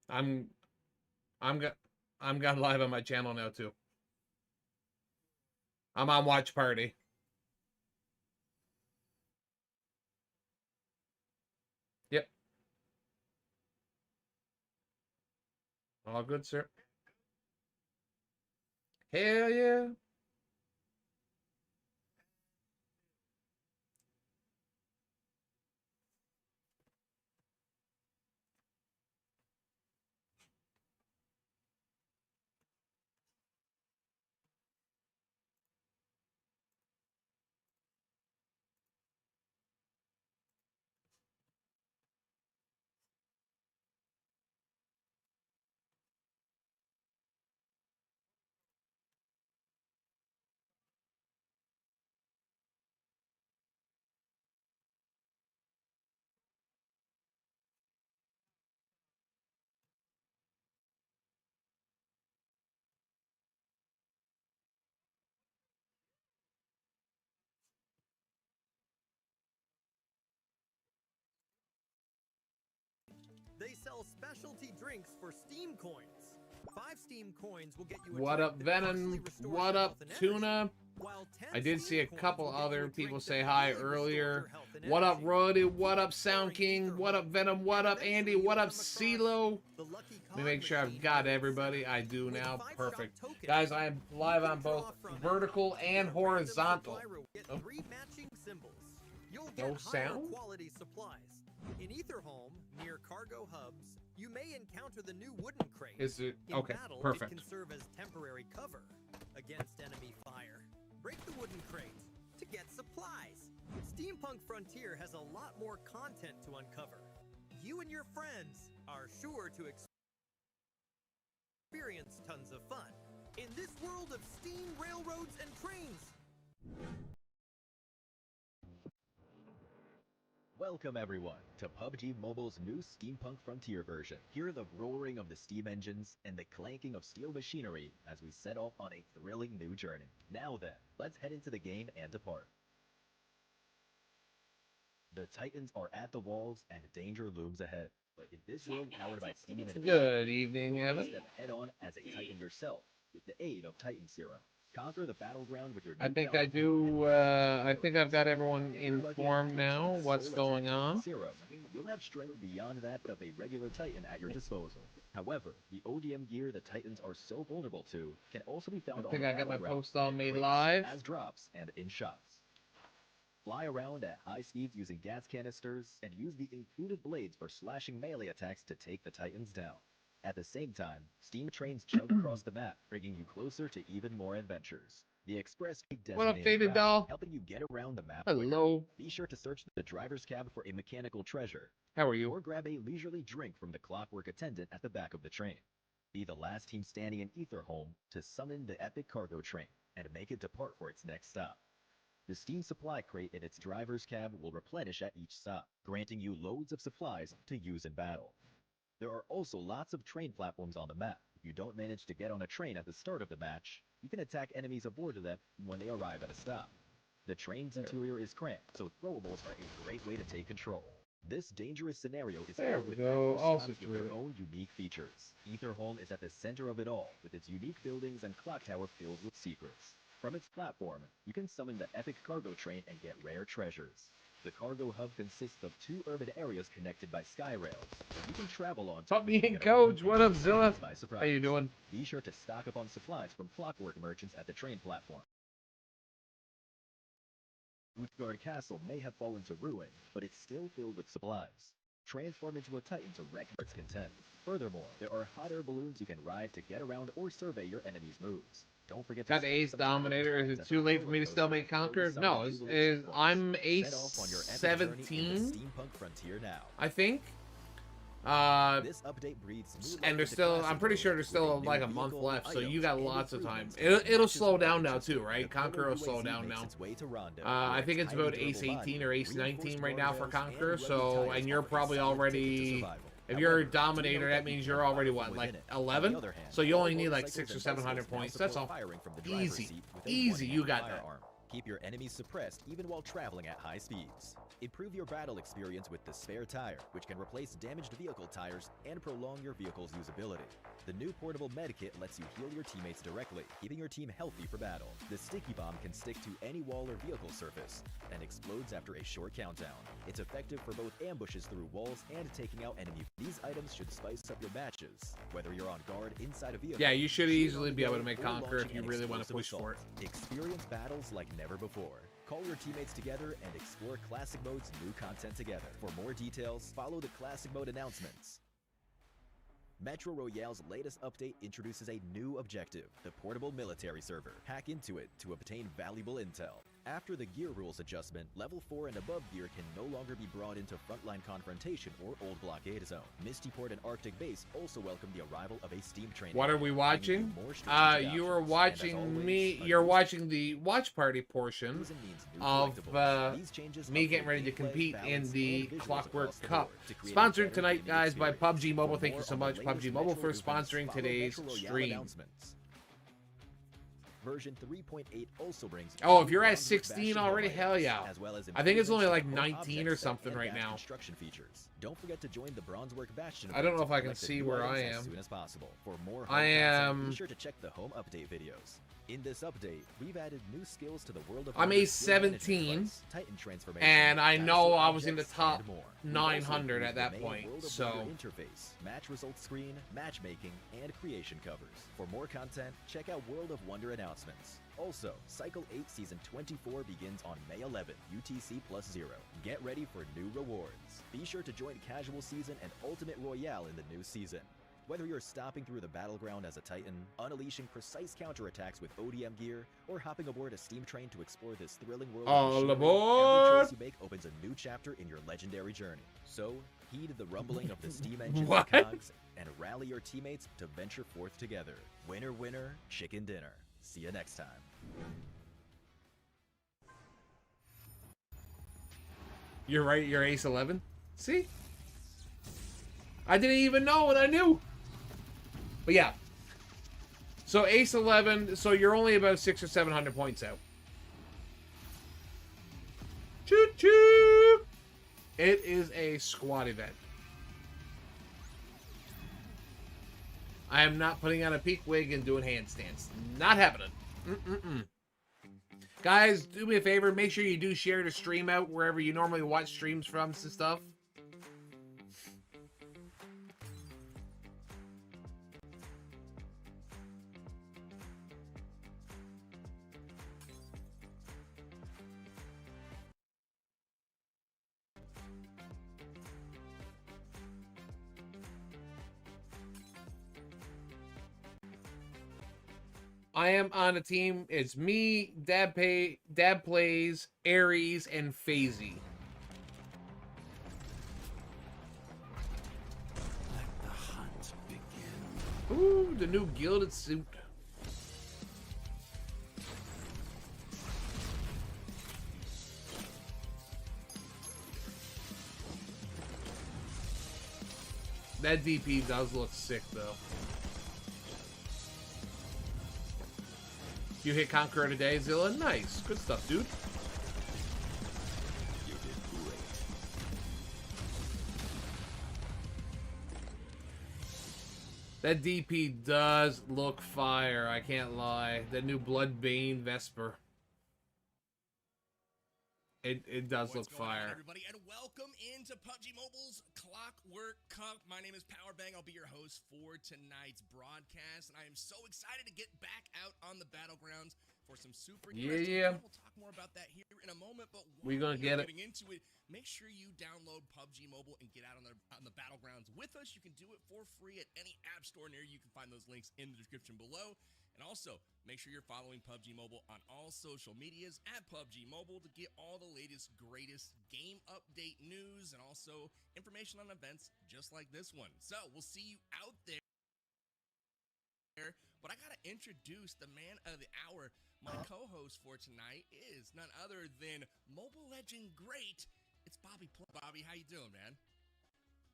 I'm I'm go I'm gone live on my channel now too. I'm on watch party. Yep. All good, sir. Hell yeah. They sell specialty drinks for Steam coins. 5 Steam coins will get you a What drink up, that Venom? partially restores What your up, health and energy, Tuna? while 10 I did see Steam a coins couple will get you other a people drink say that hi really restores earlier. your health and What up, energy. Roddy? What up, Sound Pouring King? ether What up, home, Venom? What and up, Andy? eventually What you'll up, come across CeeLo? the lucky Let me make card sure I've machine got coins. everybody. I do With now. 5 shop Perfect. tokens, Guys, I am live you on can draw both from it vertical to get and a random horizontal. supply reward. Get Oh. 3 matching symbols. You'll No get higher sound? quality supplies. In Etherholm, near cargo hubs, you may encounter the new wooden crate. Is it? In Okay, battle, perfect. it can serve as temporary cover against enemy fire. Break the wooden crate to get supplies. Steampunk Frontier has a lot more content to uncover. You and your friends are sure to experience tons of fun in this world of steam, railroads, and trains. Welcome everyone to PUBG Mobile's new Steampunk Frontier version. Hear the roaring of the steam engines and the clanking of steel machinery as we set off on a thrilling new journey. Now then, let's head into the game and depart. The Titans are at the walls and danger looms ahead. But in this world powered by steam and Good evening, Evan. step head on as a Titan yourself with the aid of Titan Serum. Conquer the battleground with your I new think power. I do. I think I've got everyone informed now. What's going on? Serum. You'll have strength beyond that of a regular Titan at your disposal. However, the ODM gear the Titans are so vulnerable to can also be found I think on I got my battleground post all in made crates, live. as drops and in shops. Fly around at high speeds using gas canisters and use the included blades for slashing melee attacks to take the Titans down. At the same time, steam trains chug across the map, bringing you closer to even more adventures. The express What up, designated Faded route, Doll? helping you get around the map quicker. Hello. Be sure to search the driver's cab for a mechanical treasure, How are you? or grab a leisurely drink from the clockwork attendant at the back of the train. Be the last team standing in Etherholm to summon the epic cargo train and make it depart for its next stop. The steam supply crate in its driver's cab will replenish at each stop, granting you loads of supplies to use in battle. There are also lots of train platforms on the map. If you don't manage to get on a train at the start of the match, you can attack enemies aboard of them when they arrive at a stop. The train's interior is cramped, so throwables are a great way to take control. This dangerous scenario is There filled we with go. macro Also stops with true. their own unique features. Etherholm is at the center of it all, with its unique buildings and clock tower filled with secrets. From its platform, you can summon the epic cargo train and get rare treasures. The cargo hub consists of 2 urban areas connected by sky rails. You can travel on Puppy to and get Coach. around What up, Zilla? by surprise. How you doing? Be sure to stock up on supplies from clockwork merchants at the train platform. Utgard Castle may have fallen to ruin, but it's still filled with supplies. Transform into a Titan to wreak its content. Furthermore, there are hot air balloons you can ride to get around or survey your enemy's moves. Don't forget to Got Ace Dominator. Is it too late for me to still make Conquer? No, I'm Ace Set off on your epic journey in the 17, Steampunk Frontier now. I think. This update breeds new And there's life into still, classic I'm pretty sure modes there's still with a like new a month vehicle, left, so you items, got and lots of time. improvements. It'll Matches slow and down now weapons too, right? the Conqueror will UAZ slow down makes now. its way to Rondo, I where think it's highly about Ace durable 18 body, or Ace 19 reinforced right now for guardrails, Conqueror, and so, rugged tires and you're offer a probably solid ticket to already, survival. if you're a However, do Dominator, note that you means can you're fire already from what, like within it. On the 11? other hand, So you all only need like motorcycles 600 or and 700 bicycles now points, that's support all. firing from the driver's Easy, seat with a easy, you one-handed got that. firearm. Keep your enemies suppressed even while traveling at high speeds. Improve your battle experience with the spare tire, which can replace damaged vehicle tires and prolong your vehicle's usability. The new portable medikit lets you heal your teammates directly, keeping your team healthy for battle. The sticky bomb can stick to any wall or vehicle surface and explodes after a short countdown. It's effective for both ambushes through walls and taking out enemies. These items should spice up your matches, whether you're on guard inside a vehicle. Yeah, you should easily be able to make Conquer if you really want to push for it. Experience battles like never before. Call your teammates together and explore Classic Mode's new content together. For more details, follow the Classic Mode announcements. Metro Royale's latest update introduces a new objective, the portable military server. Hack into it to obtain valuable intel. After the gear rules adjustment, level 4 and above gear can no longer be brought into frontline confrontation or old blockade zone. Mistyport and Arctic Base also welcome the arrival of a steam train. What are we watching? You are watching me. You're watching the watch party portion of me getting ready to compete in the Clockwork Cup. Sponsored tonight, guys, by PUBG Mobile. Thank you so much, PUBG Mobile, for sponsoring today's stream. Version 3.8 also brings. Oh, if you're at 16 already, hell yeah. I think it's only like 19 or something right now. Construction features. Don't forget to join the Bronzework Bastion. I don't know if I can see where I am. As soon as possible. For more I am. Be sure to check the home update videos. In this update, we've added new skills to the world of. I'm a 17, and I know I was in the top 900 at that point. So interface, match results screen, matchmaking, and creation covers. For more content, check out World of Wonder announcements. Also, Cycle 8 Season 24 begins on May 11, UTC +0. Get ready for new rewards. Be sure to join Casual Season and Ultimate Royale in the new season. Whether you're stopping through the battleground as a Titan, unleashing precise counterattacks with ODM gear, or hopping aboard a steam train to explore this thrilling world, all aboard! Every choice you make opens a new chapter in your legendary journey. So, heed the rumbling of the steam engines and cogs, and rally your teammates to venture forth together. Winner, winner, chicken dinner. See you next time. You're right, you're Ace 11. See? I didn't even know what I knew. But yeah. So Ace 11, so you're only about 600 or 700 points out. Choo choo! It is a squad event. I am not putting on a peak wig and doing handstands. Not happening. Guys, do me a favor. Make sure you do share the stream out wherever you normally watch streams from and stuff. I am on a team. It's me, Dab Plays, Aries, and FaZe. Let the hunt begin. Ooh, the new gilded suit. That DP does look sick, though. You hit Conqueror today, Zilla. Nice. Good stuff, dude. You did great. That DP does look fire. I can't lie. That new Bloodbane Vesper. It does look fire. Everybody, and welcome into PUBG Mobile's Clockwork Cup. My name is Powerbang. I'll be your host for tonight's broadcast, and I am so excited to get back out on the battlegrounds for some super interesting. Yeah. We'll talk more about that here in a moment, but we're gonna get it. Getting into it, make sure you download PUBG Mobile and get out on the battlegrounds with us. You can do it for free at any app store near you. You can find those links in the description below. And also, make sure you're following PUBG Mobile on all social medias at PUBG Mobile to get all the latest, greatest game update news and also information on events just like this one. So, we'll see you out there. But I gotta introduce the man of the hour. My co-host for tonight is none other than Mobile Legend great. It's Bobby. Bobby, how you doing, man?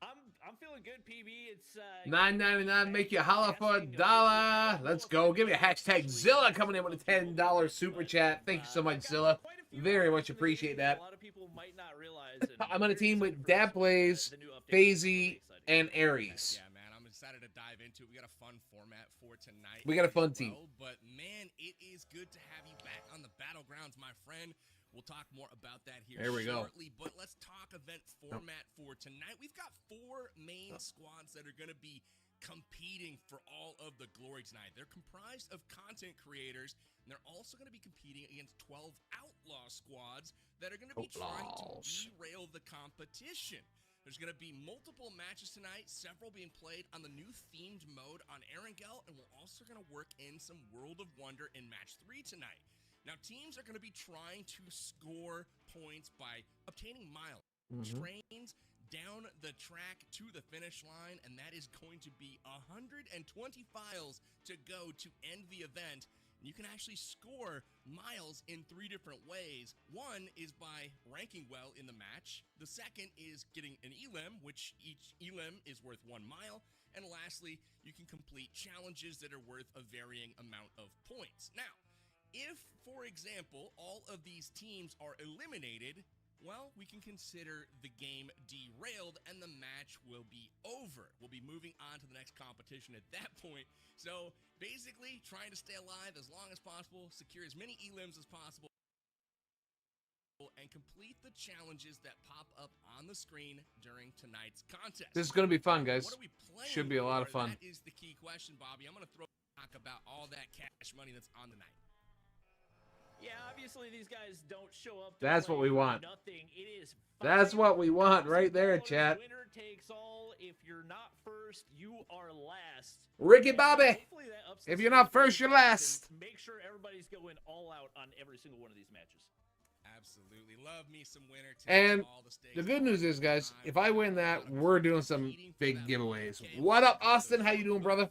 I'm feeling good, PB. It's $9.99 make you holla for $1. Let's go. Give me a hashtag Zilla coming in with a $10 super chat. Thank you so much, Zilla. Very much appreciate that. A lot of people might not realize. I'm on a team with Dad Blaze, FaZe, and Aries. Yeah, man, I'm excited to dive into it. We got a fun format for tonight. We got a fun team. But man, it is good to have you back on the battlegrounds, my friend. We'll talk more about that here shortly, but let's talk event format for tonight. We've got 4 main squads that are going to be competing for all of the glory tonight. They're comprised of content creators, and they're also going to be competing against 12 outlaw squads that are going to be trying to derail the competition. There's going to be multiple matches tonight, several being played on the new themed mode on Erangel, and we're also going to work in some World of Wonder in match 3 tonight. Now, teams are going to be trying to score points by obtaining miles, trains down the track to the finish line, and that is going to be 120 files to go to end the event. And you can actually score miles in 3 different ways. One is by ranking well in the match. The second is getting an elim, which each elim is worth 1 mile. And lastly, you can complete challenges that are worth a varying amount of points. Now, if, for example, all of these teams are eliminated, well, we can consider the game derailed and the match will be over. We'll be moving on to the next competition at that point. So basically, trying to stay alive as long as possible, secure as many elims as possible, and complete the challenges that pop up on the screen during tonight's contest. This is going to be fun, guys. What are we playing? Should be a lot of fun. That is the key question, Bobby. I'm going to talk about all that cash money that's on the night. Yeah, obviously these guys don't show up. That's what we want. Nothing. It is. That's what we want right there, chat. Winner takes all. If you're not first, you are last. Ricky Bobby, if you're not first, you're last. Make sure everybody's going all out on every single one of these matches. Absolutely. Love me some winner takes And all the stakes. the good news is, guys, if I win that, we're doing some big giveaways. What up, Austin? How you doing, brother?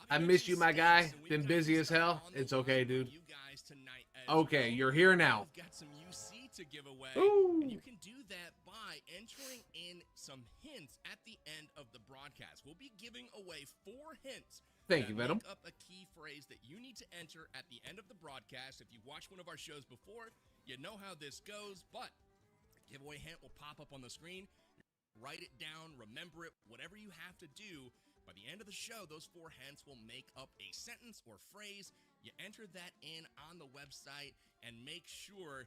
I miss you, my guy. Been busy as hell. It's okay, dude. Okay, you're here now. We've got some UC to give away. Ooh. And you can do that by entering in some hints at the end of the broadcast. We'll be giving away 4 hints. Thank you, Venom. Make up a key phrase that you need to enter at the end of the broadcast. If you watched one of our shows before, you know how this goes, but a giveaway hint will pop up on the screen. Write it down, remember it, whatever you have to do. By the end of the show, those 4 hints will make up a sentence or phrase. You enter that in on the website and make sure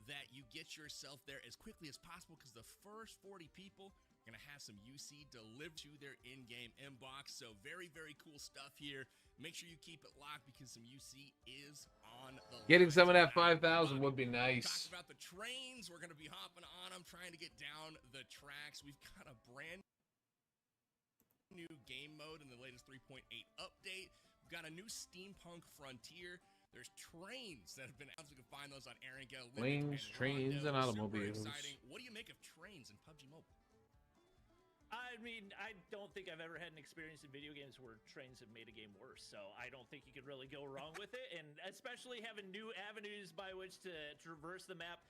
that you get yourself there as quickly as possible, because the first 40 people are going to have some UC delivered to their in-game inbox. So very, very cool stuff here. Make sure you keep it locked because some UC is on the Getting line some of that tonight. 5,000 would be nice. Talk about the trains. We're going to be hopping on them, trying to get down the tracks. We've got a brand new game mode in the latest 3.8 update. We've got a new Steampunk Frontier. There's trains that have been out. You can find those on Erangel. Planes, trains, and automobiles. Super exciting. What do you make of trains in PUBG Mobile? I mean, I don't think I've ever had an experience in video games where trains have made a game worse, so I don't think you could really go wrong with it, and especially having new avenues by which to traverse the map,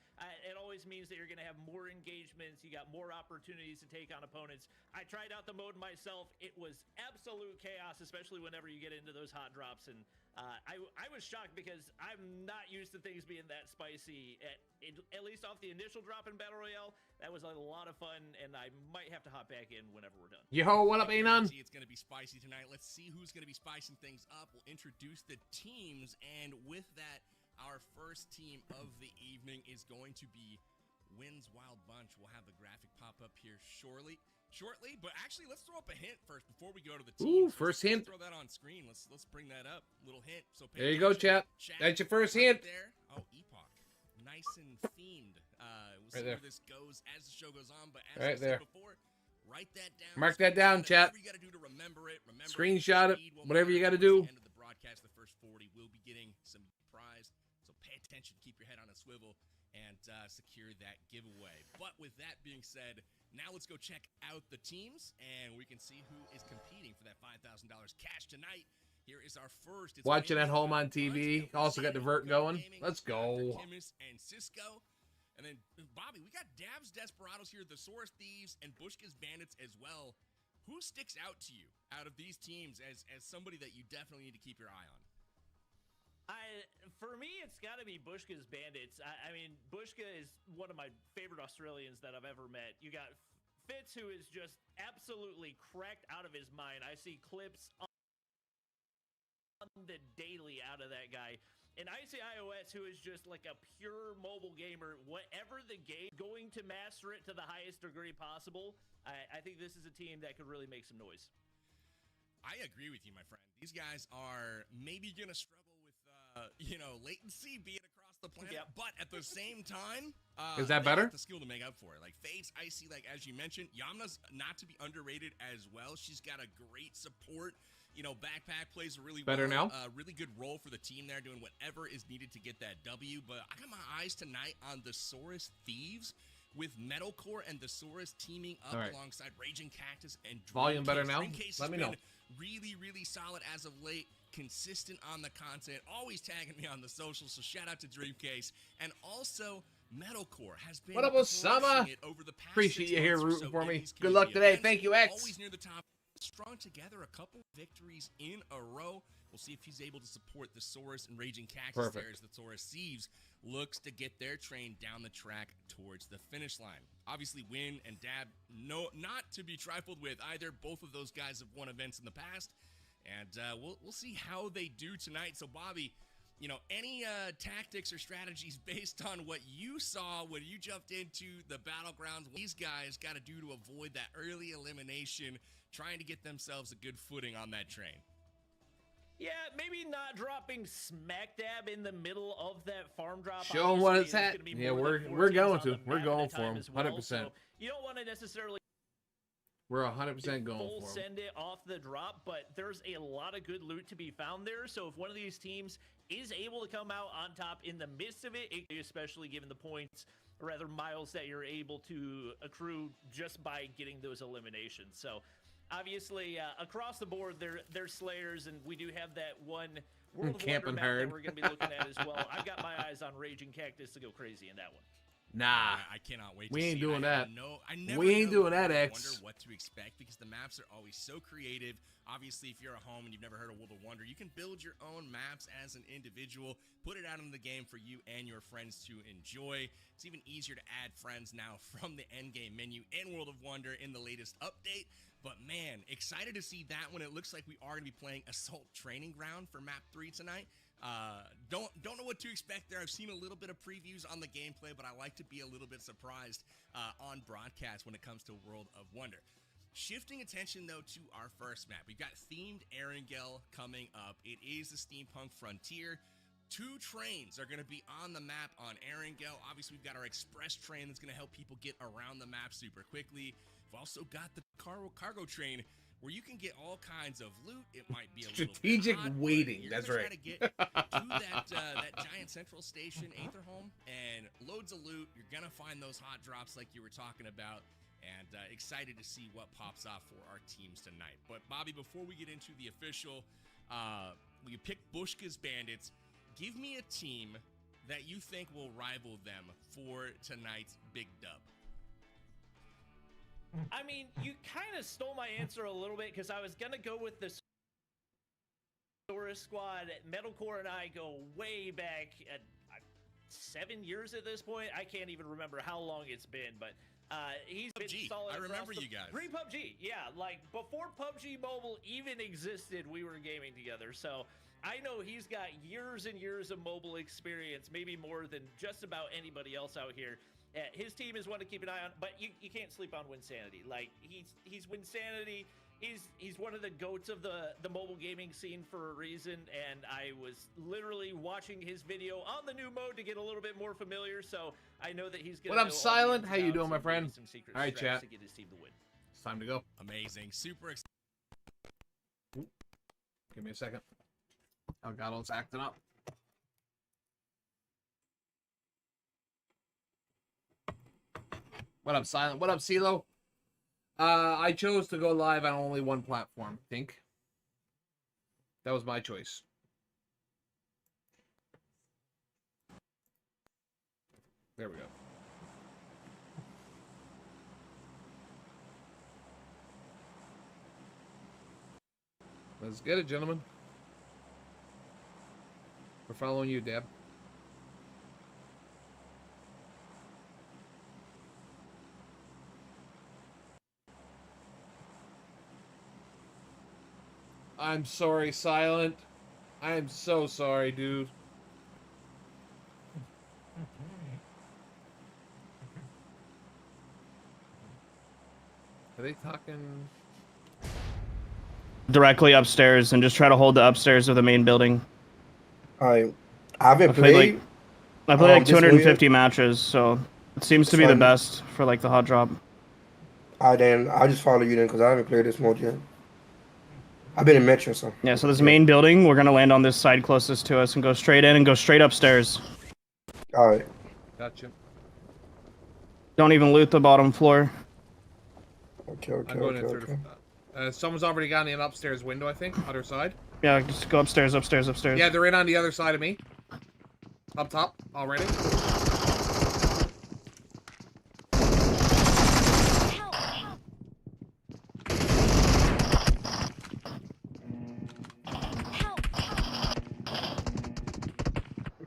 it always means that you're going to have more engagements, you got more opportunities to take on opponents. I tried out the mode myself. It was absolute chaos, especially whenever you get into those hot drops, and I was shocked because I'm not used to things being that spicy, at least off the initial drop in Battle Royale. That was a lot of fun, and I might have to hop back in whenever we're done. Yo, what up, Anon? It's going to be spicy tonight. Let's see who's going to be spicing things up. We'll introduce the teams, and with that, our first team of the evening is going to be Wynn's Wild Bunch. We'll have the graphic pop up here shortly, but actually, let's throw up a hint first before we go to the team. Ooh, first hint. Throw that on screen. Let's bring that up. Little hint. So there you go, chat. That's your first hint. There. Oh, Epoch. Nice and themed. We'll see Right there. where this goes as the show goes on, but as Right I there. said before, write that down. Mark that down, chat. Whatever you got to do to remember it. Screenshot it. Speed will Whatever you matter. got to do. At the end of the broadcast, the first 40 will be getting some prize. So pay attention, keep your head on a swivel, and secure that giveaway. But with that being said, now let's go check out the teams, and we can see who is competing for that $5,000 cash tonight. Here is our first. It's Watching at Wynn's home Wild on TV. Bunch. Also got the VERT going. Gaming, Let's go. Timus and Cisco. And then, Bobby, we got Dab's Desperados here, the Source Thieves, and Bushka's Bandits as well. Who sticks out to you out of these teams as somebody that you definitely need to keep your eye on? For me, it's got to be Bushka's Bandits. I mean, Bushka is one of my favorite Australians that I've ever met. You got Fitz, who is just absolutely cracked out of his mind. I see clips on the daily out of that guy. And ICIOS, who is just like a pure mobile gamer, whatever the game, going to master it to the highest degree possible. I think this is a team that could really make some noise. I agree with you, my friend. These guys are maybe going to struggle with, latency being across the planet, but at the same time, is that better? The skill to make up for it. Like Fates, I see, like as you mentioned, Yamna's not to be underrated as well. She's got a great support. Backpack plays a really really good role for the team there, doing whatever is needed to get that W. But I got my eyes tonight on the Saurus Thieves with Metalcore and the Saurus teaming up alongside Raging Cactus and Dreamcase. Volume better now? Let me know. Really, really solid as of late. Consistent on the content, always tagging me on the socials, so shout out to Dreamcase. And also, Metalcore has been what up, Osama? Over the past Appreciate you here rooting for me. Good luck today. Events. Thank you, X. Always near the top. Strung together a couple victories in a row. We'll see if he's able to support the Saurus and Raging Cactus there as the Saurus Thieves looks to get their train down the track towards the finish line. Obviously, Win and Dab, not to be trifled with either. Both of those guys have won events in the past. And we'll see how they do tonight. So, Bobby, any tactics or strategies based on what you saw when you jumped into the battlegrounds, what these guys got to do to avoid that early elimination, trying to get themselves a good footing on that train? Yeah, maybe not dropping smack dab in the middle of that farm drop. Show them what it's at. Yeah, we're going to. We're going for them, 100%. So you don't want to necessarily... We're 100% going for them. Send it off the drop, but there's a lot of good loot to be found there. So if one of these teams is able to come out on top in the midst of it, especially given the points, or rather miles that you're able to accrue just by getting those eliminations. So obviously, across the board, there's Slayers, and we do have that one World of Wonder map that we're going to be looking at as well. I've got my eyes on Raging Cactus to go crazy in that one. Nah, I cannot wait. We ain't doing that. We ain't doing that, X. I wonder what to expect because the maps are always so creative. Obviously, if you're at home and you've never heard of World of Wonder, you can build your own maps as an individual, put it out in the game for you and your friends to enjoy. It's even easier to add friends now from the end game menu in World of Wonder in the latest update. But man, excited to see that one. It looks like we are going to be playing Assault Training Ground for Map 3 tonight. Don't know what to expect there. I've seen a little bit of previews on the gameplay, but I like to be a little bit surprised on broadcast when it comes to World of Wonder. Shifting attention, though, to our first map. We've got themed Erangel coming up. It is the Steampunk Frontier. 2 trains are going to be on the map on Erangel. Obviously, we've got our express train that's going to help people get around the map super quickly. We've also got the cargo train where you can get all kinds of loot. It might be a strategic little bit hot, waiting. That's right. Try to get to that giant central station, Aetherholm, and loads of loot. You're gonna find those hot drops like you were talking about, and excited to see what pops off for our teams tonight. But Bobby, before we get into the official, we picked Bushka's Bandits. Give me a team that you think will rival them for tonight's big dub. I mean, you kind of stole my answer a little bit because I was going to go with the Saurus squad. Metalcore and I go way back at 7 years at this point. I can't even remember how long it's been, but he's been solid. I remember you guys. Pre-PUBG, yeah. Like, before PUBG Mobile even existed, we were gaming together. So I know he's got years and years of mobile experience, maybe more than just about anybody else out here. His team is one to keep an eye on, but you can't sleep on Winsanity. Like, he's Winsanity. He's one of the goats of the mobile gaming scene for a reason, and I was literally watching his video on the new mode to get a little bit more familiar, so I know that he's gonna. What up, Silent? How you doing, my friend? All right, chat. To get his team to win. It's time to go. Amazing, super excited. Give me a second. Elgato's acting up. What up, Silent? What up, CeeLo? I chose to go live on only one platform, I think. That was my choice. There we go. Let's get it, gentlemen. We're following you, Deb. I'm sorry, Silent. I am so sorry, dude. Are they talking? Directly upstairs and just try to hold the upstairs of the main building. I haven't played. I played like 250 matches, so it seems to be the best for like the hot drop. I just follow you then because I haven't played this mode yet. I've been in Metro, so. Yeah, so this main building, we're gonna land on this side closest to us and go straight in and go straight upstairs. All right. Gotcha. Don't even loot the bottom floor. Okay. I'm going in through the, someone's already got in an upstairs window, I think, other side. Yeah, just go upstairs. Yeah, they're in on the other side of me. Up top, already.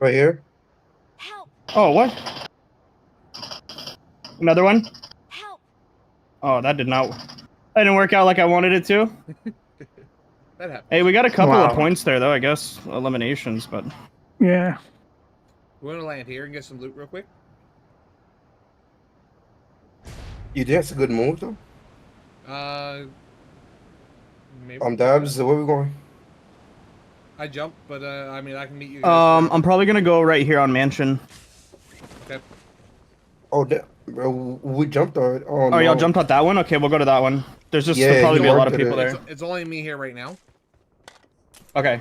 Right here. Oh, what? Another one? Oh, that didn't work out like I wanted it to. That happened. Hey, we got a couple of points there, though, I guess. Eliminations, but... Yeah. We want to land here and get some loot real quick. You think that's a good move, though? Maybe. Dabs, where we going? I jumped, but, I mean, I can meet you guys. I'm probably gonna go right here on Mansion. Okay. Oh, bro, we jumped already. Oh, no. Y'all jumped out that one? Okay, we'll go to that one. There's just there'll probably be a lot of people there. It's only me here right now. Okay.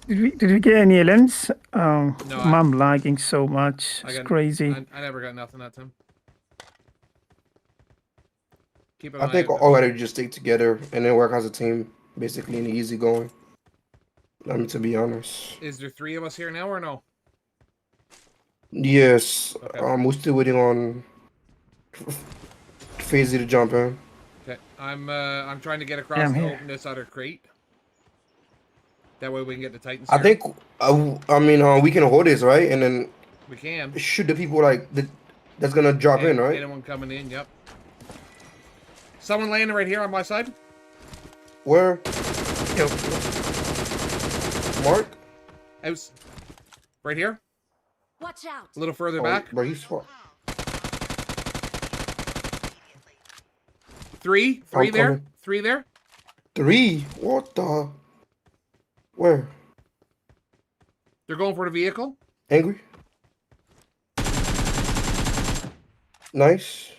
Did we get any LMs? No, I'm lagging so much. It's crazy. I never got nothing that time. Keep it. I think all gotta just stick together and then work as a team, basically, in the easy going. To be honest. Is there 3 of us here now or no? Yes. Okay. We're still waiting on Phasey to jump in. Okay. I'm trying to get across to open this other crate. That way we can get the Titans. I think. We can hold this, right, and then we can shoot the people that's gonna drop in, right? Anyone coming in? Yep. Someone landing right here on my side. Where? Yo. Mark? House. Right here. Watch out. A little further back. Bro, he's far. 3 there. Coming. 3 there. 3? What the? Where? They're going for the vehicle. Angry. Nice.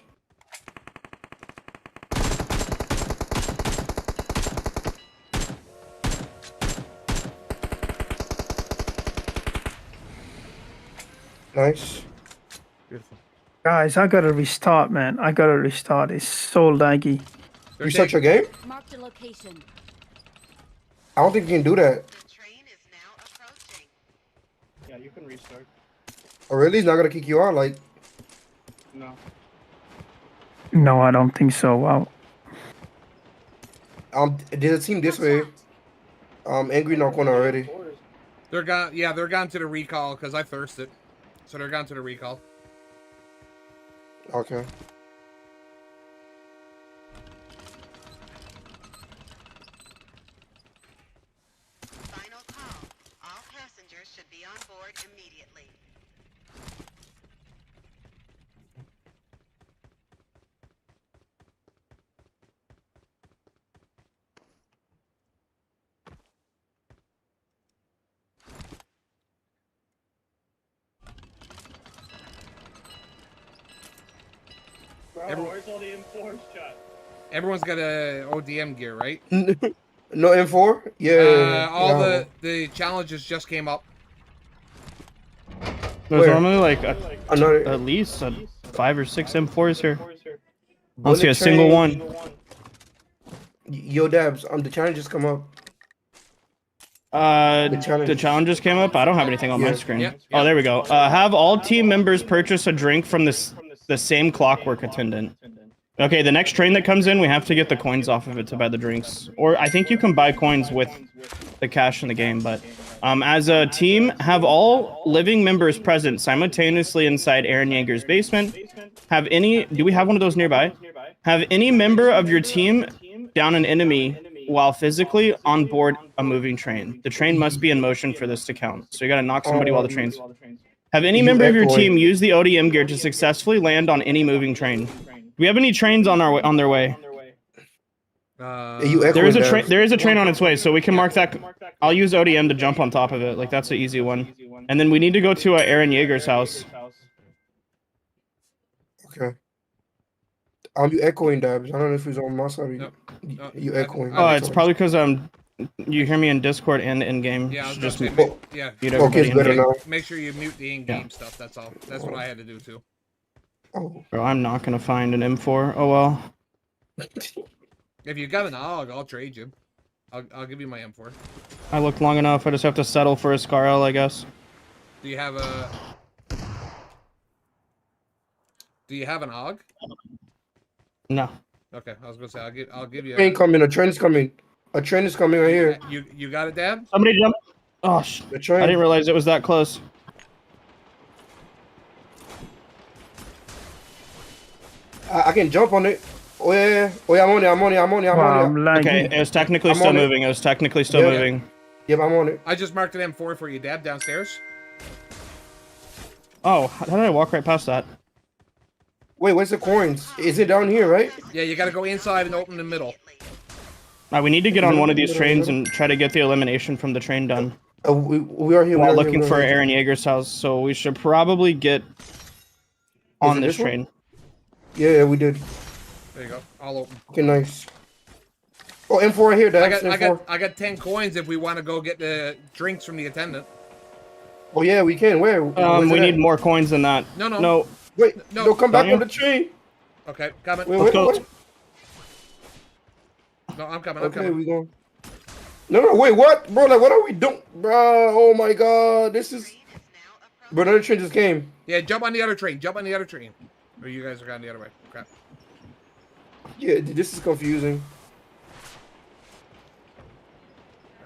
Nice. Beautiful. Guys, I gotta restart, man. I gotta restart. It's so laggy. Restart your game? Mark the location. I don't think you can do that. The train is now approaching. Yeah, you can restart. Oh, really? He's not gonna kick you out, like? No. No, I don't think so. Wow. There's a team this way. Angry knock one already. They're gone. Yeah, they're gone to the recall because I thirsted. So they're gone to the recall. Okay. Final call. All passengers should be on board immediately. Where's all the M4s, chat? Everyone's got a ODM gear, right? No M4? Yeah. The challenges just came up. There's normally like at least 5 or 6 M4s here. I don't see a single one. Yo, Dabs, the challenges come up. The challenges came up. I don't have anything on my screen. Yep. Oh, there we go. Have all team members purchase a drink from the same Clockwork attendant. Okay, the next train that comes in, we have to get the coins off of it to buy the drinks. Or I think you can buy coins with the cash in the game, but as a team, have all living members present simultaneously inside Aaron Yeager's basement. Do we have one of those nearby? Have any member of your team down an enemy while physically on board a moving train. The train must be in motion for this to count. So you gotta knock somebody while the train's... Have any member of your team use the ODM gear to successfully land on any moving train? Do we have any trains on their way? There is a train on its way, so we can mark that. I'll use ODM to jump on top of it. Like, that's an easy one. And then we need to go to Aaron Yeager's house. Okay. You echoing, Dabs. I don't know if he's on my side or you echoing. Oh, it's probably because you hear me in Discord and in game. Yeah, I was just say, yeah. Okay, it's better now. Make sure you mute the in-game stuff. That's all. That's what I had to do too. Oh. Bro, I'm not gonna find an M4. Oh well. If you got an AUG, I'll trade you. I'll give you my M4. I looked long enough. I just have to settle for a Scarl, I guess. Do you have a? Do you have an AUG? No. Okay, I was gonna say I'll give you. Train coming. A train is coming. A train is coming right here. You got it, Dab? Somebody jump. Oh, the train. I didn't realize it was that close. I can jump on it. Oh yeah. Oh yeah, I'm on it. Okay, it was technically still moving. It was technically still moving. Yep, I'm on it. I just marked an M4 for you, Dab, downstairs. Oh, how did I walk right past that? Wait, where's the coins? Is it down here, right? Yeah, you gotta go inside and open the middle. We need to get on one of these trains and try to get the elimination from the train done. We are here. We're looking for Aaron Yeager's house, so we should probably get on this train. Yeah, we did. There you go. All open. Okay, nice. Oh, M4 right here, Dad. I got 10 coins if we want to go get the drinks from the attendant. Oh yeah, we can. Where? We need more coins than that. No. Wait, no, come back on the train. Okay, coming. Let's go. No, I'm coming. Okay, we going. No, wait, what? Bro, like, what are we doing? Bro, oh my god, this is... Bro, another train just came. Yeah, jump on the other train. Jump on the other train. Or you guys are going the other way. Crap. Yeah, this is confusing.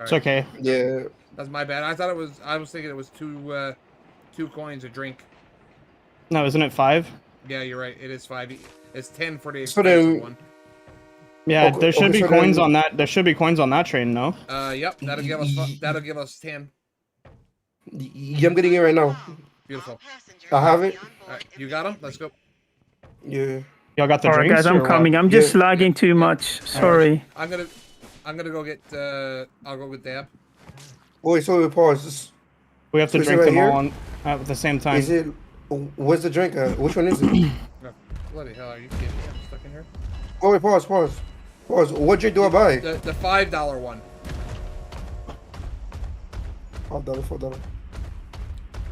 It's okay. Yeah. That's my bad. I was thinking it was two coins a drink. No, isn't it 5? Yeah, you're right. It is 5. It's 10 for the expensive one. Yeah, there should be coins on that. There should be coins on that train, no? Yep. That'll give us 10. Yeah, I'm getting it right now. Beautiful. I have it. All right, you got them. Let's go. Yeah. Y'all got the drinks? drinks? Guys, I'm coming. I'm just lagging too much. Sorry. I'm gonna go get. I'll go with Dab. Wait, so we pause. We have to drink them all at the same time. Is it? Where's the drink at? Which one is it? Oh, bloody hell, are you kidding me? I'm stuck in here. Oh wait, pause. What drink do I buy? The $5 one. $5.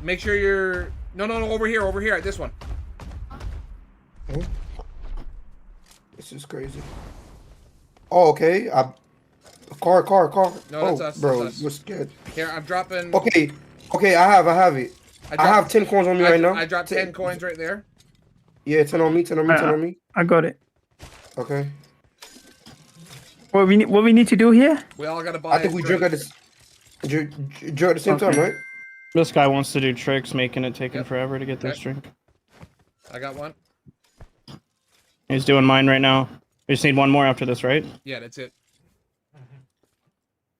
Make sure you're no over here at this one. Huh? This is crazy. Oh, okay. Car. No, that's us. Bro, that's us. we're scared. Here, I'm dropping. Okay, I have it. I have 10 coins on me right now. I dropped 10 coins right there. Yeah, 10 on me. I got it. Okay. What we need to do here? We all gotta buy. I think we drink at the same time, right? This guy wants to do tricks, making it taking forever to get this drink. I got one. He's doing mine right now. We just need one more after this, right? Yeah, that's it.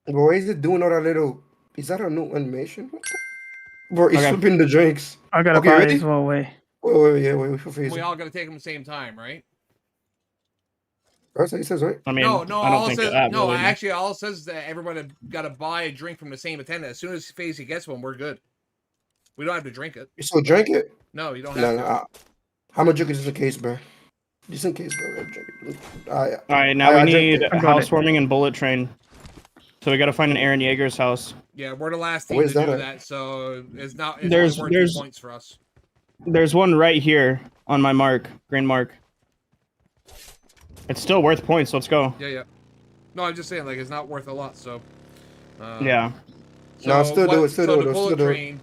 Bro, is it doing all that little? Is that a new animation? Bro, he's flipping the drinks. I gotta buy it as well. Wait. Wait. We all gotta take them at the same time, right? That's what he says, right? I mean, no. I don't think that really... Actually, all it says is that everybody gotta buy a drink from the same attendant. As soon as Fazy gets one, we're good. We don't have to drink it. You still drink it? No, you don't have to. How much drink is this in case, bro? Just in case, bro. All right, now we need housewarming and bullet train. So we got to find an Aaron Yeager's house. Yeah, we're the last team to do that, so it's not. It's there's only worth 2 points for us. There's one right here on my mark, green mark. It's still worth points. Let's go. Yeah. No, I'm just saying, like, it's not worth a lot. So. Yeah. So no, still do it. The bullet train.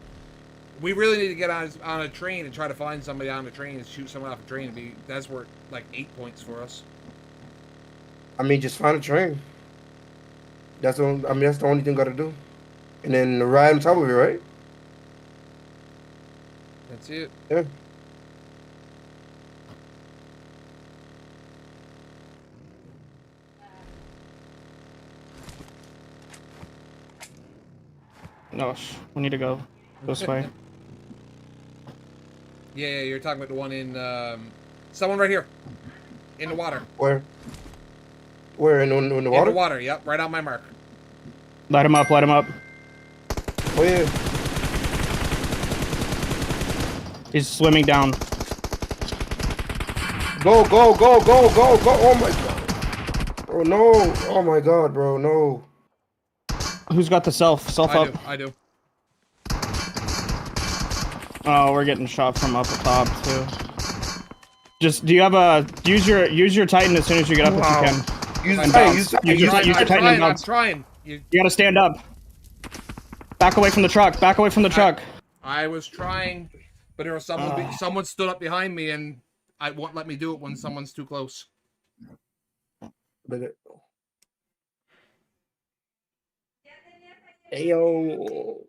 We really need to get on a train and try to find somebody on the train and shoot someone off a train. That's worth like 8 points for us. I mean, just find a train. That's the only, I mean, that's the only thing got to do. And then ride on top of it, right? That's it. Yeah. No, we need to go this way. Yeah, you're talking about the one in someone right here in the water. Where? Where in the water? In the water. Yep, right on my mark. Light him up. Light him up. Oh yeah. He's swimming down. Go, go, go, go, go, go. Oh my god. Oh no. Oh my god, bro. No. Who's got the self up? I do. Oh, we're getting shot from up top too. Just do you have a use your Titan as soon as you get up if you can. Use your Titan and bounce. I'm trying. You gotta stand up. Back away from the truck. Back away from the truck. I was trying, but there was someone stood up behind me and I won't let me do it when someone's too close. Ayo.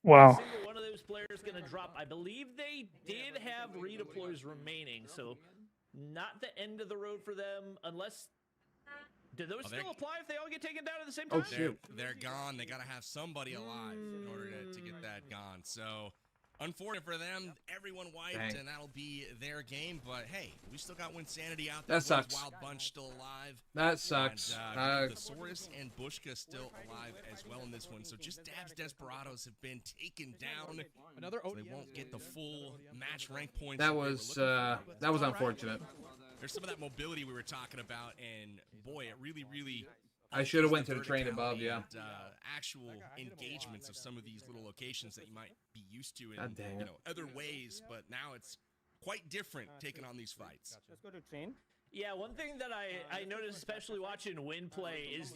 Wow. One of those players going to drop. I believe they did have redeploys remaining, so not the end of the road for them, unless. Do those still apply if they all get taken down at the same time? Oh shoot! They're gone. They gotta have somebody alive in order to get that gone. So, unfortunate for them, everyone wiped, and that'll be their game. But hey, we still got Winsanity out there. That sucks. Wild Bunch still alive. That sucks. And, Thesaurus and Bushka still alive as well in this one. So just Dab's Desperados have been taken down. Another so they won't get the full match rank points. That was unfortunate. There's some of that mobility we were talking about, and boy, it really. I should have went to the train above, yeah. Actual engagements of some of these little locations that you might be used to in other ways, but now it's quite different taking on these fights. Let's go to train. Yeah, one thing that I noticed, especially watching Win play, is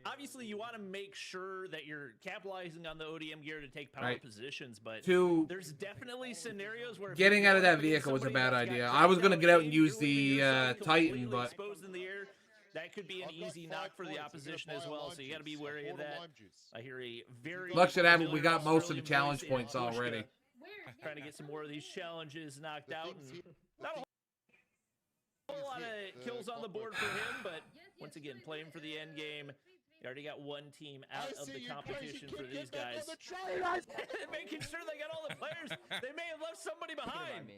obviously you want to make sure that you're capitalizing on the ODM gear to take power positions, but there's definitely scenarios where getting out of that vehicle was a bad idea. I was gonna get out and use the Titan, but that could be an easy knock for the opposition as well, so you got to be wary of that. I hear a very luck should have it. We got most of the challenge points already. Trying to get some more of these challenges knocked out. And not a whole lot of kills on the board for him, but once again, playing for the end game. You already got one team out of the competition for these guys. Making sure they got all the players. They may have left somebody behind.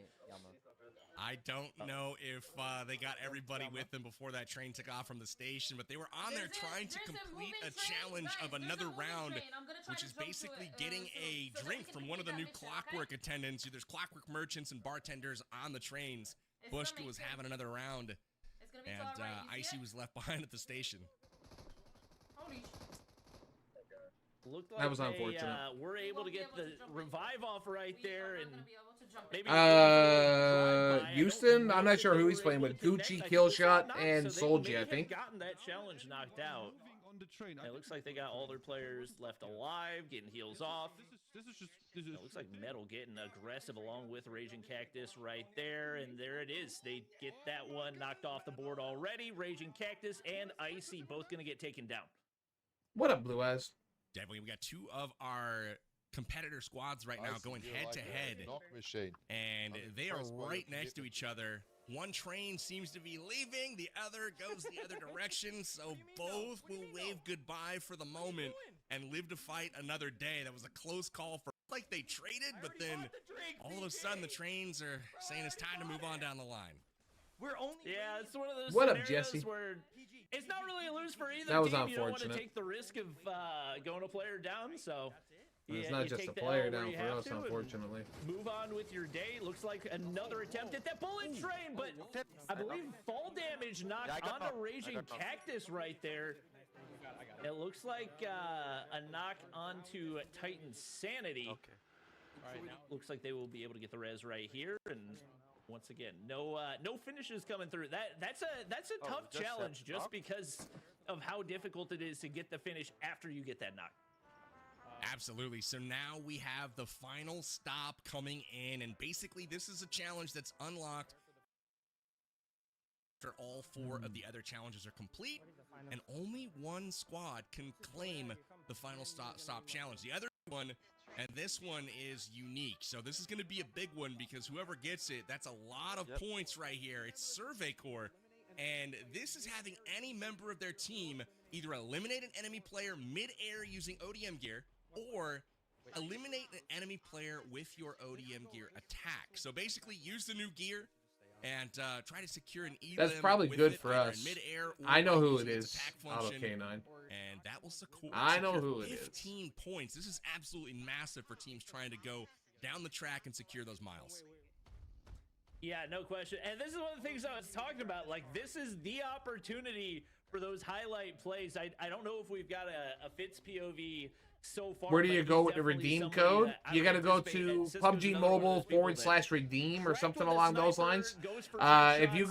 I don't know if they got everybody with them before that train took off from the station, but they were on there trying to complete a challenge of another round, which is basically getting a drink from one of the new Clockwork attendants. There's Clockwork merchants and bartenders on the trains. Bushka was having another round, and Icy was left behind at the station. Looked like that was unfortunate. We're able to get the revive off right there, and maybe Houston. I'm not sure who he's playing with. Gucci, Killshot, and Solji, I think. Gotten that challenge knocked out. It looks like they got all their players left alive, getting heals off. It looks like Metal getting aggressive along with Raging Cactus right there, and there it is. They get that one knocked off the board already. Raging Cactus and Icy both going to get taken down. What up, Blue Eyes? Definitely, we got two of our competitor squads right now going head to head, and they are right next to each other. One train seems to be leaving, the other goes the other direction, so both will wave goodbye for the moment and live to fight another day. That was a close call for like they traded, but then all of a sudden the trains are saying it's time to move on down the line. Yeah, it's one of those what up, scenarios Jesse? Where it's not really a lose for either that was team. Unfortunate. You don't want to take the risk of going a player down, so it's not just a player down for us, unfortunately. Move on with your day. Looks like another attempt at that bullet train, but I believe fall damage knocked onto Raging Cactus right there. It looks like a knock onto Titan Sanity. Okay. All right, looks like they will be able to get the res right here, and once again, no finishes coming through. That's a tough challenge just because of how difficult it is to get the finish after you get that knock. Absolutely. So now we have the final stop coming in, and basically this is a challenge that's unlocked after all 4 of the other challenges are complete, and only one squad can claim the final stop challenge. The other one, and this one is unique. So this is going to be a big one because whoever gets it, that's a lot of points right here. It's Survey Corps, and this is having any member of their team either eliminate an enemy player mid-air using ODM gear, or eliminate an enemy player with your ODM gear attack. So basically use the new gear and try to secure an elim. That's probably good for us. I know who it is. Auto K9. And that will secure I know who it is. 15 points. This is absolutely massive for teams trying to go down the track and secure those miles. Yeah, no question. And this is one of the things I was talking about. Like, this is the opportunity for those highlight plays. I don't know if we've got a Fitz POV so far. Where do you go with the redeem code? You got to go to PUBG Mobile /redeem or something along those lines. If you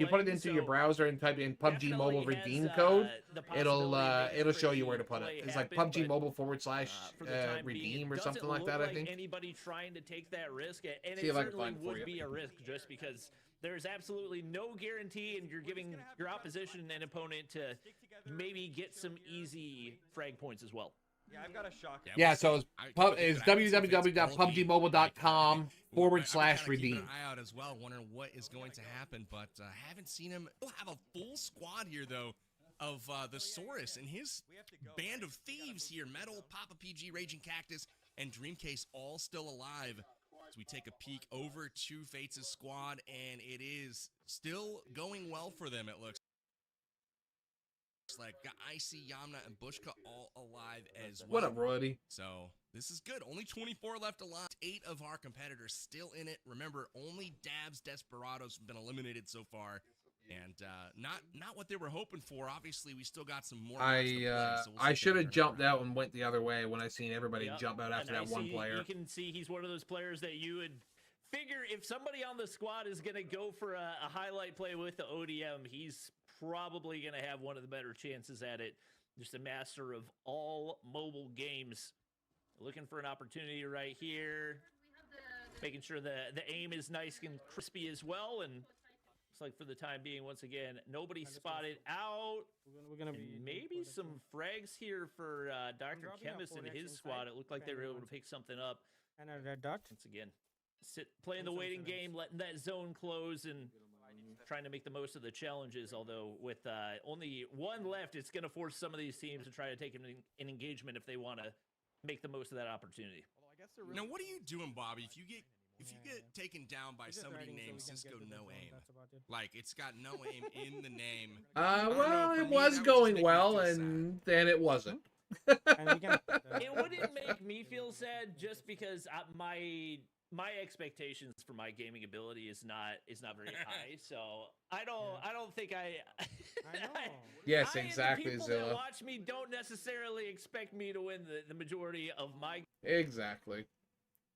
put it into your browser and type in PUBG Mobile redeem code, it'll show you where to put it. It's like PUBG Mobile /redeem or something like that. I think. Anybody trying to take that risk, and See it if I can certainly find it for would you. be a risk just because there's absolutely no guarantee, and you're giving your opposition and opponent to maybe get some easy frag points as well. Yeah, I've got a shock. Yeah, so it's www.pubgmobile.com /redeem. Keeping an eye out as well, wondering what is going to happen, but haven't seen him. We'll have a full squad here though of the Saurus and his band of thieves here. Metal, Papa PG, Raging Cactus, and Dreamcase all still alive. So we take a peek over to Fates' squad, and it is still going well for them, it looks like. Got Icy, Yamna, and Bushka all alive as well. What up, Royalty? So this is good. Only 24 left alive. 8 of our competitors still in it. Remember, only Dabs Desperados have been eliminated so far. And not what they were hoping for. Obviously, we still got some more. I should have jumped out and went the other way when I seen everybody jump out after that one player. You can see he's one of those players that you would figure if somebody on the squad is going to go for a highlight play with the ODM, he's probably going to have one of the better chances at it. Just a master of all mobile games. Looking for an opportunity right here. Making sure the aim is nice and crispy as well. And like for the time being, once again, nobody spotted out. Maybe some frags here for Dr. Chemist and his squad. It looked like they were able to pick something up. And a red dot. Once again, playing the waiting game, letting that zone close and trying to make the most of the challenges. Although with only one left, it's going to force some of these teams to try to take an engagement if they want to make the most of that opportunity. Now, what are you doing, Bobby? If you get taken down by somebody named Cisco No Aim, like it's got no aim in the name. Well, it was going well, and then it wasn't. It wouldn't make me feel sad just because my expectations for my gaming ability is not very high. So I don't think I know. Yes, exactly. The people that watch me don't necessarily expect me to win the majority of my. Exactly.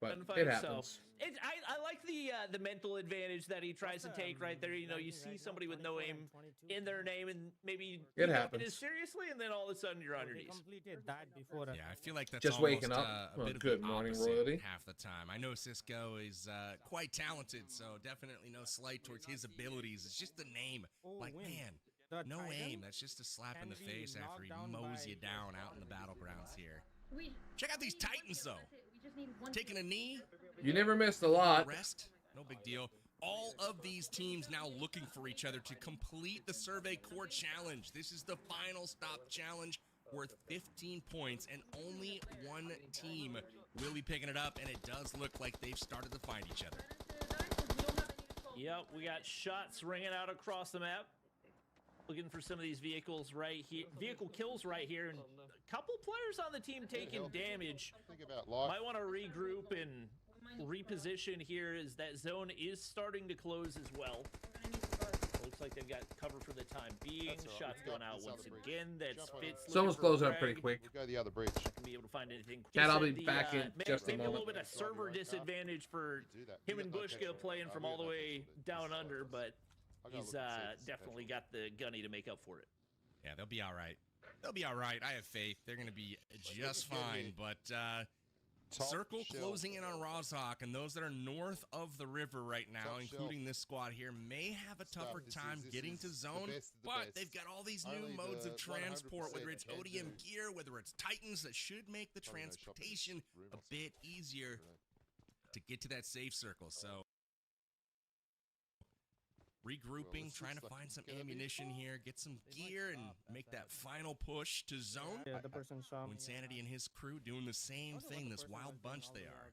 But it happens. So I like the mental advantage that he tries to take right there. You know, you see somebody with no aim in their name, and maybe it happens. It is seriously, and then all of a sudden you're on your knees. Yeah, I feel like that's just waking up. A bit good of morning, Royalty. Half the time. I know Cisco is quite talented, so definitely no slight towards his abilities. It's just the name. Like, man, no aim. That's just a slap in the face after he mows you down out in the battlegrounds here. Check out these Titans, though. Taking a knee. You never missed a lot. Rest. No big deal. All of these teams now looking for each other to complete the Survey Corps challenge. This is the final stop challenge worth 15 points, and only one team will be picking it up, and it does look like they've started to find each other. Yep, we got shots ringing out across the map. Looking for some of these vehicles right here. Vehicle kills right here, and a couple players on the team taking damage. Might want to regroup and reposition here as that zone is starting to close as well. Looks like they've got cover for the time being. Shots going out once again. That's Fitz. Someone's closing up pretty quick. We'll go the other bridge. Not gonna be able to find anything. Chad, I'll be back in just a maybe moment. a little bit of server disadvantage for him and Bushka playing from all the way down under, but he's definitely got the gunny to make up for it. Yeah, they'll be all right. they'll be all right. I have faith. They're going to be just fine. But circle closing in on Rozhok, and those that are north of the river right now, including this squad here, may have a tougher time getting to zone, but they've got all these new modes of transport, whether it's ODM gear, whether it's Titans, that should make the transportation a bit easier to get to that safe circle. So regrouping, trying to find some ammunition here, get some gear, and make that final push to zone. Yeah, the person saw me. Insanity and his crew doing the same thing, this wild bunch they are.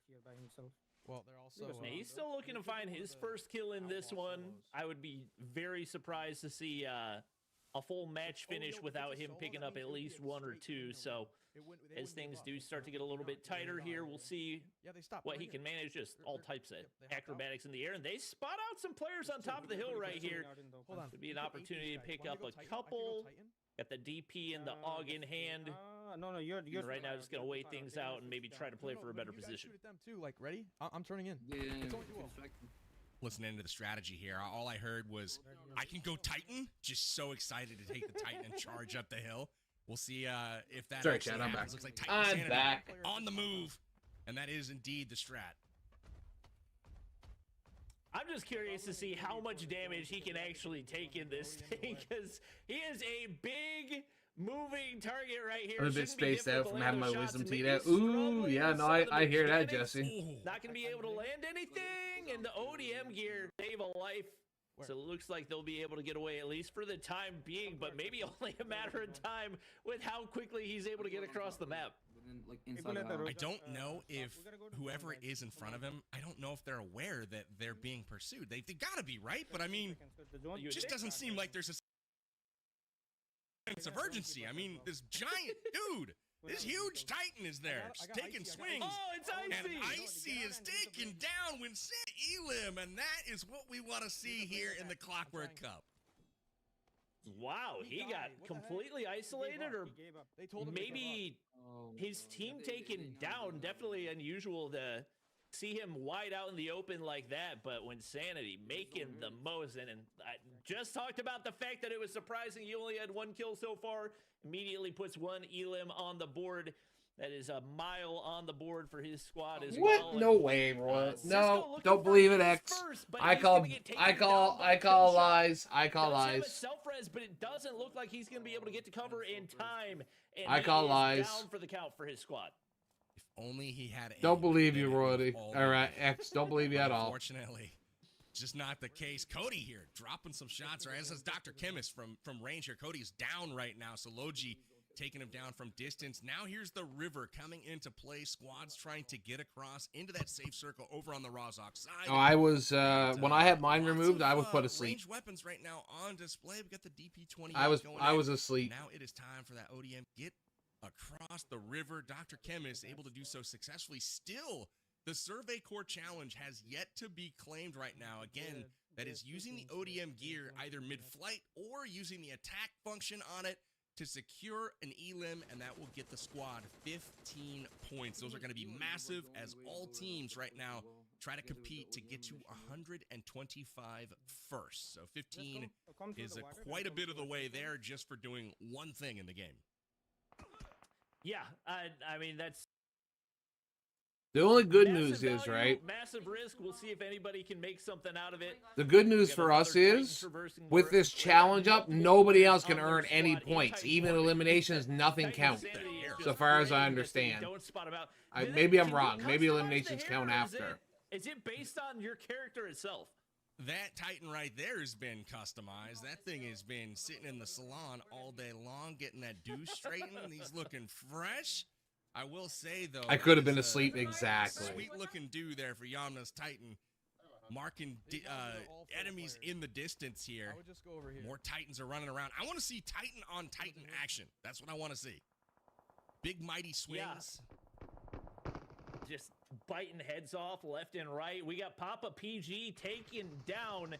Well, they're also. Now, he's still looking to find his first kill in this one. I would be very surprised to see a full match finish without him picking up at least one or two. So as things do start to get a little bit tighter here, we'll see what he can manage. Just all types of acrobatics in the air, and they spot out some players on top of the hill right here. Could be an opportunity to pick up a couple. Got the DP and the AUG in hand. No, you're right now just gonna wait things out and maybe try to play for a better position. Them too. Like, ready? I'm turning in. Listening to the strategy here, all I heard was, I can go Titan. Just so excited to take the Titan and charge up the hill. We'll see if that actually happens. Looks like Titan I'm back. On the move, and that is indeed the strat. I'm just curious to see how much damage he can actually take in this thing, because he is a big moving target right here. I'm a bit spaced out from having my wisdom teed out. Ooh, yeah, no, I hear that, Jesse. Not going to be able to land anything, and the ODM gear save a life. So it looks like they'll be able to get away, at least for the time being, but maybe only a matter of time with how quickly he's able to get across the map. I don't know if whoever is in front of him, I don't know if they're aware that they're being pursued. They've got to be, right? But I mean, it just doesn't seem like there's a sense of urgency. I mean, this giant dude, this huge Titan is there, just taking swings. Oh, it's Icy! And Icy is taken down with Elim, and that is what we want to see here in the Clockwork Cup. Wow, he got completely isolated, or maybe his team taken down. Definitely unusual to see him wide out in the open like that, but when Sanity making the most, and I just talked about the fact that it was surprising he only had one kill so far, immediately puts one Elim on the board. That is a mile on the board for his squad as well. What? No way, bro. No, don't believe it, X. I call lies. I call lies. Self-res, but it doesn't look like he's going to be able to get to cover in time. And I call lies. Down for the count for his squad. If only he had. Don't believe you, Royalty. All right, X. Don't believe you at all. Unfortunately, just not the case. Cody here dropping some shots. Right, this is Dr. Chemist from range here. Cody is down right now. So Logi taking him down from distance. Now here's the river coming into play. Squads trying to get across into that safe circle over on the Rozhok side. Oh, I was when I had mine removed, I was put asleep. Range weapons right now on display. We got the DP-20. I was asleep. Now it is time for that ODM get across the river. Dr. Chemist able to do so successfully. Still, the Survey Corps challenge has yet to be claimed right now. Again, that is using the ODM gear either mid-flight or using the attack function on it to secure an Elim, and that will get the squad 15 points. Those are going to be massive as all teams right now try to compete to get to 125 first. So 15 is quite a bit of the way there just for doing one thing in the game. Yeah, I mean, that's... The only good news is, right? Massive risk. We'll see if anybody can make something out of it. The good news for us is, with this challenge up, nobody else can earn any points. Even eliminations, nothing counts, so far as I understand. Maybe I'm wrong. Maybe eliminations count after. Is it based on your character itself? That Titan right there has been customized. That thing has been sitting in the salon all day long, getting that do straightened. He's looking fresh. I will say, though, I could have been asleep, exactly. Sweet-looking do there for Yamna's Titan, marking enemies in the distance here. More Titans are running around. I want to see Titan on Titan action. That's what I want to see. Big, mighty swings. Yeah. Just biting heads off left and right. We got Papa PG taken down.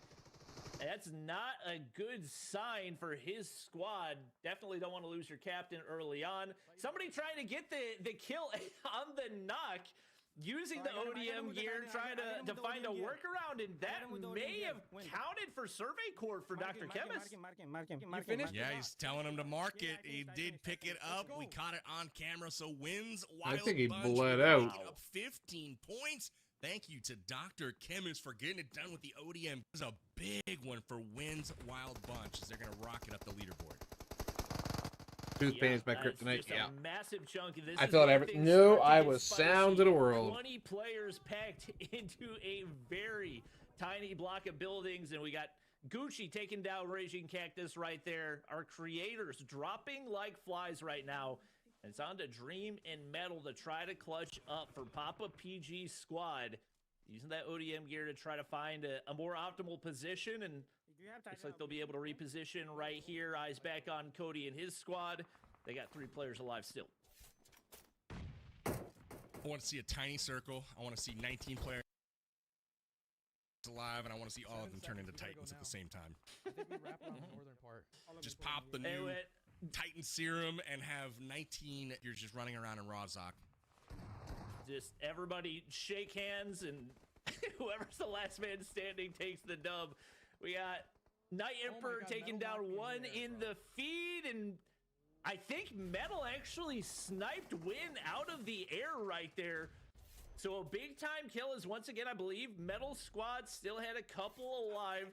That's not a good sign for his squad. Definitely don't want to lose your captain early on. Somebody trying to get the kill on the knock. using the ODM gear, trying to find a workaround, and that may have counted for Survey Corps for Dr. Chemist. You finished? Yeah, he's telling him to mark it. He did pick it up. We caught it on camera. So wins I Wild think he Bunch bled making out. up 15 points. Thank you to Dr. Chemist for getting it done with the ODM. This is a big one for wins Wild Bunch as they're going to rocket up the leaderboard. Toothpaste by That's Kryptonite. just Yeah. a massive chunk of this. I is felt where everything. things No, start to I get was spicy. sound to the world. 20 players packed into a very tiny block of buildings, and we got Gucci taking down Raging Cactus right there. Our creators dropping like flies right now. And it's on to Dream and Metal to try to clutch up for Papa PG's squad. Using that ODM gear to try to find a more optimal position, and looks like they'll be able to reposition right here. Eyes back on Cody and his squad. They got 3 players alive still. I want to see a tiny circle. I want to see 19 players alive, and I want to see all of them turn into Titans at the same time. I think we wrap around the northern part. Just pop the new Titan serum and have 19. You're just running around in Rozhok. Just everybody shake hands, and whoever's the last man standing takes the dub. We got Night Emperor taking down one in the feed, and I think Metal actually sniped Win out of the air right there. So a big time kill is once again, I believe, Metal squad still had a couple alive.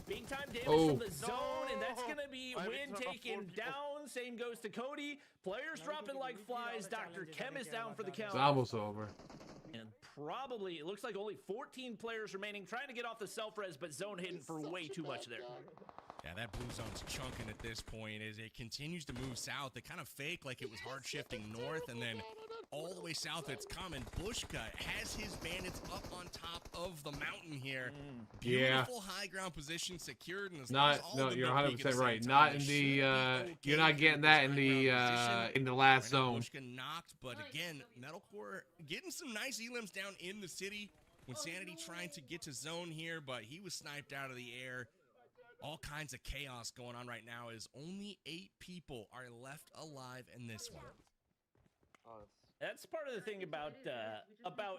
Big time damage from the zone, and that's going to be Win taken down. Same goes to Cody. Players dropping like flies. Dr. Chemist down for the count. It's almost over. And probably, it looks like only 14 players remaining, trying to get off the self-res, but zone hidden for way too much there. Yeah, that blue zone's chunking at this point as it continues to move south. It kind of fake like it was hard shifting north, and then all the way south it's coming. Bushka has his bandits up on top of the mountain here. Beautiful high ground position secured. And Not, no, you're 100% right. Not in the, you're not getting that in the last zone. Bushka knocked, but again, Metalcore getting some nice elims down in the city. When Sanity trying to get to zone here, but he was sniped out of the air. All kinds of chaos going on right now as only 8 people are left alive in this one. That's part of the thing about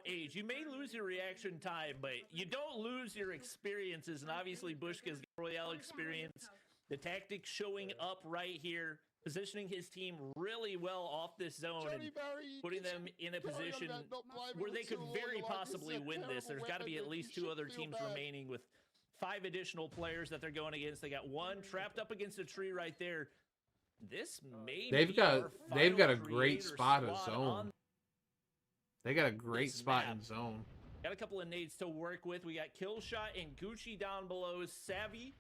age. You may lose your reaction time, but you don't lose your experiences. And obviously, Bushka's Royale experience, the tactics showing up right here, positioning his team really well off this zone and putting them in a position where they could very possibly win this. There's got to be at least 2 other teams remaining with 5 additional players that they're going against. They got 1 trapped up against a tree right there. This may they've got a great spot in zone. They got a great spot in zone. Got a couple of nades to work with. We got Killshot and Gucci down below. Savvy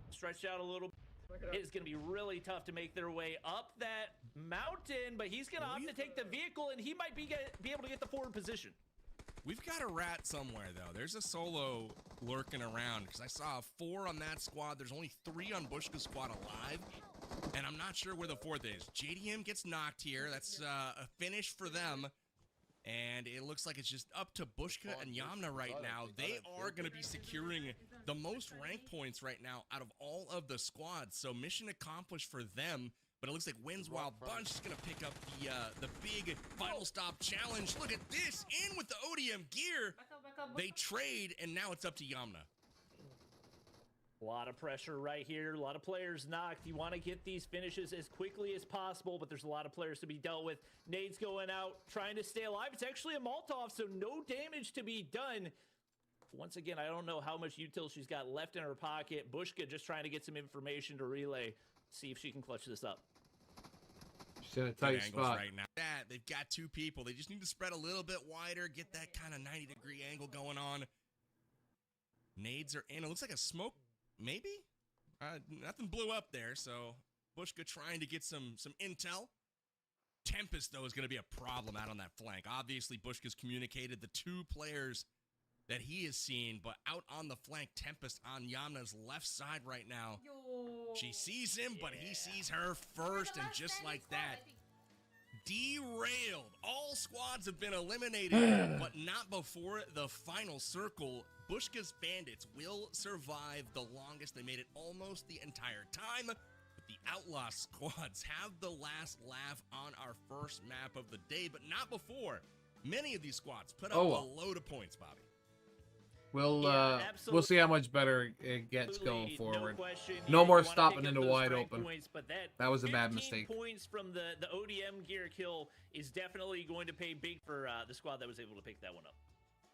stretched out a little bit. It's going to be really tough to make their way up that mountain, but he's going to opt to take the vehicle, and he might be able to get the forward position. We've got a rat somewhere, though. There's a solo lurking around, because I saw 4 on that squad. There's only 3 on Bushka's squad alive, and I'm not sure where the 4th is. JDM gets knocked here. That's a finish for them, and it looks like it's just up to Bushka and Yamna right now. They are going to be securing the most rank points right now out of all of the squads, so mission accomplished for them. But it looks like Wins Wild Bunch is going to pick up the big final stop challenge. Look at this, in with the ODM gear. They trade, and now it's up to Yamna. A lot of pressure right here. A lot of players knocked. You want to get these finishes as quickly as possible, but there's a lot of players to be dealt with. Nades going out, trying to stay alive. It's actually a Molotov, so no damage to be done. Once again, I don't know how much util she's got left in her pocket. Bushka just trying to get some information to relay. See if she can clutch this up. She's in a tight spot right now. They've got 2 people. They just need to spread a little bit wider, get that kind of 90-degree angle going on. Nades are in. It looks like a smoke, maybe? Nothing blew up there, so Bushka trying to get some intel. Tempest, though, is going to be a problem out on that flank. Obviously, Bushka's communicated the 2 players that he has seen, but out on the flank, Tempest on Yamna's left side right now. She sees him, but he sees her first, and just like that, derailed. All squads have been eliminated, but not before the final circle. Bushka's bandits will survive the longest. They made it almost the entire time, but the Outlaw squads have the last laugh on our first map of the day, but not before. Many of these squads put up Oh, a well. load of points, Bobby. We'll see how much better it gets going forward. No question. No You more wanna stopping pick up into those wide strike open. Points, but That was a bad 15 mistake. points from the ODM gear kill is definitely going to pay big for the squad that was able to pick that one up.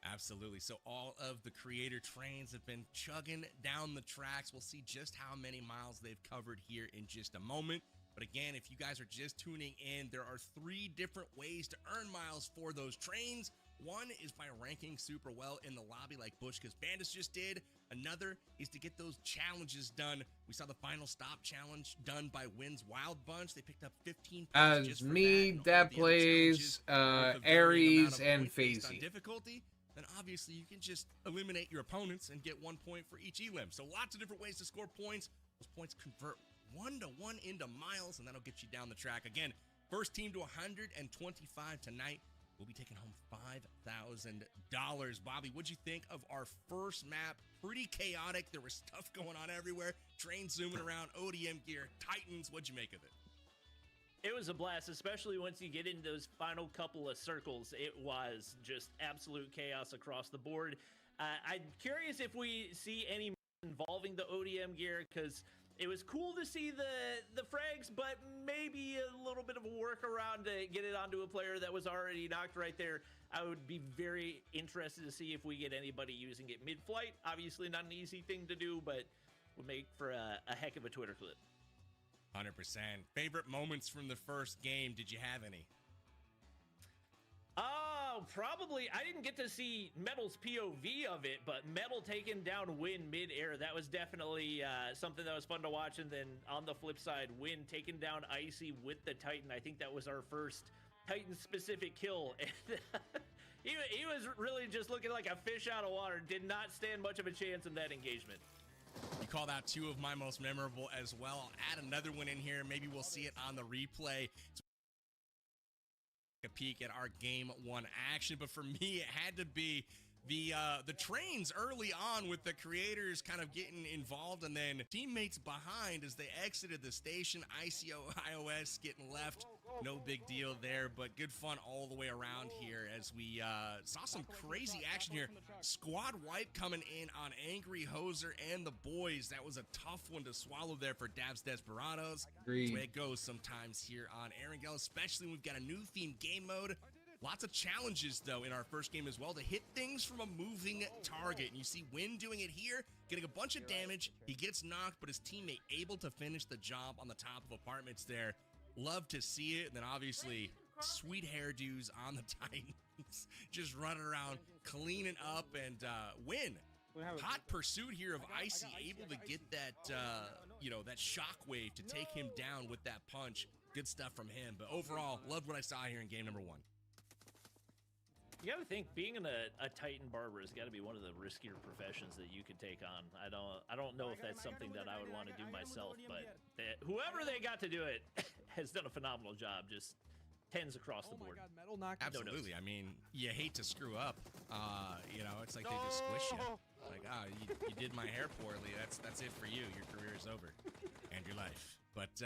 Absolutely. So all of the creator trains have been chugging down the tracks. We'll see just how many miles they've covered here in just a moment. But again, if you guys are just tuning in, there are 3 different ways to earn miles for those trains. One is by ranking super well in the lobby like Bushka's Bandits just did. Another is to get those challenges done. We saw the final stop challenge done by Wynn's Wild Bunch. They picked up 15 points As just for me, that, and all Dad of the other plays, challenges with a varying Aries, amount of and points based on Phasey. difficulty, then obviously you can just eliminate your opponents and get 1 point for each elim. So lots of different ways to score points. Those points convert 1-to-1 into miles, and that'll get you down the track. Again, first team to 125 tonight will be taking home $5,000. Bobby, what'd you think of our first map? Pretty chaotic. There was stuff going on everywhere. Trains zooming around, ODM gear, Titans. What'd you make of it? It was a blast, especially once you get into those final couple of circles. It was just absolute chaos across the board. I'm curious if we see any involving the ODM gear, because it was cool to see the frags, but maybe a little bit of a workaround to get it onto a player that was already knocked right there. I would be very interested to see if we get anybody using it mid-flight. Obviously not an easy thing to do, but would make for a heck of a Twitter clip. 100%. Favorite moments from the first game? Did you have any? Oh, probably. I didn't get to see Metal's POV of it, but Metal taking down Win mid-air, that was definitely something that was fun to watch. And then on the flip side, Win taking down Icy with the Titan. I think that was our first Titan-specific kill. And he was really just looking like a fish out of water. Did not stand much of a chance in that engagement. You called out 2 of my most memorable as well. I'll add another one in here. Maybe we'll see it on the replay. A peek at our game 1 action, but for me it had to be the trains early on, with the creators kind of getting involved and then teammates behind as they exited the station. ICO-iOS getting left, no big deal there, but good fun all the way around here as we saw some crazy action here. Squad wipe coming in on Angry Hoser and the boys. That was a tough one to swallow there for Dabs Desperados. Agreed. That's the way it goes sometimes here on Erangel, especially when we've got a new theme game mode. Lots of challenges, though, in our first game as well to hit things from a moving target. And you see Win doing it here, getting a bunch of damage. He gets knocked, but his teammate able to finish the job on the top of apartments there. Love to see it. And then, obviously, sweet hairdos on the Titans. Just running around, cleaning up, and Win. Hot pursuit here of Icy, able to get that, that shockwave to take him down with that punch. Good stuff from him. But overall, loved what I saw here in game number 1. You gotta think, being a Titan barber has got to be one of the riskier professions that you could take on. I don't know if that's something that I would want to do myself, but whoever they got to do it has done a phenomenal job. Just tens across the board. Absolutely. I mean, you hate to screw up. It's like they just squish you. Like, you did my hair poorly. That's it for you. Your career is over, and your life. But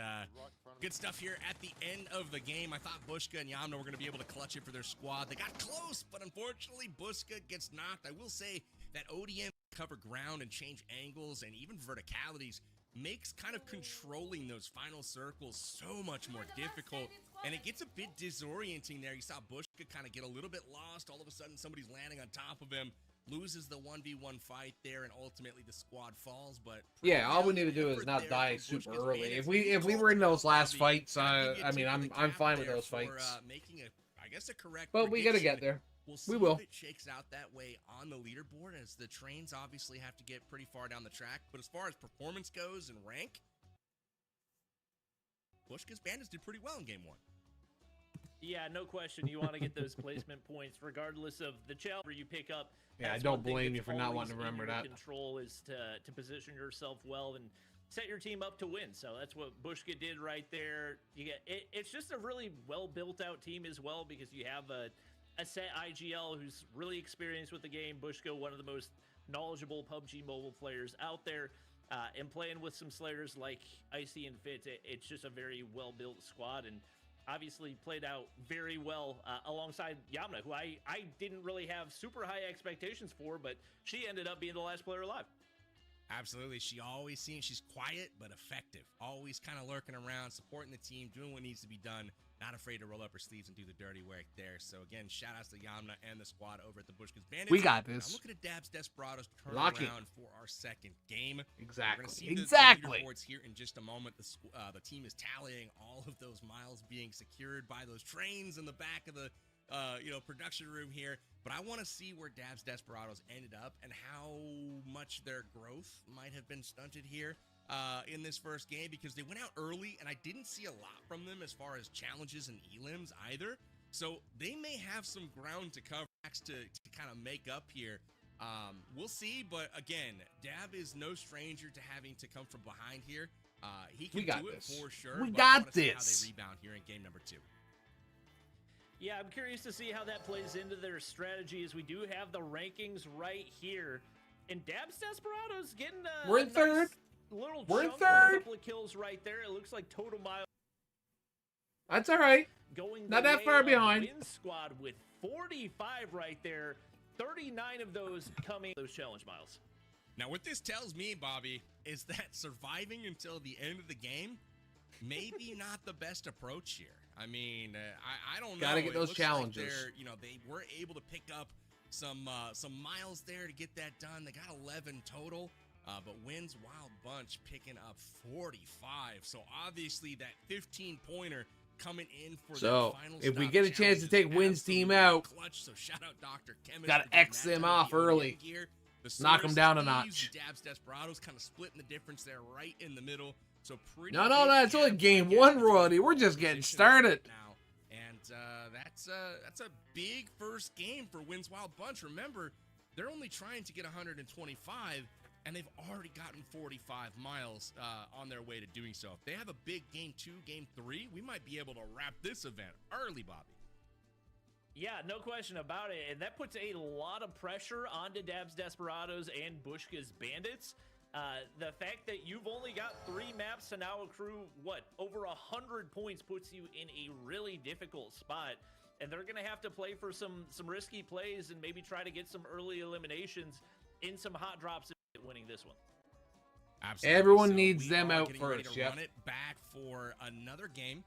good stuff here at the end of the game. I thought Bushka and Yamna were going to be able to clutch it for their squad. They got close, but unfortunately, Bushka gets knocked. I will say that ODM cover ground and change angles and even verticalities makes kind of controlling those final circles so much more difficult. And it gets a bit disorienting there. You saw Bushka kind of get a little bit lost. All of a sudden, somebody's landing on top of him. Loses the 1v1 fight there, and ultimately the squad falls. But yeah, all we need to do is not die super early. If we were in those last fights, I mean, I'm fine with those fights. Making a correct. But we gotta get there. We'll see we will. If it shakes out that way on the leaderboard, as the trains obviously have to get pretty far down the track. But as far as performance goes and rank, Bushka's Bandits did pretty well in game 1. Yeah, no question. You want to get those placement points, regardless of the challenge you pick up. Yeah, I don't blame you for not wanting to remember that. Control is to position yourself well and set your team up to win. So that's what Bushka did right there. You get it's just a really well built out team as well, because you have a set IGL who's really experienced with the game. Bushka, one of the most knowledgeable PUBG Mobile players out there, and playing with some slayers like Icy and Fit. It's just a very well built squad, and obviously played out very well alongside Yamna, who I didn't really have super high expectations for, but she ended up being the last player alive. Absolutely. She always seems she's quiet but effective. Always kind of lurking around, supporting the team, doing what needs to be done. Not afraid to roll up her sleeves and do the dirty work there. So again, shout outs to Yamna and the squad over at the Bushkas Bandits. We got this. I'm looking at Dabs Desperados turn Locking. around for our second game. Exactly. We're gonna see Exactly. the leaderboards here in just a moment. The team is tallying all of those miles being secured by those trains in the back of the production room here. But I want to see where Dabs Desperados ended up and how much their growth might have been stunted here in this first game, because they went out early and I didn't see a lot from them as far as challenges and elims either. So they may have some ground to cover to kind of make up here. We'll see, but again, Dab is no stranger to having to come from behind here. He can do it for sure. We but got I wanna see this. how they rebound here in game number 2. Yeah, I'm curious to see how that plays into their strategy, as we do have the rankings right here. And Dabs Desperados getting We're in nice third. little We're in chunk of third. a couple of kills right there. It looks like total mile That's all right. going Not the that way far of behind. Win Squad with 45 right there. 39 of those coming those challenge miles. Now, what this tells me, Bobby, is that surviving until the end of the game maybe not the best approach here. I mean, I don't know. Gotta get It those looks like challenges. they were able to pick up some miles there to get that done. They got 11 total, but Wynn's Wild Bunch picking up 45. So obviously that 15-pointer coming in for So, the final if we stop get a chance to challenge is take Wynn's team absolutely out, clutch. So shout out Dr. Chemist. gotta for getting X that them done off with the early. ODM gear. The Knock Source, them down a Thieves, notch. and Dabs Desperados kind of splitting the difference there right in the middle. So pretty No, big it's only gap game again one, between Royalty. We're both just getting positions started. now. And that's a big first game for Wynn's Wild Bunch. Remember, they're only trying to get 125, and they've already gotten 45 miles on their way to doing so. If they have a big game 2, game 3, we might be able to wrap this event early, Bobby. Yeah, no question about it. And that puts a lot of pressure onto Dabs Desperados and Bushka's Bandits. The fact that you've only got 3 maps to now accrue, over 100 points puts you in a really difficult spot. And they're going to have to play for some risky plays and maybe try to get some early eliminations in some hot drops if winning this one. Absolutely. Everyone So needs we them are out getting ready first, to yep. run it back for another game.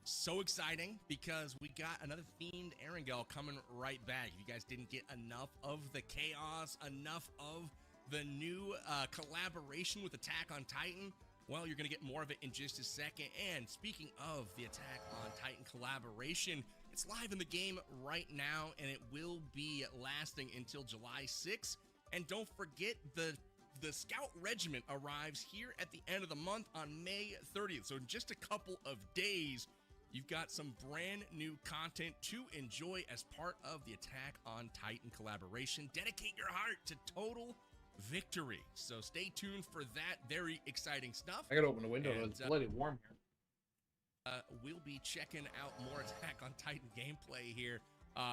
So exciting because we got another themed Erangel coming right back. If you guys didn't get enough of the chaos, enough of the new collaboration with Attack on Titan, well, you're going to get more of it in just a second. And speaking of the Attack on Titan collaboration, it's live in the game right now, and it will be lasting until July 6th. And don't forget, the Scout Regiment arrives here at the end of the month on May 30th. So in just a couple of days, you've got some brand new content to enjoy as part of the Attack on Titan collaboration. Dedicate your heart to total victory. So stay tuned for that very exciting stuff. I gotta open the window. And, It's bloody warm here. We'll be checking out more Attack on Titan gameplay here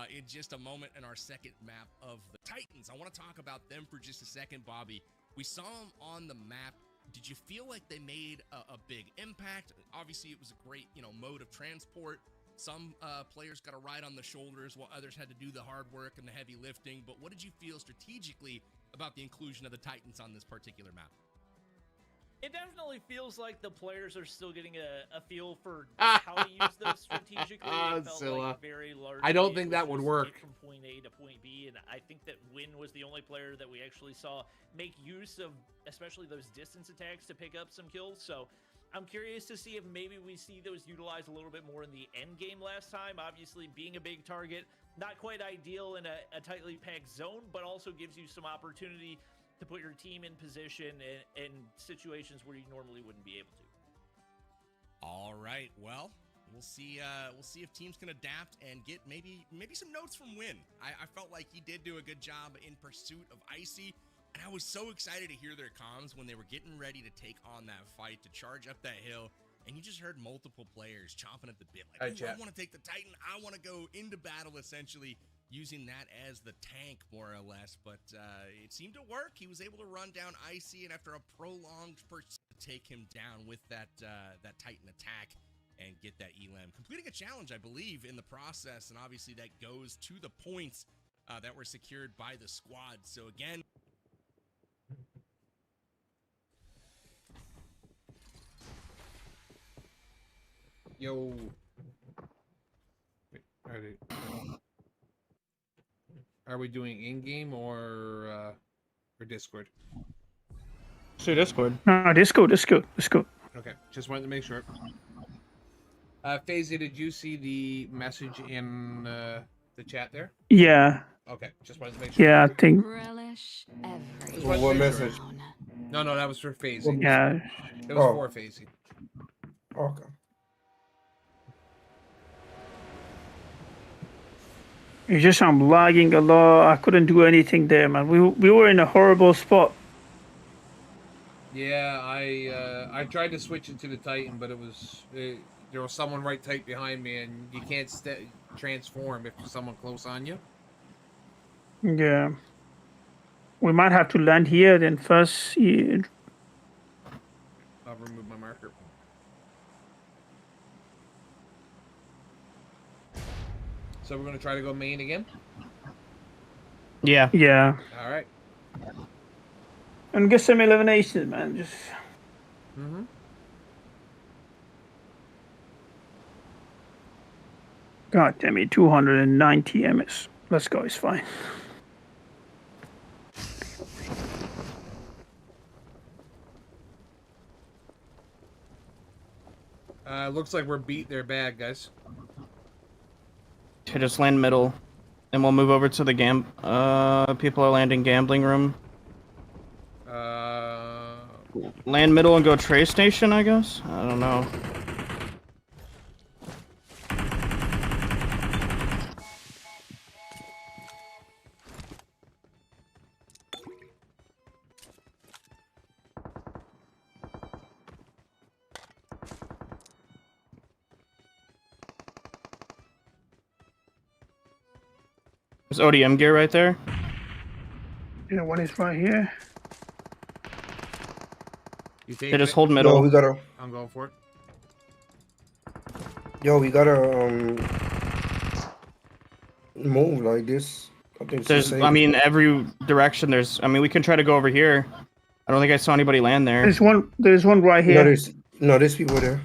in just a moment in our second map of the Titans. I want to talk about them for just a second, Bobby. We saw them on the map. Did you feel like they made a big impact? Obviously, it was a great, mode of transport. Some players got a ride on the shoulders while others had to do the hard work and the heavy lifting. But what did you feel strategically about the inclusion of the Titans on this particular map? It definitely feels like the players are still getting a feel for how to use those strategically. It felt Zilla. like very large. I don't think that would work. From point A to point B, and I think that Wynn was the only player that we actually saw make use of, especially those distance attacks, to pick up some kills. So I'm curious to see if maybe we see those utilized a little bit more in the end game last time. Obviously, being a big target, not quite ideal in a tightly packed zone, but also gives you some opportunity to put your team in position in situations where you normally wouldn't be able to. All right, well, we'll see if teams can adapt and get maybe some notes from Wynn. I felt like he did do a good job in pursuit of Icy, and I was so excited to hear their comms when they were getting ready to take on that fight, to charge up that hill, and you just heard multiple players chomping at the bit, like, I want to take the Titan, I want to go into battle, essentially using that as the tank, more or less. But it seemed to work. He was able to run down Icy, and after a prolonged pursuit, take him down with that Titan attack. and get that elim, completing a challenge, I believe, in the process, and obviously that goes to the points that were secured by the squad. So again, Yo. Wait, are we doing in-game or Discord? So Discord. No, Discord. Okay, just wanted to make sure. FaZe, did you see the message in the chat there? Yeah. Okay, just wanted to make sure. Yeah, I think. Relish every Just wanted to What make sure. message? No, that was for FaZe. Yeah. It was for FaZe. Okay. It's just I'm lagging a lot. I couldn't do anything there, man. We were in a horrible spot. Yeah, I tried to switch it to the Titan, but there was someone right tight behind me, and you can't transform if there's someone close on you. Yeah. We might have to land here then first. Yeah. I'll remove my marker. So we're gonna try to go main again. Yeah. Yeah. All right. And get some eliminations, man. Just. Mm-hmm. God damn it, 290 MS. Let's go. It's fine. Looks like we're beat their bag, guys. To just land middle, and we'll move over to the people are landing gambling room. Land middle and go tray station, I guess. I don't know. There's ODM gear right there. Yeah, one is right here. You take They just it? hold middle. Yo, we gotta. I'm going for it. Yo, we gotta move like this. I think it's There's, safe. I mean, every direction. We can try to go over here. I don't think I saw anybody land there. There's one right here. there's people there.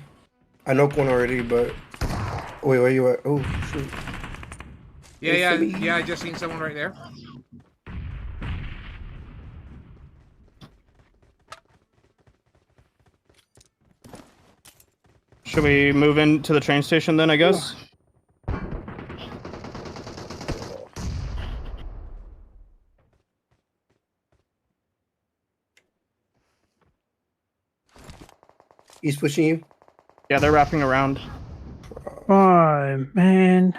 I know one already, but wait, where you at? Oh shoot. Yeah, I just seen someone right there. Should we move into the train station then, I guess? He's pushing you? Yeah, they're wrapping around. Oh, man.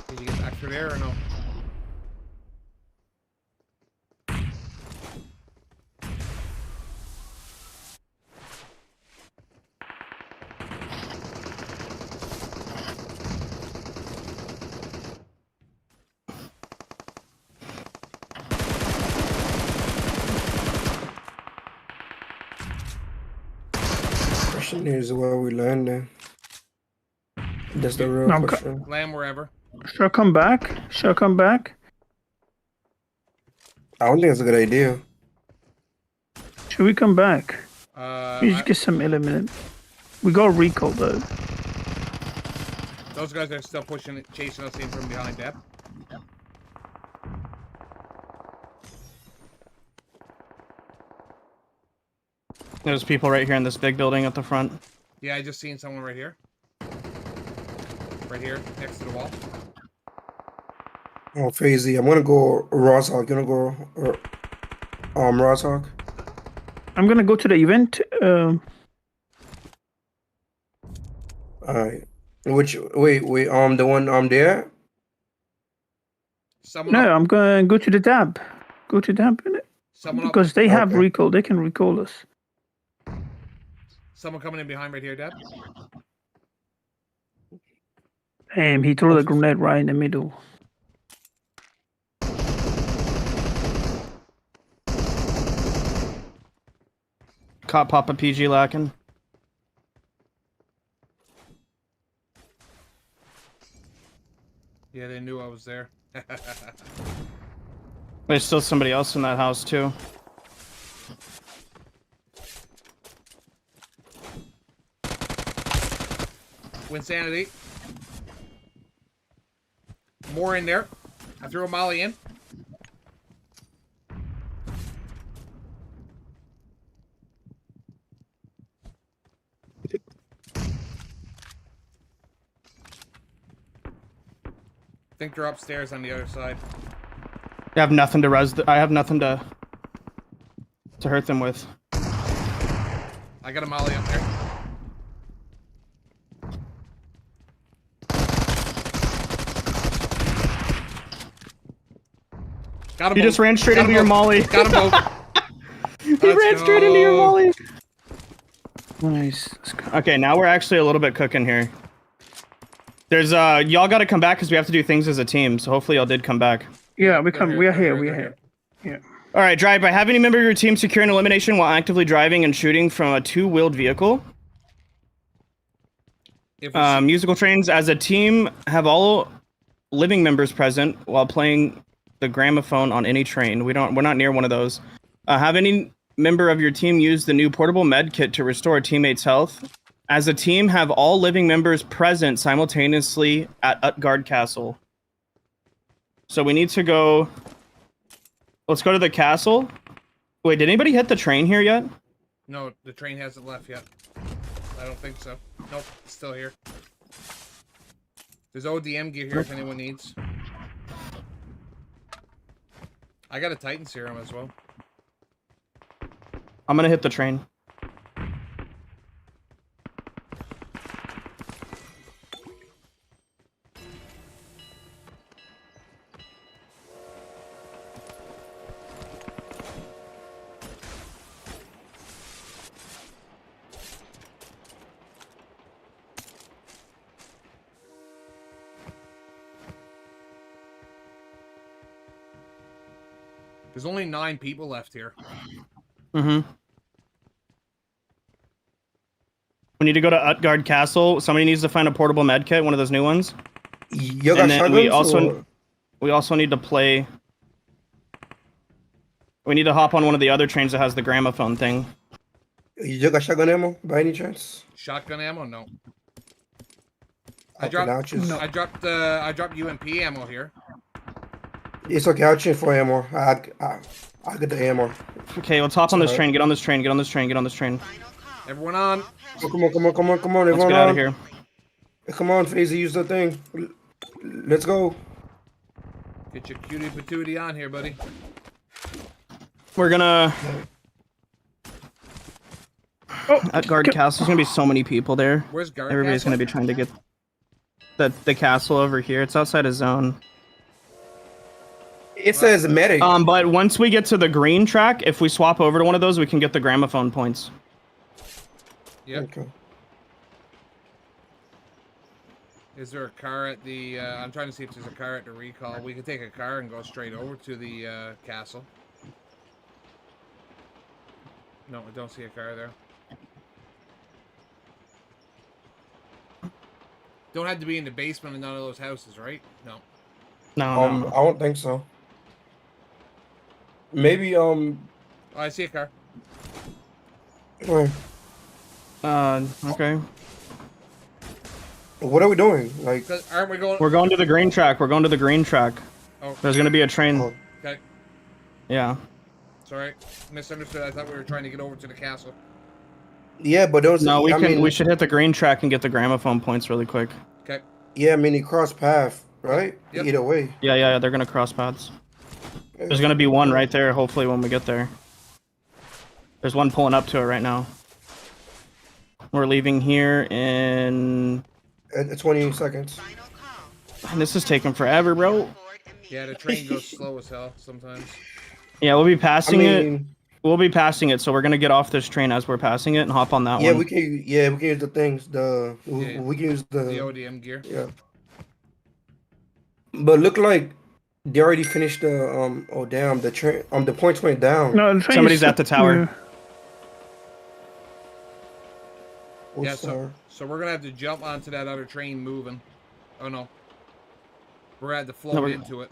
Did you get back through there or no? Question is where we landing. That's the real question. Land wherever. Should I come back? I don't think it's a good idea. Should we come back? We just I- get some element. We got recall though. Those guys are still chasing us in from behind, Deb. There's people right here in this big building at the front. Yeah, I just seen someone right here. Right here, next to the wall. Oh, FaZe, I'm gonna go Rosshawk. You wanna go Rosshawk? I'm gonna go to the event. Alright. Wait, the one there? No, I'm gonna go to the dab. Go to dab because they have recall. They can recall us. Someone coming in behind right here, Deb. He threw the grenade right in the middle. caught Papa PG lacking. Yeah, they knew I was there. There's still somebody else in that house too. Winsanity. More in there. I threw a molly in. I think they're upstairs on the other side. I have nothing to I have nothing to hurt them with. I got a molly up there. Got him. He just ran straight into your molly. Got him both. He ran straight into your molly. Nice. Okay, now we're actually a little bit cooking here. There's y'all got to come back because we have to do things as a team. So hopefully y'all did come back. Yeah, we come. We are here. We are here. Yeah. All right, drive by. Have any member of your team secure an elimination while actively driving and shooting from a two-wheeled vehicle. Musical trains as a team have all living members present while playing the gramophone on any train. We're not near one of those. Have any member of your team use the new portable med kit to restore a teammate's health. As a team, have all living members present simultaneously at Utgard Castle. So we need to go. Let's go to the castle. Wait, did anybody hit the train here yet? No, the train hasn't left yet. I don't think so. Nope, it's still here. There's ODM gear here if anyone needs. I got a Titan serum as well. I'm gonna hit the train. There's only 9 people left here. Mm-hmm. We need to go to Utgard Castle. Somebody needs to find a portable med kit, one of those new ones. You got shotguns? We also need to play. We need to hop on one of the other trains that has the gramophone thing. You got shotgun ammo by any chance? Shotgun ammo? No. Okay, I dropped UMP ammo here. It's okay. I'll change for ammo. I get the ammo. Okay, let's hop on this train. Get on this train. Get on this train. Get on this train. Everyone on. Oh, come on. Everyone let's get out of here. Come on, FaZe, use the thing. Let's go. Get your cutie patootie on here, buddy. We're gonna. At Guard Castle, there's gonna be so many people there. Where's Guard Everybody's Castle? gonna be trying to get the castle over here. It's outside a zone. It says medic. But once we get to the green track, if we swap over to one of those, we can get the gramophone points. Yep. Okay. Is there a car at the... I'm trying to see if there's a car at the recall. We could take a car and go straight over to the castle. No, I don't see a car there. Don't have to be in the basement of none of those houses, right? No. No. I don't think so. Maybe, Oh, I see a car. Where? Okay. What are we doing? Like, aren't we going? We're going to the green track. We're going to the green track. Oh. There's gonna be a train. Oh. Okay. Yeah. Sorry, misunderstood. I thought we were trying to get over to the castle. Yeah, but those. No, I mean, we should hit the green track and get the gramophone points really quick. Okay. Yeah, I mean, he crossed path, right? Yep. Either way. Yeah. They're gonna cross paths. There's gonna be one right there. Hopefully, when we get there. There's one pulling up to it right now. We're leaving here in. 20 seconds. And this is taking forever, bro. Yeah, the train goes slow as hell sometimes. Yeah, we'll be passing it. We'll be passing it, so we're gonna get off this train as we're passing it and hop on that one. We can. Yeah, we can use the things. We can use the ODM gear. Yeah. But look like they already finished the Oh damn, the train. The points went down. No, somebody's at the tower. Oh, Yeah, sir. so we're gonna have to jump onto that other train moving. Oh no. We're gonna have to float No, into it.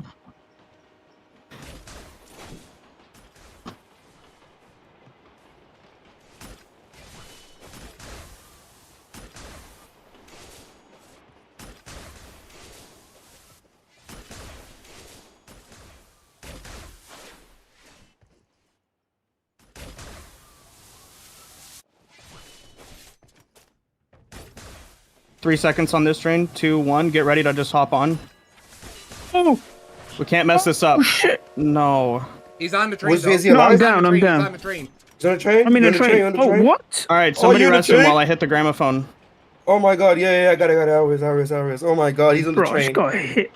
Three seconds on this train. 2, 1. Get ready to just hop on. Oh, We can't mess this up. oh shit. No. He's on the train. Was though. Vizzy No, I'm alive? down. I'm He's down. on the train. He's on the train? I'm in You the train. On the Oh, train? what? All right, somebody you're in the rest him train? while I hit the gramophone. Oh my god, yeah, I got it. Iris. Oh my god, he's on the Bro, I just train. got hit.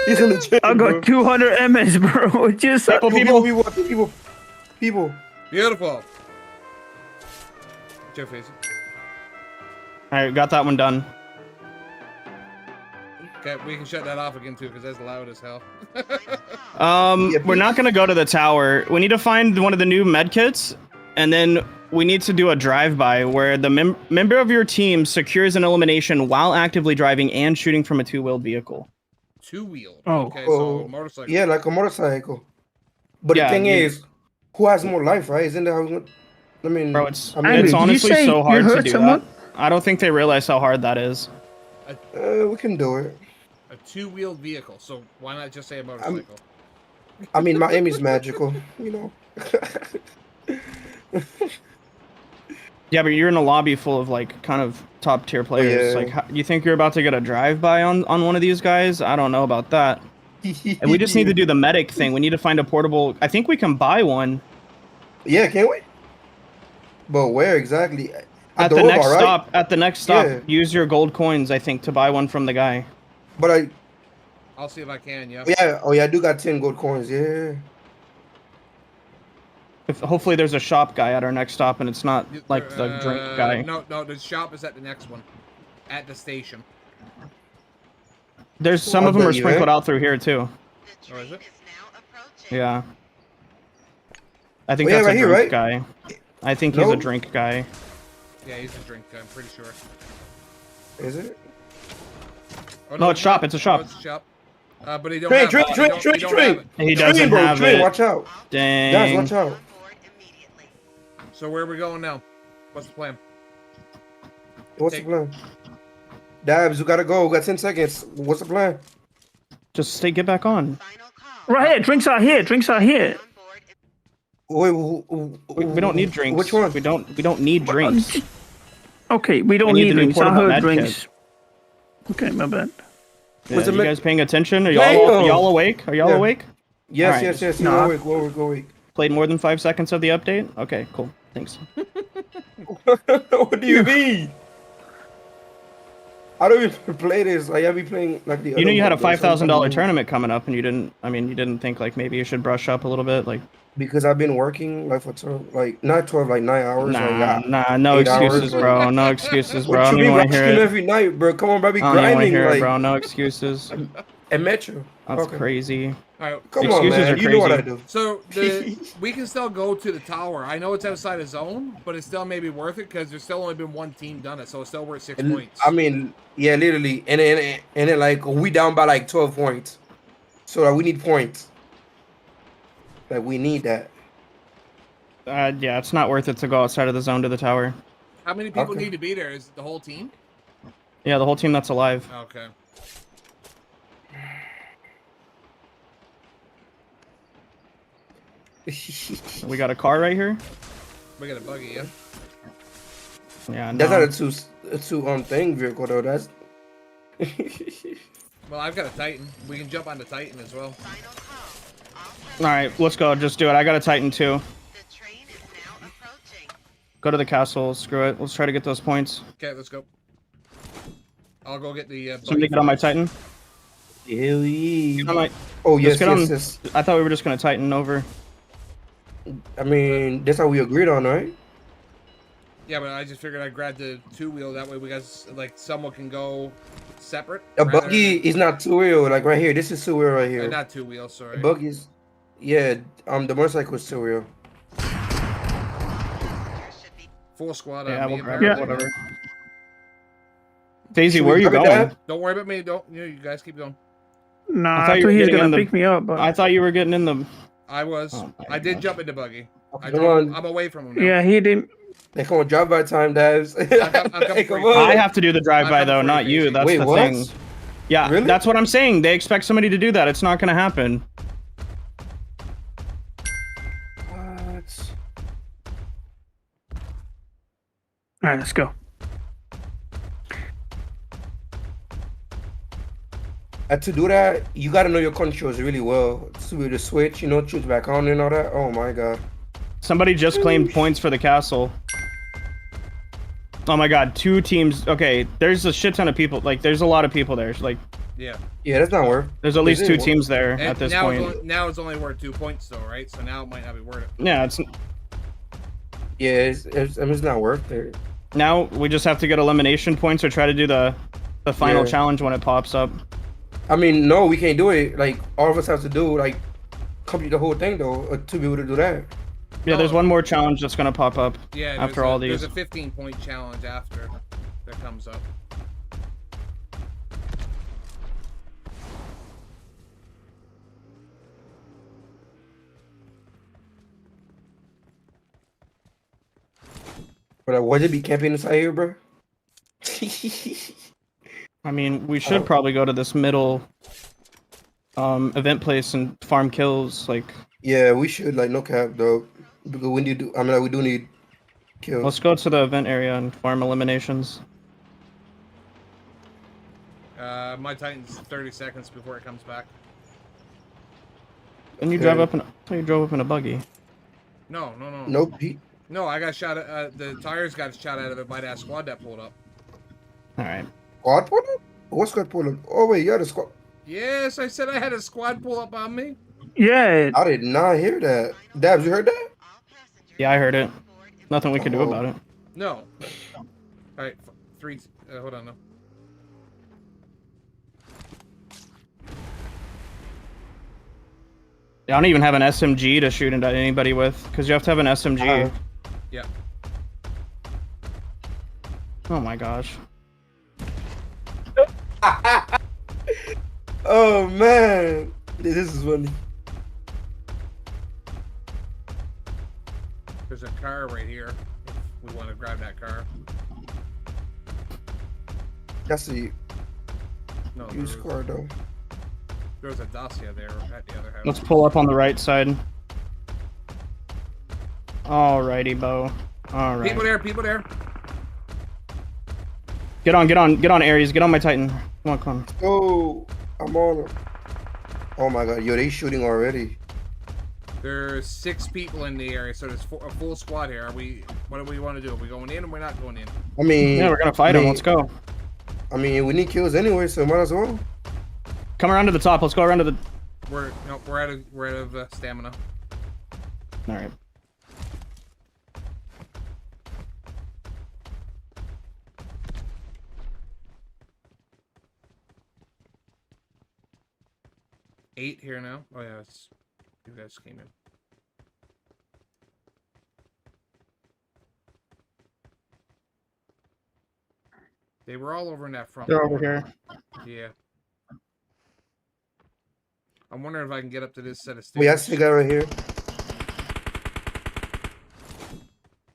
He's on the train. I bro. got 200 MS, bro. Just People. Beautiful. Joe face. All right, got that one done. Okay, we can shut that off again too, because that's loud as hell. We're not gonna go to the tower. We need to find one of the new med kits, and then we need to do a drive-by where the member of your team secures an elimination while actively driving and shooting from a two-wheeled vehicle. Two-wheeled. Oh. Okay, so motorcycle. Yeah, like a motorcycle. But Yeah, the thing you- is, who has more life, right? Isn't that how we... I mean... Bro, it's I mean, Andy, it's did you honestly say so you hard to hurt do someone? that. I don't think they realize how hard that is. we can do it. A two-wheeled vehicle. So why not just say a motorcycle? I mean, my aim is magical, you know. Yeah, but you're in a lobby full of like kind of top tier players. Yeah. Like, you think you're about to get a drive-by on one of these guys? I don't know about that. And we just need to do the medic thing. We need to find a portable. I think we can buy one. Yeah, can't we? But where exactly? At the robot, next right? stop. At the next stop. Yeah. Use your gold coins, I think, to buy one from the guy. But I'll see if I can, yeah. I do got 10 gold coins, yeah. Hopefully there's a shop guy at our next stop and it's not like the drink guy. No, the shop is at the next one. At the station. There's some of them are sprinkled out through here too. Oh, is it? Yeah. I think Oh, yeah, that's right a here, drink right? guy. I think he's No. a drink guy. Yeah, he's a drink guy, I'm pretty sure. Is it? Oh, No, it's shop. It's a shop. Oh, it's a shop. But they don't Train, have train, it. train, They train, don't train. have it. He Train, doesn't bro, have train, it. watch out. Dang. Guys, watch out. So where are we going now? What's the plan? What's the plan? Dabs, we gotta go. We got 10 seconds. What's the plan? Just get back on. Right here. Drinks are here. Drinks are here. Wait, We don't need drinks. Which one? We don't need drinks. Okay, we don't need need the new drinks. I portable heard med drinks. Okay, my bad. Yeah, What's the you med- guys paying attention? Are Damn. y'all awake? Are y'all Yeah. awake? Yes, Alright. yes. Nah. Go away. Played more than 5 seconds of the update? Okay, cool. Thanks. What do you mean? I don't even play this. Like, I be playing like the. You knew you had a other ones, $5,000 like, tournament coming up, and you didn't think like maybe you should brush up a little bit, like. Because I've been working like for 12, like not 12, like 9 hours. No 8 hours, excuses, like- bro. No excuses, bro. I What don't you even mean? want I'm to hear streaming it. every night, bro. Come on, bro. I be I don't even want to grinding hear it, like bro. No excuses. at Metro. That's Okay. crazy. Alright, Come Excuses on, man. are You know what I crazy. do. so we can still go to the tower. I know it's outside of zone, but it's still maybe worth it because there's still only been one team done it, so it's still worth 6 And, points. I mean, yeah, literally, and then like we down by like 12 points, so like we need points. Like we need that. Yeah, it's not worth it to go outside of the zone to the tower. How many people Okay. need to be there? Is it the whole team? Yeah, the whole team that's alive. Okay. We got a car right here. We got a buggy, yeah. Yeah, That's no. not a two thing vehicle though. That's Well, I've got a Titan. We can jump on the Titan as well. All right, let's go. Just do it. I got a Titan too. Go to the castle. Screw it. Let's try to get those points. Okay, let's go. I'll go get the Somebody get on my Titan. Get on my- Oh Just yes, get on- yes. I thought we were just gonna Titan over. I mean, that's how we agreed on, right? Yeah, but I just figured I'd grab the two-wheel. That way we guys, like, someone can go separate. A rather- buggy is not two-wheel. Like right here, this is two-wheel right here. Not two-wheel, sorry. The buggy's, yeah. The motorcycle is two-wheel. Full squad. Yeah, Me we'll and grab Barrett. it, whatever. Daisy, Should where are we you grab it, going? Dad? Don't worry about me. Don't you guys keep going. Nah, I I thought you thought were he was getting gonna in the- pick me up, but I thought you were getting in the. I was. Oh, my I did gosh. jump into buggy. Okay, come on. I'm away from him now. yeah, he didn't. They come on, drive by time, Dabs. I'm coming Hey, for come you. on. I have to do the drive-by I'm though, for not you. Casey. That's Wait, the what? thing. Yeah, Really? that's what I'm saying. They expect somebody to do that. It's not going to happen. What? All right, let's go. To do that, you gotta know your controls really well. To be able to switch, you know, choose back on and all that. Oh my god. Somebody just claimed points for the castle. Oh my god, 2 teams. Okay, there's a shit ton of people. Like, there's a lot of people there. Like, Yeah. Yeah, that's not worth. there's at least Is 2 it? teams there And at this now point. now it's only worth 2 points though, right? So now it might not be worth it. Yeah, it's Yeah, it's not worth it. now we just have to get elimination points or try to do the final Yeah. challenge when it pops up. I mean, no, we can't do it. Like, all of us have to do, like, complete the whole thing, though, to be able to do that. Yeah, there's Oh. one more challenge that's gonna pop up Yeah. after all these. There's a 15-point challenge after that comes up. But would it be camping inside here, bro? I mean, we should probably go to this middle event place and farm kills. Like, Yeah, we should, like, no cap, though. Because we need to, I mean, like, we do need kills. let's go to the event area and farm eliminations. My Titan's 30 seconds before it comes back. And you Okay. drive up in. I thought you drove up in a buggy. No. Nope. He, No, I got shot at. The tires got shot out of it by that squad that pulled up. All right. squad pull up? What squad pull up? Oh, wait, you had a squad. Yes, I said I had a squad pull up on me. Yeah, I did not hear that. Dabs, you heard that? Yeah, I heard it. Nothing we can do Oh. about it. No. All right, 3. Hold on, no. I don't even have an SMG to shoot into anybody with, because you have to have an SMG. Yeah. Oh my gosh. Oh, man. This is funny. There's a car right here. If we want to grab that car. That's the No, used car, though. There's a Dacia there at the other house. Let's pull up on the right side. Alrighty, Bo. Alright. People there. Get on, Ares. Get on my Titan. Come on. Oh, I'm on him. Oh my god, yo, they shooting already. There's 6 people in the area, so there's a full squad here. What do we want to do? Are we going in or we're not going in? I mean, Yeah, we're gonna fight them. Let's go. I mean, we need kills anyway, so might as well. Come around to the top. Let's go around to the. We're out of stamina. Alright. Eight here now. Oh yeah, you guys came in. They were all over in that front. They're over here. Yeah. I'm wondering if I can get up to this set of stairs. Wait, I see the guy right here.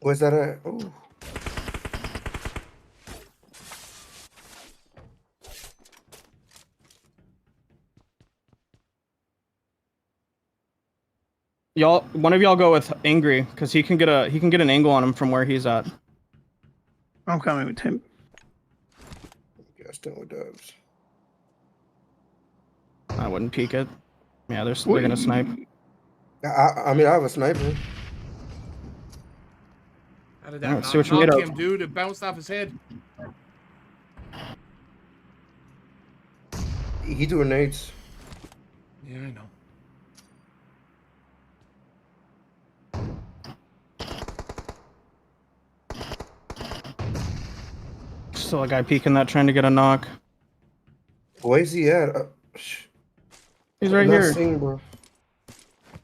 Where's that at? Oh. One of y'all go with Angry, because he can get an angle on him from where he's at. I'm coming with him. Yeah, still with Dubs. I wouldn't peek it. Yeah, they're gonna snipe. I mean, I have a sniper. How did Alright, that see what you made knock of. him, dude? It bounced off his head. He doing nades. Yeah, I know. Still a guy peeking that, trying to get a knock. Where's he at? He's right I'm not here. seeing, bro.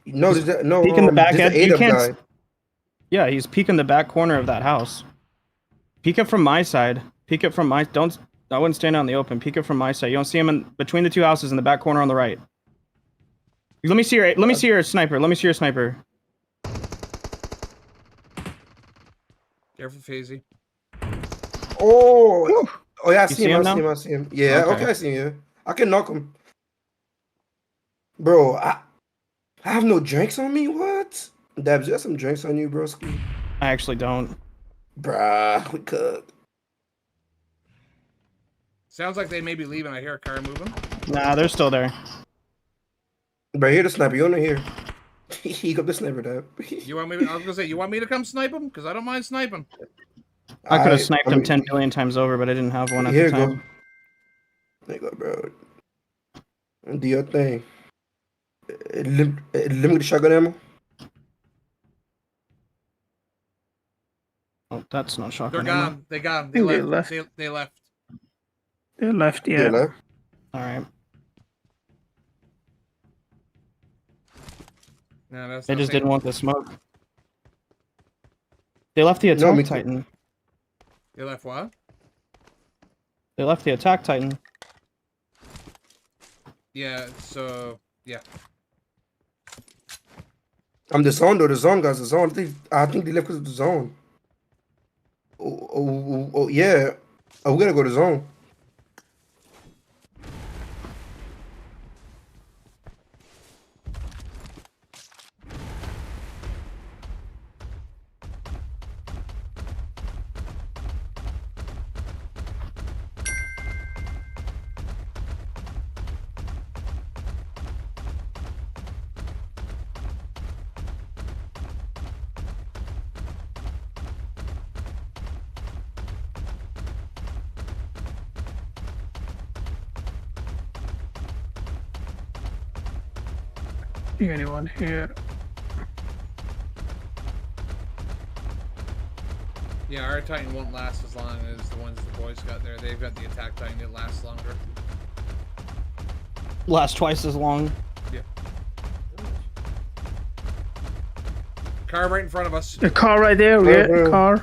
No, there's that, no. Peeking the back there's end. an You ADUM can't. guy. Yeah, he's peeking the back corner of that house. Peek it from my side. Peek it from my... Don't... I wouldn't stand out in the open. Peek it from my side. You don't see him in between the two houses in the back corner on the right. Let me see your... Let me see your sniper. Let me see your sniper. Careful, Fazy. Oh, oh yeah, I You see him. I see him. Yeah, okay, I see him. Yeah. I can knock him. Bro, I have no drinks on me. What? Dabs, you got some drinks on you, broski? I actually don't. Bruh, we could. Sounds like they may be leaving. I hear a car moving. Nah, they're still there. Bro, here the sniper. You wanna hear? He got the sniper, Dab. You want me? I was gonna say, you want me to come snipe him? Because I don't mind sniping. I could have sniped him 10 million times over, but I didn't have one at the time. Go. There you go, bro. Do your thing. Let me get the shotgun ammo. Oh, that's not shotgun. They're gone. They got him. They left. They left. They left, yeah. All right. No, that's They just didn't want the smoke. They left the attack titan. They left what? They left the attack titan. Yeah, so, yeah. I'm the zone, though. The zone, guys. The zone. I think they left because of the zone. Oh, yeah. Oh, we gotta go to zone. See anyone here? Yeah, our Titan won't last as long as the ones the boys got there. They've got the attack Titan. It lasts longer. Lasts twice as long. Yeah. Car right in front of us. The car right there, yeah, car.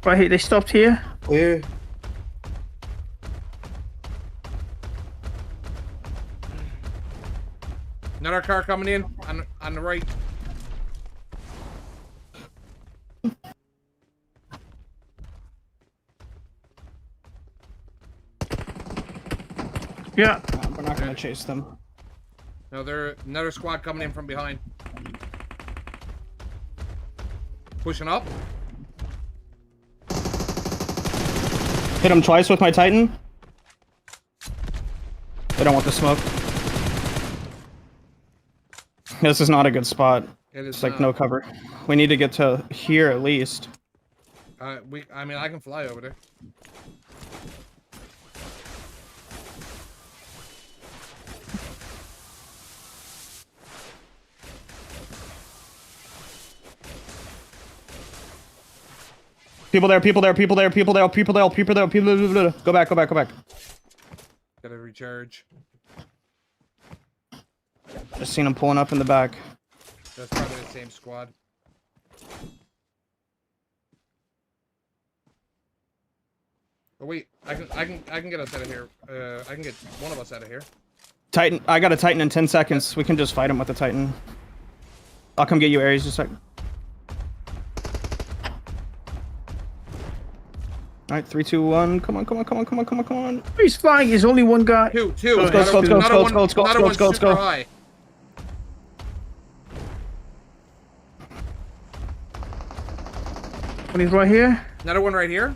Right here, they stopped here. Yeah. Another car coming in on the right. Yeah. We're not gonna chase them. No, they're another squad coming in from behind. Pushing up. Hit him twice with my Titan. They don't want the smoke. This is not a good spot. It's like no cover. We need to get to here at least. I mean, I can fly over there. People there, people there, people there, people there, people there, people there, people there. Go back, go back, go back. Gotta recharge. Just seen him pulling up in the back. That's probably the same squad. Oh wait, I can get us out of here. I can get one of us out of here. Titan, I got a Titan in 10 seconds. We can just fight him with the Titan. I'll come get you, Ares, just a sec. Alright, 3, 2, 1. Come on, come on, come on, come on, come on, come on. He's flying. There's only one guy. Two. Let's go, let's go, let's go, let's go, let's go, let's go, let's go, let's go. High. One is right here. Another one right here.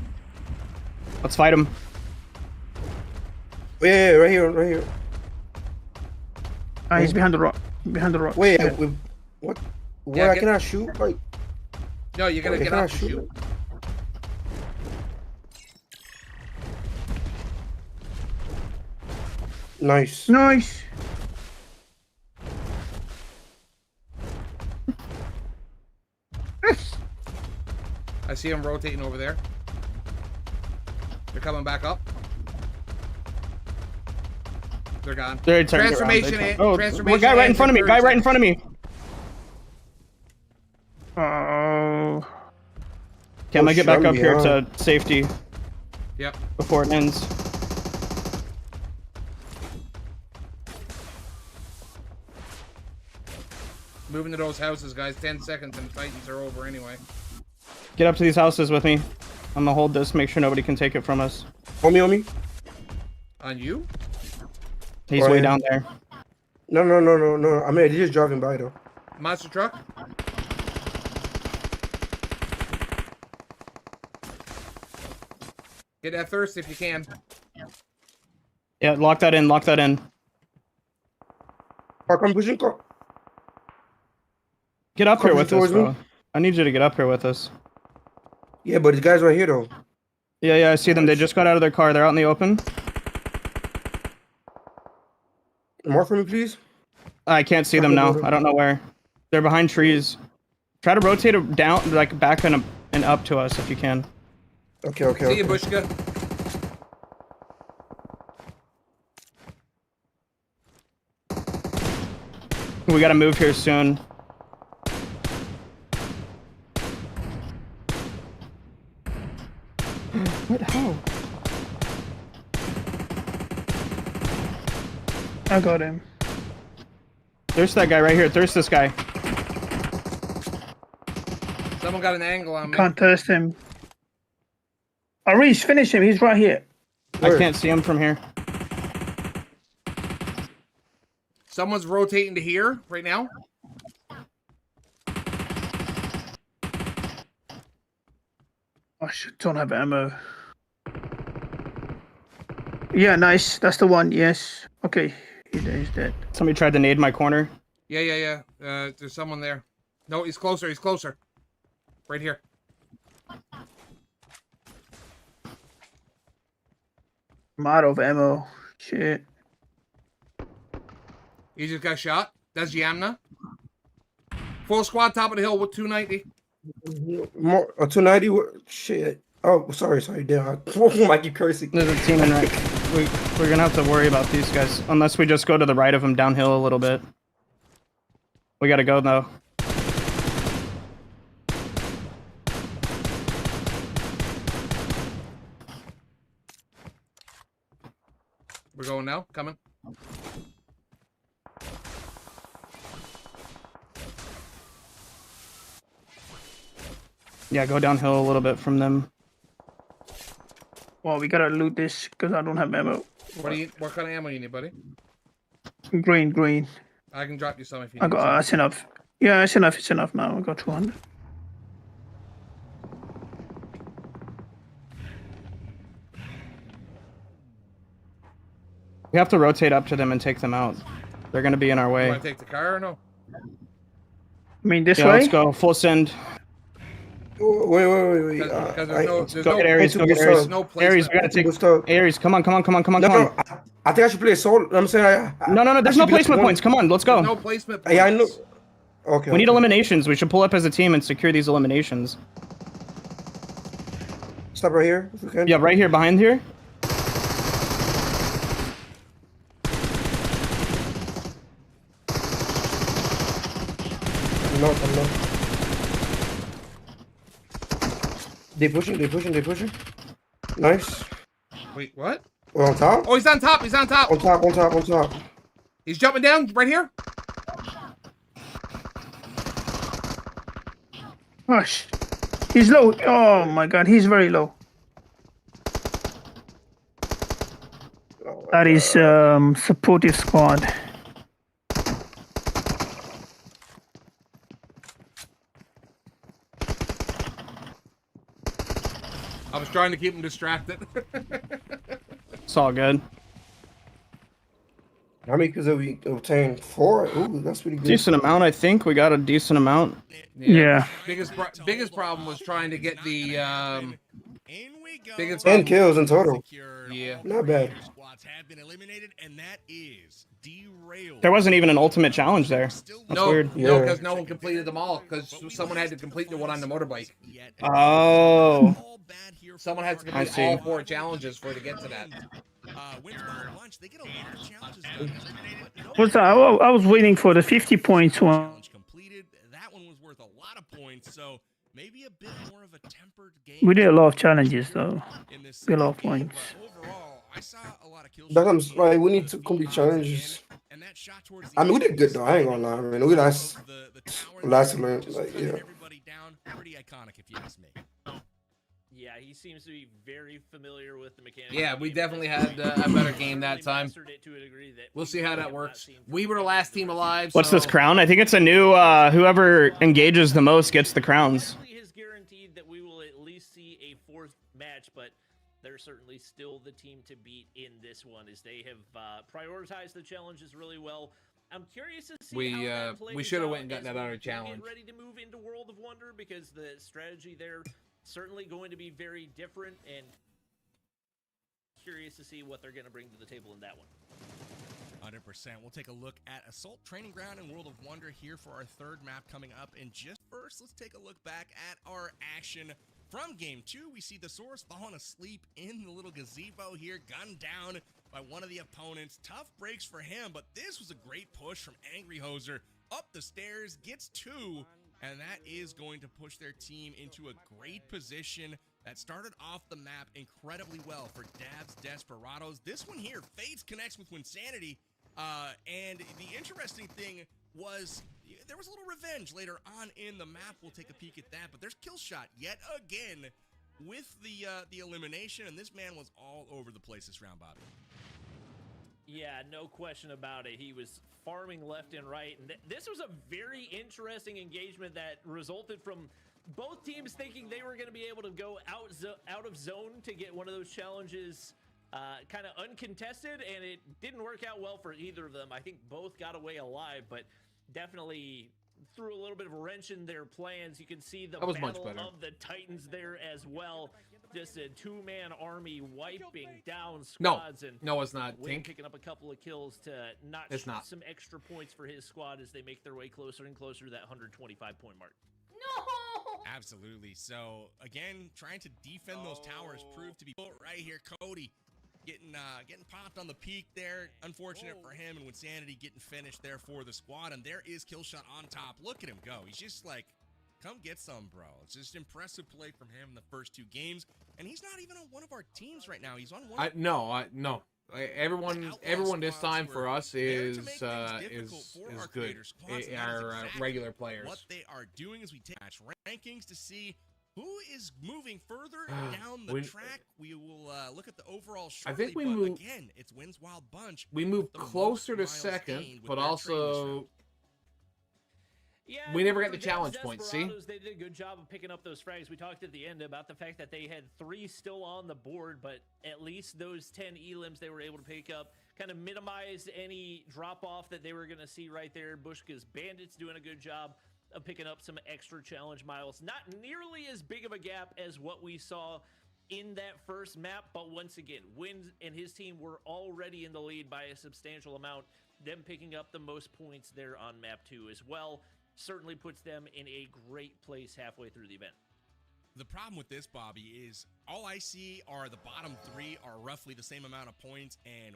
Let's fight him. Yeah, right here, right here. Ah, he's behind the rock. Behind the rock. Wait, yeah. what? Where Yeah, I cannot shoot? Like, no, you gotta get up to shoot. Nice. Nice. I see them rotating over there. They're coming back up. They're gone. They're transformation. Transformation. Guy right in front of me. Guy right in front of me. Oh. Okay, I'm gonna get back up here behind. to safety. Yep. Before it ends. Moving to those houses, guys. 10 seconds and Titans are over anyway. Get up to these houses with me. I'm gonna hold this, make sure nobody can take it from us. On me. On you? He's way down there. No. I mean, he's just driving by, though. Monster truck? Get that thirst if you can. Yeah, lock that in, lock that in. I'm pushing. Get up here Coming with us, towards me. bro. I need you to get up here with us. Yeah, but these guys right here, though. Yeah, I see them. They just got out of their car. They're out in the open. More for me, please. I can't see them now. I don't know where. They're behind trees. Try to rotate it down, like back and up to us if you can. Okay. See you, Bushka. We gotta move here soon. What? How? I got him. There's that guy right here. There's this guy. Someone got an angle on me. Can't test him. Arish, finish him. He's right here. I can't see him from here. Someone's rotating to here right now. I don't have ammo. Yeah, nice. That's the one. Yes. Okay. He's dead. Somebody tried to nade my corner. Yeah. There's someone there. No, he's closer. He's closer. Right here. I'm out of ammo. Shit. He just got shot. That's Yamna. Full squad, top of the hill with 290. More 290. Shit. Oh, sorry. Damn. I keep cursing. There's a team in right. We're gonna have to worry about these guys unless we just go to the right of them downhill a little bit. We gotta go though. We're going now. Coming. Yeah, go downhill a little bit from them. Well, we gotta loot this because I don't have ammo. What kind of ammo you need, buddy? Green. I can drop you some if you I need got. some. That's enough. Yeah, it's enough. It's enough now. I got 200. We have to rotate up to them and take them out. They're gonna be in our way. You want to take the car or no? I mean, this Yeah, way. let's go. Full send. Wait. Because there's Go get Aries. Go get there's Aries. no Aries, we gotta take Aries. Come on. No, I think I should play a solo. I'm saying No. There's no placement points. Come on, let's go. No placement points. Yeah, I know. Okay. We need eliminations. We should pull up as a team and secure these eliminations. Stop right here if we can. Yeah, right here, behind here. No. They pushing. Nice. Wait, what? We're on top? Oh, he's on top. On top. He's jumping down right here. Gosh. He's low. Oh my god, he's very low. That is supportive squad. I was trying to keep him distracted. It's all good. How many kills have we obtained? 4? Ooh, that's pretty good. Decent amount, I think. We got a decent amount. Yeah. Biggest problem was trying to get the biggest 10 kills in total. Yeah. Not bad. Squads have been eliminated, and that is derailed. There wasn't even an ultimate challenge there. That's weird. No, because no one completed them all. Because someone had to complete the one on the motorbike. Oh. Someone had to complete all 4 challenges for it to get to that. What's that? I was waiting for the 50 points one. Completed. That one was worth a lot of points. So maybe a bit more of a tempered game. We did a lot of challenges though. In this We a lot of game, points. but overall, I saw a lot of kill That shots comes in like we the need to complete VERT challenges. again, and that shot towards the I mean, we end did good was though. I ain't gonna lie. I mean, we top last of the tower last there, minute, just like cutting yeah. everybody down. Pretty iconic, if you ask me. Yeah, he seems to be very familiar with the mechanics. Yeah, we definitely had a better game that time. We'll see how that works. We were the last team alive. What's so... this crown? I think it's a new, whoever engages the most gets the crowns. Is guaranteed that we will at least see a fourth match, but they're certainly still the team to beat in this one, as they have prioritized the challenges really well. I'm curious to see how that plays we should have out went and gotten as that other we challenge. Get ready to move into World of Wonder, because the strategy there certainly going to be very different, and curious to see what they're going to bring to the table in that one. 100%. We'll take a look at Assault Training Ground and World of Wonder here for our third map coming up. And just first, let's take a look back at our action from Game 2. We see the Source falling asleep in the little gazebo here, gunned down by one of the opponents. Tough breaks for him, but this was a great push from Angry Hoser. Up the stairs, gets 2, and that is going to push their team into a great position that started off the map incredibly well for Dabs Desperados. This one here, Fates connects with Winsanity, and the interesting thing was there was a little revenge later on in the map. We'll take a peek at that, but there's Killshot yet again with the elimination, and this man was all over the place this round, Bobby. Yeah, no question about it. He was farming left and right, and this was a very interesting engagement that resulted from both teams thinking they were going to be able to go out of zone to get one of those challenges kind of uncontested, and it didn't work out well for either of them. I think both got away alive, but definitely threw a little bit of a wrench in their plans. You can see the battle of the Titans there as well. Just a two-man army wiping down squads. No, it's not. Wynn picking up a couple of kills to notch some extra points for his squad as they make their way closer and closer to that 125-point mark. No! Absolutely. So, again, trying to defend those towers proved to be right here. Cody getting popped on the peak there. Unfortunate for him, and Winsanity getting finished there for the squad. And there is Killshot on top. Look at him go. He's just like, come get some, bro. It's just impressive play from him in the first 2 games. And he's not even on one of our teams right now. He's on one. No. Everyone this time for us is good. Our regular players. What they are doing is we take match rankings to see who is moving further down the track. We will look at the overall shortly. I think we move again. It's Wynn's Wild Bunch. We move closer to second, but also. Yeah, we never got the challenge points, see? They did a good job of picking up those frags. We talked at the end about the fact that they had 3 still on the board, but at least those 10 elims they were able to pick up kind of minimized any drop-off that they were going to see right there. Bushka's Bandits doing a good job of picking up some extra challenge miles. Not nearly as big of a gap as what we saw in that first map, but once again, Wynn and his team were already in the lead by a substantial amount. Them picking up the most points there on map 2 as well certainly puts them in a great place halfway through the event. The problem with this, Bobby, is all I see are the bottom 3 are roughly the same amount of points and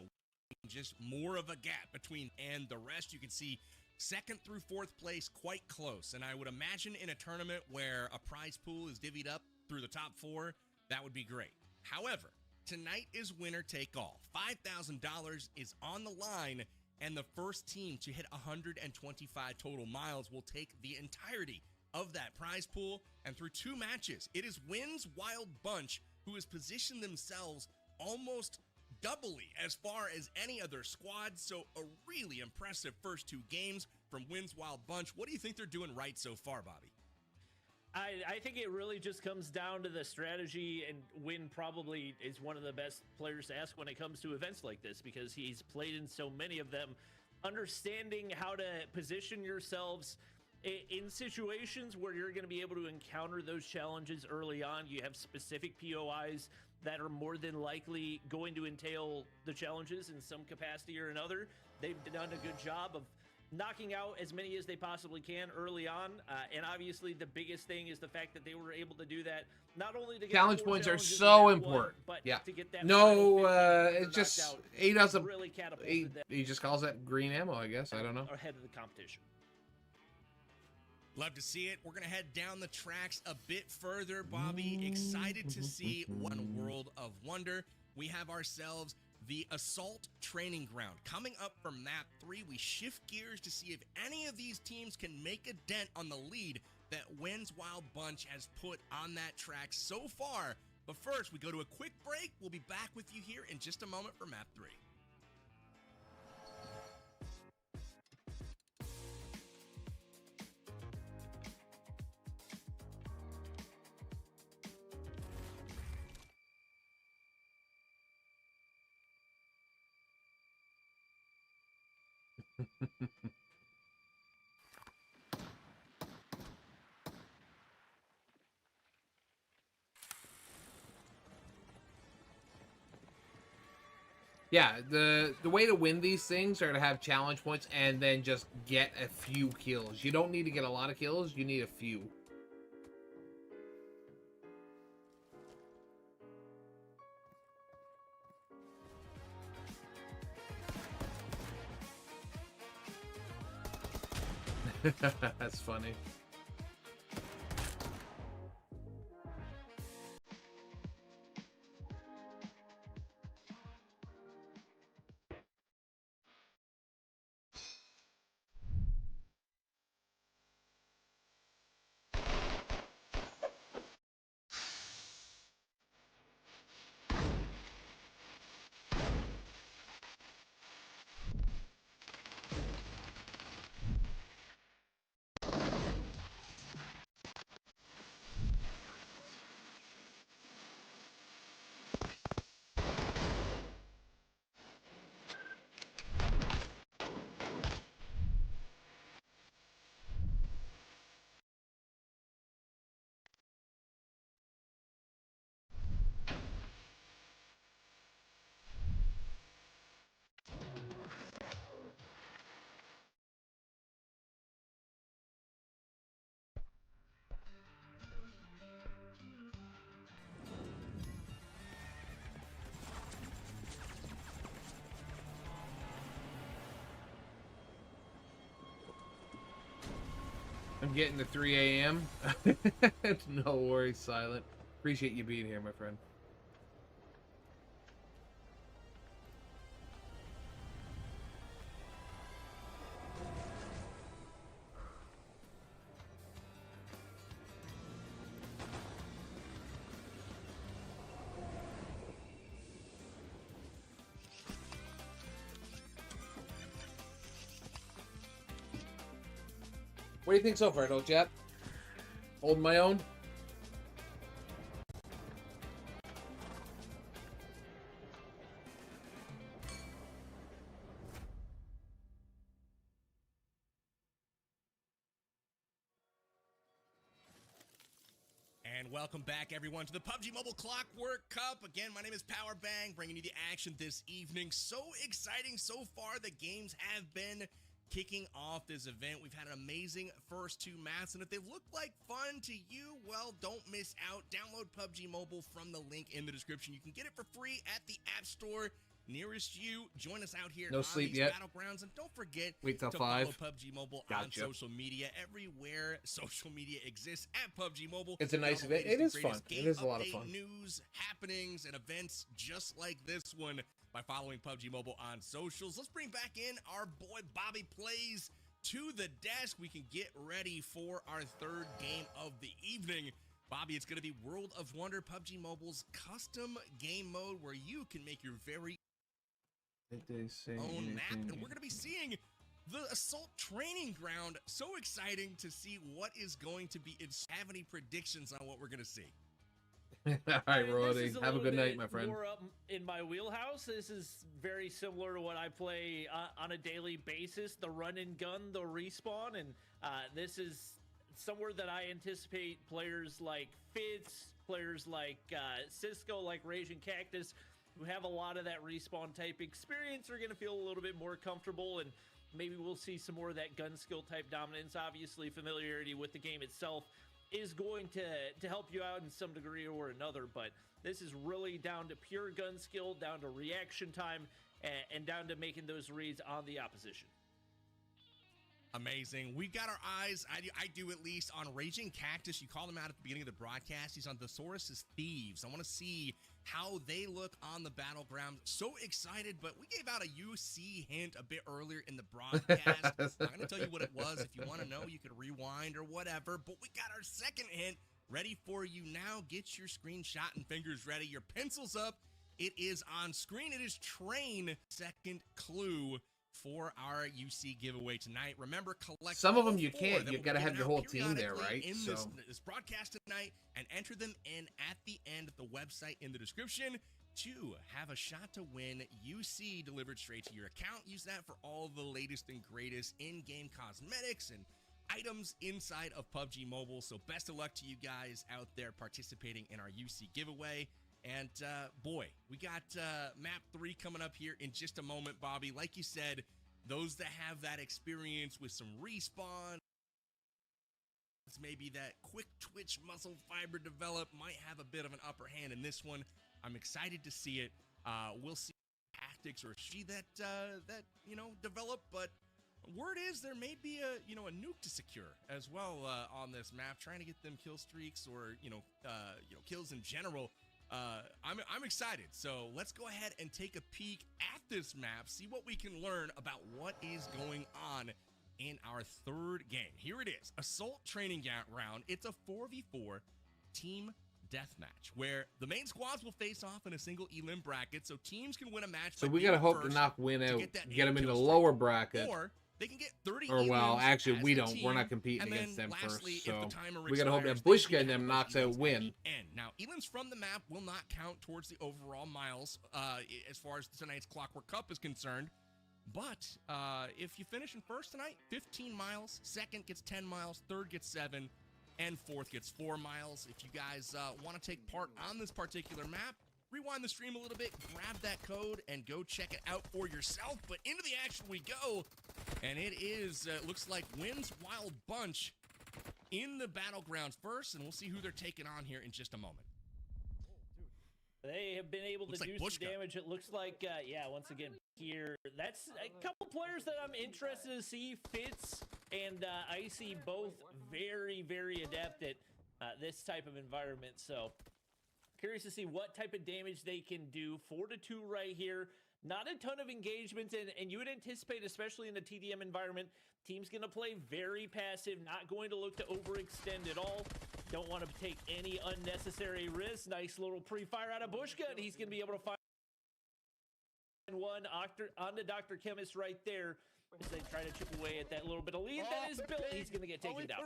just more of a gap between and the rest. You can see 2nd through 4th place quite close, and I would imagine in a tournament where a prize pool is divvied up through the top 4, that would be great. However, tonight is winner take all. $5,000 is on the line, and the first team to hit 125 total miles will take the entirety of that prize pool. And through 2 matches, it is Wynn's Wild Bunch who has positioned themselves almost doubly as far as any other squad. So a really impressive first 2 games from Wynn's Wild Bunch. What do you think they're doing right so far, Bobby? I think it really just comes down to the strategy, and Wynn probably is one of the best players to ask when it comes to events like this, because he's played in so many of them. Understanding how to position yourselves in situations where you're going to be able to encounter those challenges early on. You have specific POIs that are more than likely going to entail the challenges in some capacity or another. They've done a good job of knocking out as many as they possibly can early on, and obviously the biggest thing is the fact that they were able to do that not only to get challenge points are so important, but to get that it just he doesn't really he just calls that green ammo, I guess. I don't know. Ahead of the competition. Love to see it. We're going to head down the tracks a bit further, Bobby. Excited to see One World of Wonder. We have ourselves the Assault Training Ground. Coming up from map 3, we shift gears to see if any of these teams can make a dent on the lead that Wins Wild Bunch has put on that track so far. But first, we go to a quick break. We'll be back with you here in just a moment for map 3. Yeah, the way to win these things are to have challenge points and then just get a few kills. You don't need to get a lot of kills, you need a few. That's funny. I'm getting to 3 a.m. No worries, Silent. Appreciate you being here, my friend. What do you think so far, old chap? Holding my own? And welcome back, everyone, to the PUBG Mobile Clockwork Cup. Again, my name is Powerbang, bringing you the action this evening. So exciting so far. The games have been kicking off this event. We've had an amazing first 2 maps, and if they look like fun to you, well, don't miss out. Download PUBG Mobile from the link in the description. You can get it for free at the App Store nearest you. Join us out here No on sleep these yet. battlegrounds, and don't forget Wait till to 5. follow PUBG Mobile Gotcha. on social media. Everywhere social media exists at PUBG Mobile. It's a nice All the event. It latest is and fun. greatest It is a lot of game fun. update, news, happenings, and events just like this one by following PUBG Mobile on socials. Let's bring back in our boy Bobby Plays to the desk. We can get ready for our 3rd game of the evening. Bobby, it's going to be World of Wonder, PUBG Mobile's custom game mode where you can make your very own map, and we're going to be seeing the Assault Training Ground. So exciting to see what is going to be. Have any predictions on what we're going to see? All right, Roddy. Have a good night, my friend. More up in my wheelhouse. This is very similar to what I play on a daily basis. The run and gun, the respawn, and this is somewhere that I anticipate players like Fitz, players like Cisco, like Raging Cactus, who have a lot of that respawn type experience, are going to feel a little bit more comfortable, and maybe we'll see some more of that gun skill type dominance. Obviously, familiarity with the game itself is going to help you out in some degree or another, but this is really down to pure gun skill, down to reaction time, and down to making those reads on the opposition. Amazing. We've got our eyes, I do at least, on Raging Cactus. You called him out at the beginning of the broadcast. He's on Thesaurus' Thieves. I want to see how they look on the battleground. So excited, but we gave out a UC hint a bit earlier in the broadcast. I'm going to tell you what it was. If you want to know, you could rewind or whatever. But we got our second hint ready for you now. Get your screenshot and fingers ready. Your pencils up. It is on screen. It is Train. Second clue for our UC giveaway tonight. Remember, collect some of them all you four can't. that You've will got to be have given your out whole team there, periodically right? in So this broadcast tonight, and enter them in at the end of the website in the description to have a shot to win UC delivered straight to your account. Use that for all the latest and greatest in-game cosmetics and items inside of PUBG Mobile. So best of luck to you guys out there participating in our UC giveaway. And boy, we got map 3 coming up here in just a moment, Bobby. Like you said, those that have that experience with some respawn, maybe that quick twitch muscle fiber develop, might have a bit of an upper hand in this one. I'm excited to see it. We'll see tactics or see that develop, but word is there may be a nuke to secure as well on this map, trying to get them kill streaks or kills in general. I'm excited. So let's go ahead and take a peek at this map, see what we can learn about what is going on in our third game. Here it is, Assault Training Round. It's a 4v4 team deathmatch where the main squads will face off in a single elim bracket, so teams can win a match. So we gotta hope to not win out, get them in the lower bracket. Or they can get 30 or well, actually, we don't. We're not competing against them first. So we gotta hope that Bushka and them knocks out win. Now, elims from the map will not count towards the overall miles as far as tonight's Clockwork Cup is concerned. But if you finish in first tonight, 15 miles. Second gets 10 miles. Third gets 7. And fourth gets 4 miles. If you guys want to take part on this particular map, rewind the stream a little bit, grab that code, and go check it out for yourself. But into the action we go. And it is, looks like Wind's Wild Bunch in the battlegrounds first. And we'll see who they're taking on here in just a moment. They have been able to do some damage. It looks like, yeah, once again, here, that's a couple players that I'm interested to see. Fitz and Icy, both very, very adept at this type of environment. So, curious to see what type of damage they can do. 4-2 right here. Not a ton of engagements, and you would anticipate, especially in the TDM environment, team's going to play very passive, not going to look to overextend at all. Don't want to take any unnecessary risks. Nice little pre-fire out of Bushka, and he's going to be able to find one on the Dr. Chemist right there as they try to chip away at that little bit of lead that is built. He's going to get taken down.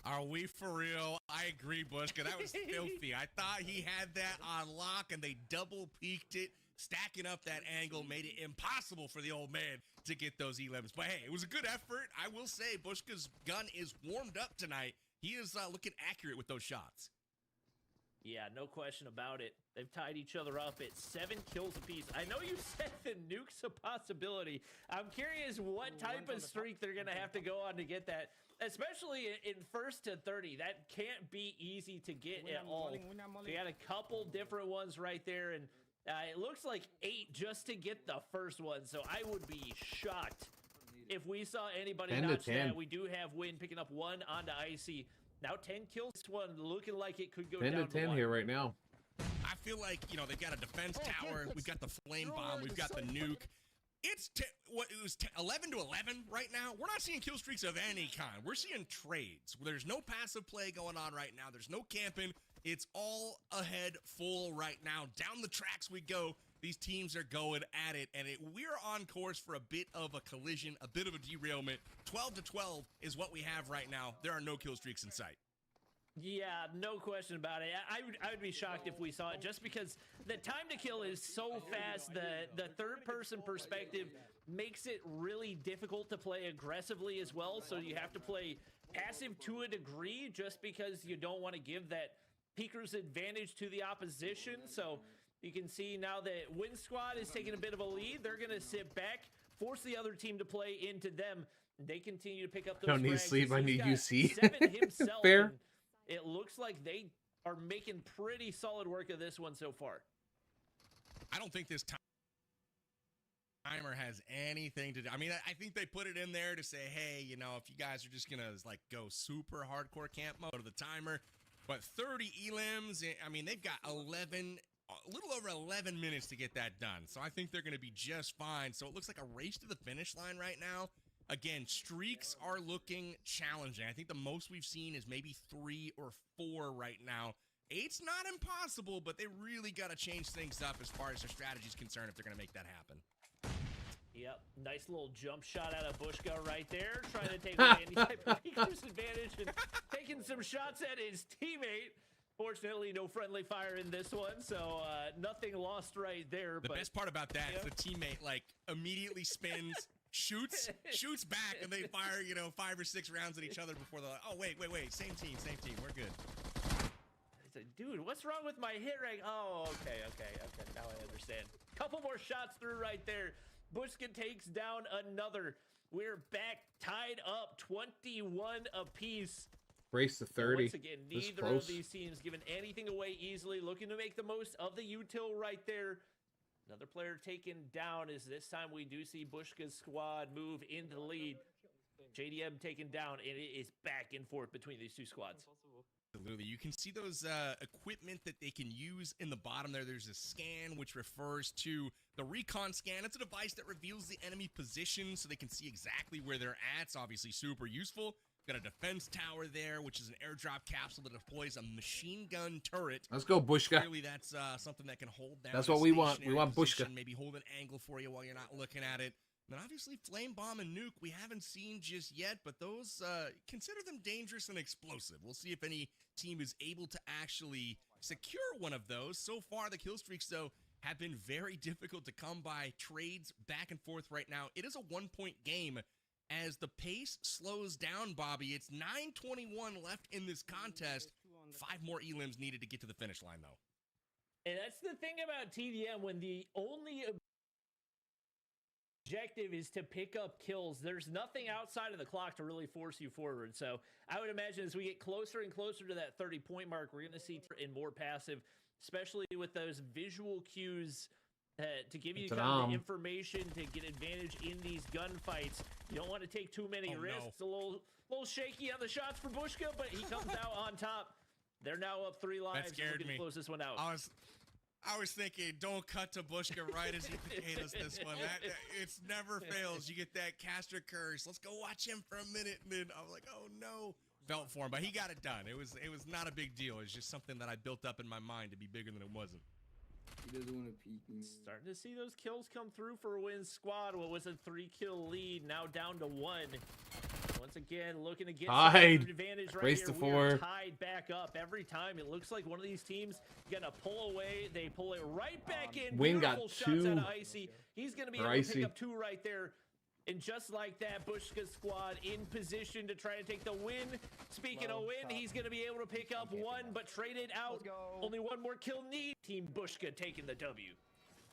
Are we for real? I agree, Bushka. That was filthy. I thought he had that on lock, and they double peeked it. Stacking up that angle made it impossible for the old man to get those elims. But hey, it was a good effort. I will say Bushka's gun is warmed up tonight. He is looking accurate with those shots. Yeah, no question about it. They've tied each other up at 7 kills apiece. I know you said the nuke's a possibility. I'm curious what type of streak they're going to have to go on to get that, especially in first to 30. That can't be easy to get at all. They had a couple different ones right there, and it looks like 8 just to get the first one. So I would be shocked if we saw anybody notch that. We do have Win picking up 1 onto Icy. Now 10 kills, one looking like it could go 10 down to 10 here right now. I feel like, they've got a defense tower. We've got the flame bomb. We've got the nuke. It's 11 to 11 right now. We're not seeing kill streaks of any kind. We're seeing trades. There's no passive play going on right now. There's no camping. It's all ahead full right now. Down the tracks we go. These teams are going at it, and we're on course for a bit of a collision, a bit of a derailment. 12 to 12 is what we have right now. There are no kill streaks in sight. Yeah, no question about it. I would be shocked if we saw it, just because the time to kill is so fast. The third-person perspective makes it really difficult to play aggressively as well, so you have to play passive to a degree just because you don't want to give that peeker's advantage to the opposition. So you can see now that Win Squad is taking a bit of a lead. They're going to sit back, force the other team to play into them. They continue to pick up those Don't need frags. sleep, I need UC. 7 himself. Fair. It looks like they are making pretty solid work of this one so far. I don't think this time timer has anything to do. I mean, I think they put it in there to say, hey, you know, if you guys are just gonna like go super hardcore camp mode of the timer, but 30 elims, I mean, they've got a little over 11 minutes to get that done. So I think they're gonna be just fine. So it looks like a race to the finish line right now. Again, streaks are looking challenging. I think the most we've seen is maybe 3 or 4 right now. 8's not impossible, but they really got to change things up as far as their strategy is concerned if they're going to make that happen. Yep, nice little jump shot out of Bushka right there, trying to take away any type of disadvantage and taking some shots at his teammate. Fortunately, no friendly fire in this one, so nothing lost right there. The best part about that is the teammate like immediately spins, shoots back, and they fire, you know, 5 or 6 rounds at each other before they're like, oh, wait, same team, we're good. Dude, what's wrong with my hit rate? Oh, okay, now I understand. Couple more shots through right there. Bushka takes down another. We're back tied up 21 apiece. Race to 30. Once again, neither of these teams giving anything away easily, looking to make the most of the util right there. Another player taken down as this time we do see Bushka's squad move into the lead. JDM taken down, and it is back and forth between these two squads. Absolutely. You can see those equipment that they can use in the bottom there. There's a scan, which refers to the recon scan. It's a device that reveals the enemy position so they can see exactly where they're at. It's obviously super useful. Got a defense tower there, which is an airdrop capsule that deploys a machine gun turret. Let's go, Bushka. Clearly, that's something that can hold down. That's what we want. We want Bushka. Maybe hold an angle for you while you're not looking at it. Then obviously Flame Bomb and Nuke we haven't seen just yet, but those consider them dangerous and explosive. We'll see if any team is able to actually secure one of those. So far, the kill streaks, though, have been very difficult to come by. Trades back and forth right now. It is a 1-point game. As the pace slows down, Bobby, it's 9:21 left in this contest. 5 more elims needed to get to the finish line, though. And that's the thing about TDM, when the only objective is to pick up kills, there's nothing outside of the clock to really force you forward. So I would imagine as we get closer and closer to that 30-point mark, we're going to see in more passive, especially with those visual cues to give you kind of the information to get advantage in these gunfights. You don't want to take too many risks. A little shaky on the shots for Bushka, but he comes out on top. They're now up 3 lives. That scared me. Close this one out. I was thinking, don't cut to Bushka right as he potatoes this one. It's never fails. You get that caster curse. Let's go watch him for a minute, and then I was like, oh no. Felt for him, but he got it done. It was not a big deal. It's just something that I built up in my mind to be bigger than it wasn't. He doesn't want to peek me. Starting to see those kills come through for a win squad. What was a 3-kill lead, now down to 1. Once again, looking to get some advantage right here. We are tied back up every time. It looks like one of these teams gonna pull away. They pull it right back in. Wing got Beautiful 2. shots out of Icy. He's gonna be able to pick up 2 right there. And just like that, Bushka's squad in position to try to take the win. Speaking of win, he's going to be able to pick up 1, but trade it out. Only 1 more kill need. Team Bushka taking the W.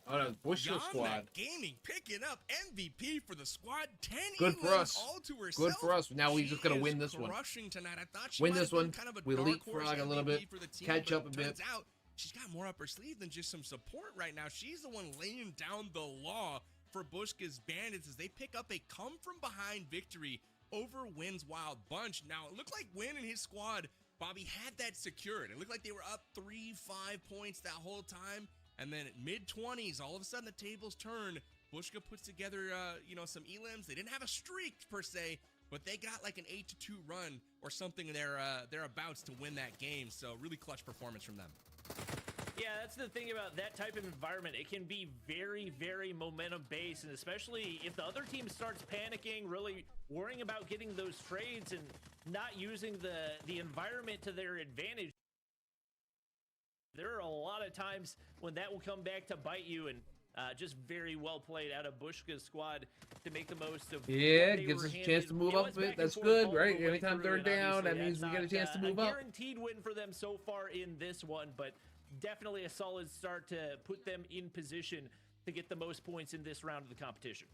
Oh, no, Bushka squad. Gaming picking up MVP for the squad. 10 Good for us. All to herself. Good for us. Now we just got to win this one. Tonight. I thought she win this one. Kind of a we leapfrog a little bit. Catch up a bit. Turns out she's got more up her sleeve than just some support right now. She's the one laying down the law for Bushka's Bandits as they pick up a come-from-behind victory over Wynn's Wild Bunch. Now, it looked like Wynn and his squad, Bobby, had that secured. It looked like they were up 3-5 points that whole time, and then at mid-20s, all of a sudden the tables turn. Bushka puts together, some elims. They didn't have a streak, per se, but they got like an 8-2 run or something thereabouts to win that game, so really clutch performance from them. Yeah, that's the thing about that type of environment. It can be very, very momentum-based, and especially if the other team starts panicking, really worrying about getting those trades and not using the environment to their advantage. There are a lot of times when that will come back to bite you, and just very well played out of Bushka's squad to make the most of. Yeah, gives us a chance to move up a bit. That's good, right? Anytime they're down, that means we get a chance to move up. Guaranteed win for them so far in this one, but definitely a solid start to put them in position to get the most points in this round of the competition.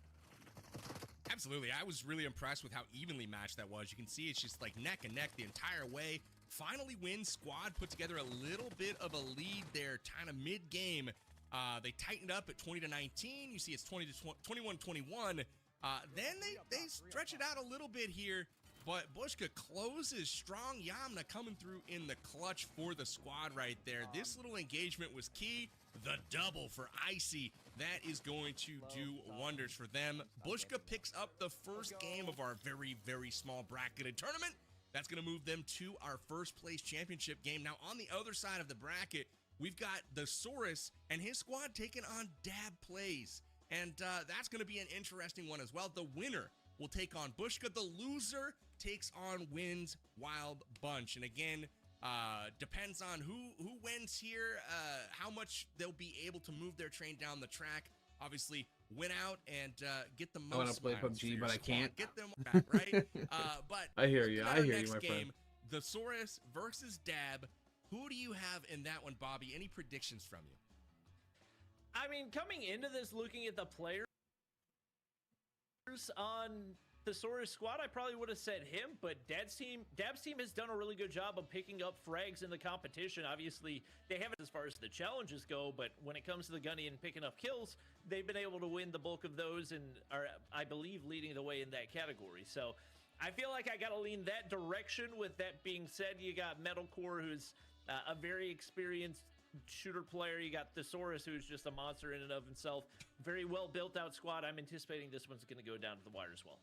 Absolutely. I was really impressed with how evenly matched that was. You can see it's just like neck and neck the entire way. Finally Wynn's squad put together a little bit of a lead there, kind of mid-game. They tightened up at 20-19. You see it's 21-21. Then they stretch it out a little bit here, but Bushka closes strong. Yamna coming through in the clutch for the squad right there. This little engagement was key. The double for Icy. That is going to do wonders for them. Bushka picks up the first game of our very, very small bracketed tournament. That's going to move them to our first place championship game. Now, on the other side of the bracket, we've got the Saurus and his squad taking on Dab Plays. And that's going to be an interesting one as well. The winner will take on Bushka. The loser takes on Wins Wild Bunch. And again, depends on who wins here, how much they'll be able to move their train down the track. Obviously, win out and get the most. I want to play PUBG, but I can't. Get them back, right? But I hear you. I hear you, my game, friend. The Saurus versus Dab. Who do you have in that one, Bobby? Any predictions from you? I mean, coming into this, looking at the players on the Saurus squad, I probably would have said him, but Dab's team has done a really good job of picking up frags in the competition. Obviously, they haven't as far as the challenges go, but when it comes to the gunny and picking up kills, they've been able to win the bulk of those and are, I believe, leading the way in that category. So I feel like I got to lean that direction. With that being said, you got Metalcore, who's a very experienced shooter player. You got Thesaurus, who's just a monster in and of himself. Very well built out squad. I'm anticipating this one's going to go down to the wire as well.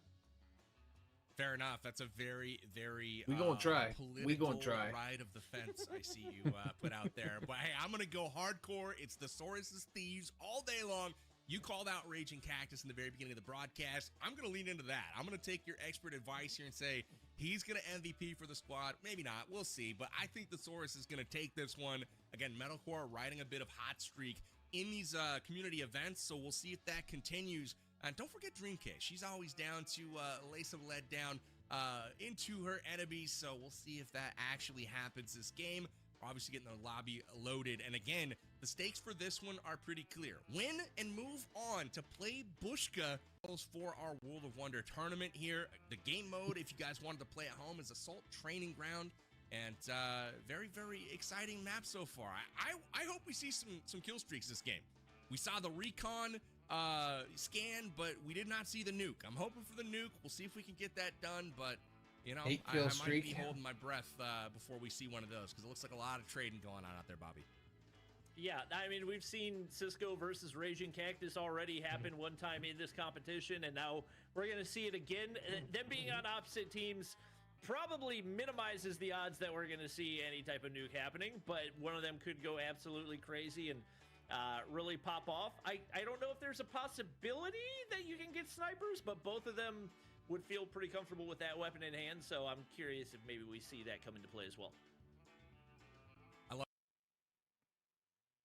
Fair enough. That's a very, very we gonna try. We gonna political try. ride of the fence I see you put out there. But hey, I'm gonna go hardcore. It's the Saurus' Thieves all day long. You called out Raging Cactus in the very beginning of the broadcast. I'm gonna lean into that. I'm gonna take your expert advice here and say he's gonna MVP for the squad. Maybe not. We'll see. But I think the Saurus is gonna take this one. Again, Metalcore riding a bit of hot streak in these community events, so we'll see if that continues. And don't forget Dreamcast. She's always down to lay some lead down into her enemies, so we'll see if that actually happens this game. We're obviously getting the lobby loaded, and again, the stakes for this one are pretty clear. Win and move on to play Bushka for our World of Wonder tournament here. The game mode, if you guys wanted to play at home, is Assault Training Ground, and very, very exciting map so far. I hope we see some kill streaks this game. We saw the recon scan, but we did not see the nuke. I'm hoping for the nuke. We'll see if we can get that done, but you know, I might be holding my breath before we see one of those, because it looks like a lot of trading going on out there, Bobby. Yeah, I mean, we've seen Cisco versus Raging Cactus already happen one time in this competition, and now we're going to see it again. Them being on opposite teams probably minimizes the odds that we're going to see any type of nuke happening, but one of them could go absolutely crazy and really pop off. I don't know if there's a possibility that you can get snipers, but both of them would feel pretty comfortable with that weapon in hand, so I'm curious if maybe we see that come into play as well.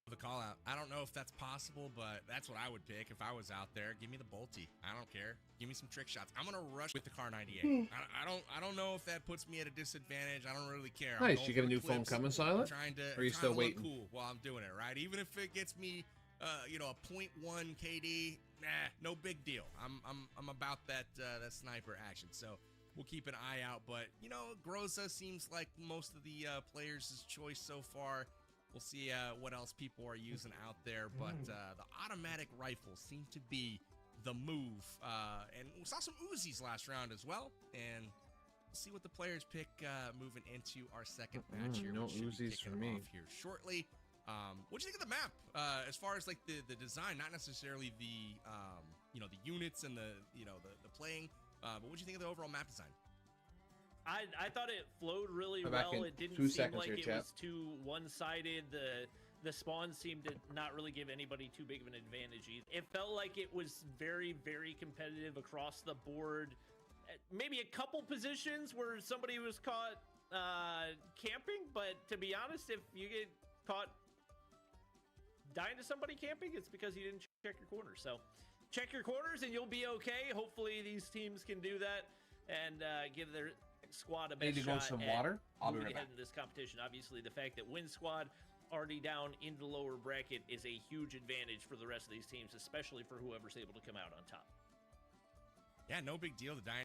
The call out. I don't know if that's possible, but that's what I would pick if I was out there. Give me the bolty. I don't care. Give me some trick shots. I'm gonna rush with the Car 98. I don't know if that puts me at a disadvantage. I don't really care. Nice. You get a new phone coming, Silent? Or are you still waiting? Cool while I'm doing it, right? Even if it gets me, you know, a 0.1 KD, nah, no big deal. I'm about that that sniper action. So we'll keep an eye out. But you know, Groza seems like most of the players' choice so far. We'll see what else people are using out there, but the automatic rifles seem to be the move. And we saw some Uzis last round as well, and we'll see what the players pick moving into our second match here. No Uzis for me. Off here shortly. What do you think of the map as far as like the design, not necessarily the you know, the units and the the playing, but what do you think of the overall map design? I thought it flowed really well. It didn't seem like it was too one-sided. The spawn seemed to not really give anybody too big of an advantage either. It felt like it was very, very competitive across the board. Maybe a couple positions where somebody was caught camping, but to be honest, if you get caught dying to somebody camping, it's because you didn't check your corners. So check your corners and you'll be okay. Hopefully these teams can do that and give their squad a best Need to go shot some water. I'll be moving right ahead back. in this competition. Obviously, the fact that Win Squad already down into the lower bracket is a huge advantage for the rest of these teams, especially for whoever's able to come out on top. Yeah, no big deal. The dying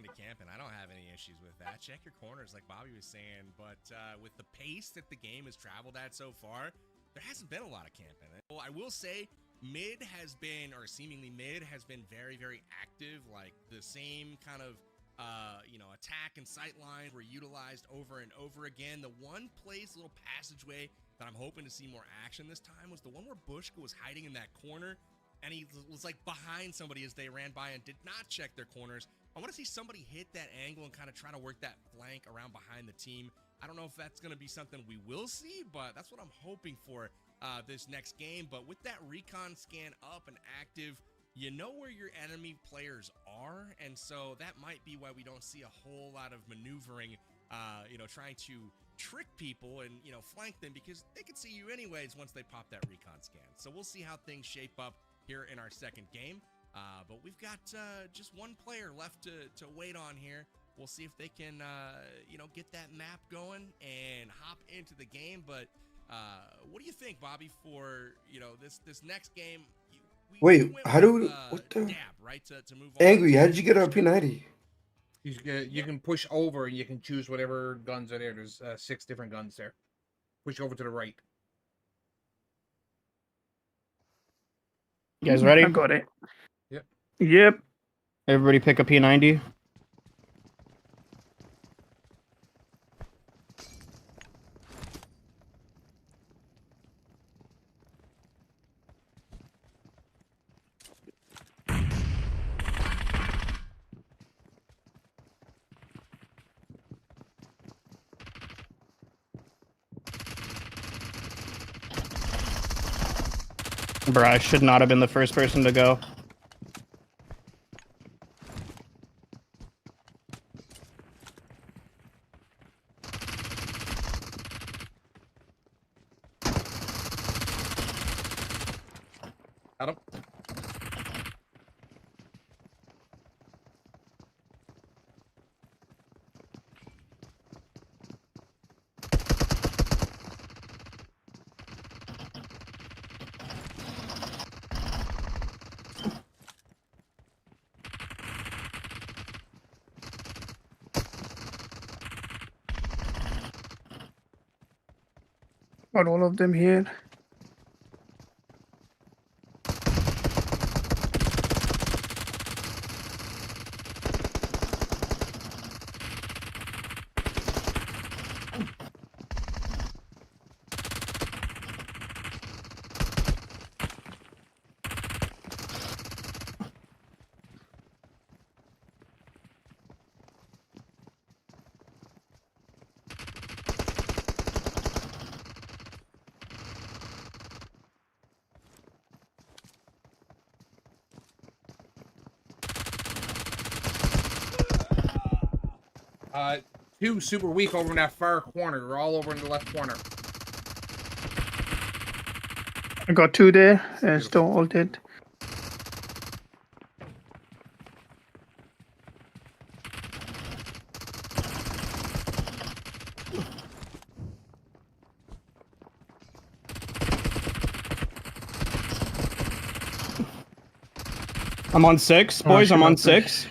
to camp, and I don't have any issues with that. Check your corners, like Bobby was saying, but with the pace that the game has traveled at so far, there hasn't been a lot of camping. Well, I will say mid has been, or seemingly mid has been very, very active. Like the same kind of, attack and sight lines were utilized over and over again. The one place, little passageway that I'm hoping to see more action this time was the one where Bushka was hiding in that corner, and he was like behind somebody as they ran by and did not check their corners. I want to see somebody hit that angle and kind of try to work that flank around behind the team. I don't know if that's going to be something we will see, but that's what I'm hoping for this next game. But with that recon scan up and active, you know where your enemy players are, and so that might be why we don't see a whole lot of maneuvering, trying to trick people and, flank them, because they can see you anyways once they pop that recon scan. So we'll see how things shape up here in our second game. But we've got just one player left to wait on here. We'll see if they can, get that map going and hop into the game. But what do you think, Bobby, for, this next game? Wait, how do we, what the? Dab, right, to move on. Angry, how did you get our P90? You can push over and you can choose whatever guns are there. There's 6 different guns there. Push over to the right. You guys ready? I got it. Yep. Yep. Everybody pick a P90. Bruh, I should not have been the first person to go. Got him. Got all of them here. Two super weak over in that far corner. We're all over in the left corner. I got 2 there. Still all dead. I'm on 6, boys. I'm on 6.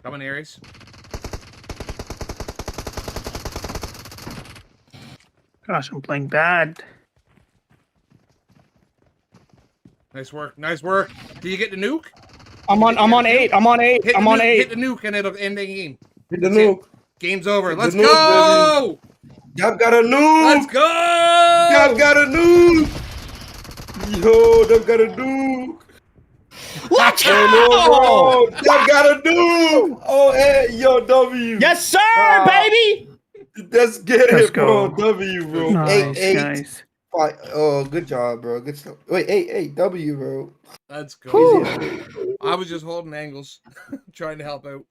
Coming, Aries. Gosh, I'm playing bad. Nice work. Nice work. Did you get the nuke? I'm on 8. I'm on 8. I'm on 8. Hit the nuke and it'll end the game. Hit the nuke. Game's over. Hit Let's the nuke, go! Y'all got a nuke. Let's go! Y'all got a nuke. Yo, they've got a nuke. Let's go! Y'all got a nuke. Oh, hey, yo, W. Yes, sir, baby. Let's get Let's it, bro. go. W, bro. Nice, 8-8. nice. Oh, good job, bro. Good stuff. Wait, 8-8. W, bro. Let's go. I was just holding angles, trying to help out.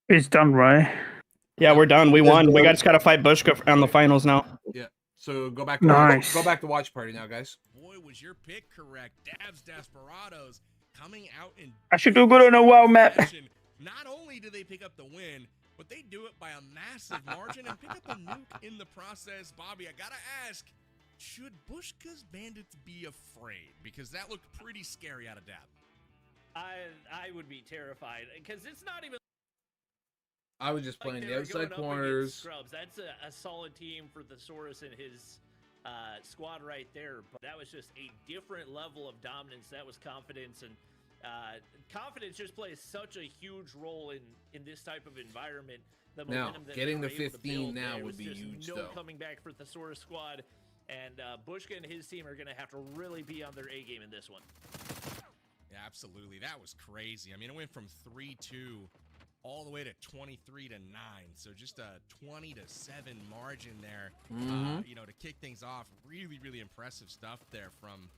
It's done, right? Yeah, we're done. We won. We just gotta fight Bushka on the finals now. Yeah. So go back. To Nice. Go back to watch party now, guys. Boy, was your pick correct. Dabs Desperados coming out in I should do good on a WoW map. fashion. Not only do they pick up the win, but they do it by a massive margin and pick up a nuke in the process. Bobby, I gotta ask, should Bushka's Bandits be afraid? Because that looked pretty scary out of Dab. I would be terrified because it's not even. I was just playing like the outside corners. Scrubs. That's a solid team for Thesaurus and his squad right there. But that was just a different level of dominance. That was confidence, and confidence just plays such a huge role in this type of environment. The momentum that getting they the were able to 15 build, now there would was be just huge, no though. coming back for Thesaurus squad, and Bushka and his team are going to have to really be on their A game in this one. Yeah, absolutely. That was crazy. I mean, it went from 3-2 all the way to 23-9. So just a 20-7 margin there, you know, to kick things off. Really, really impressive stuff there from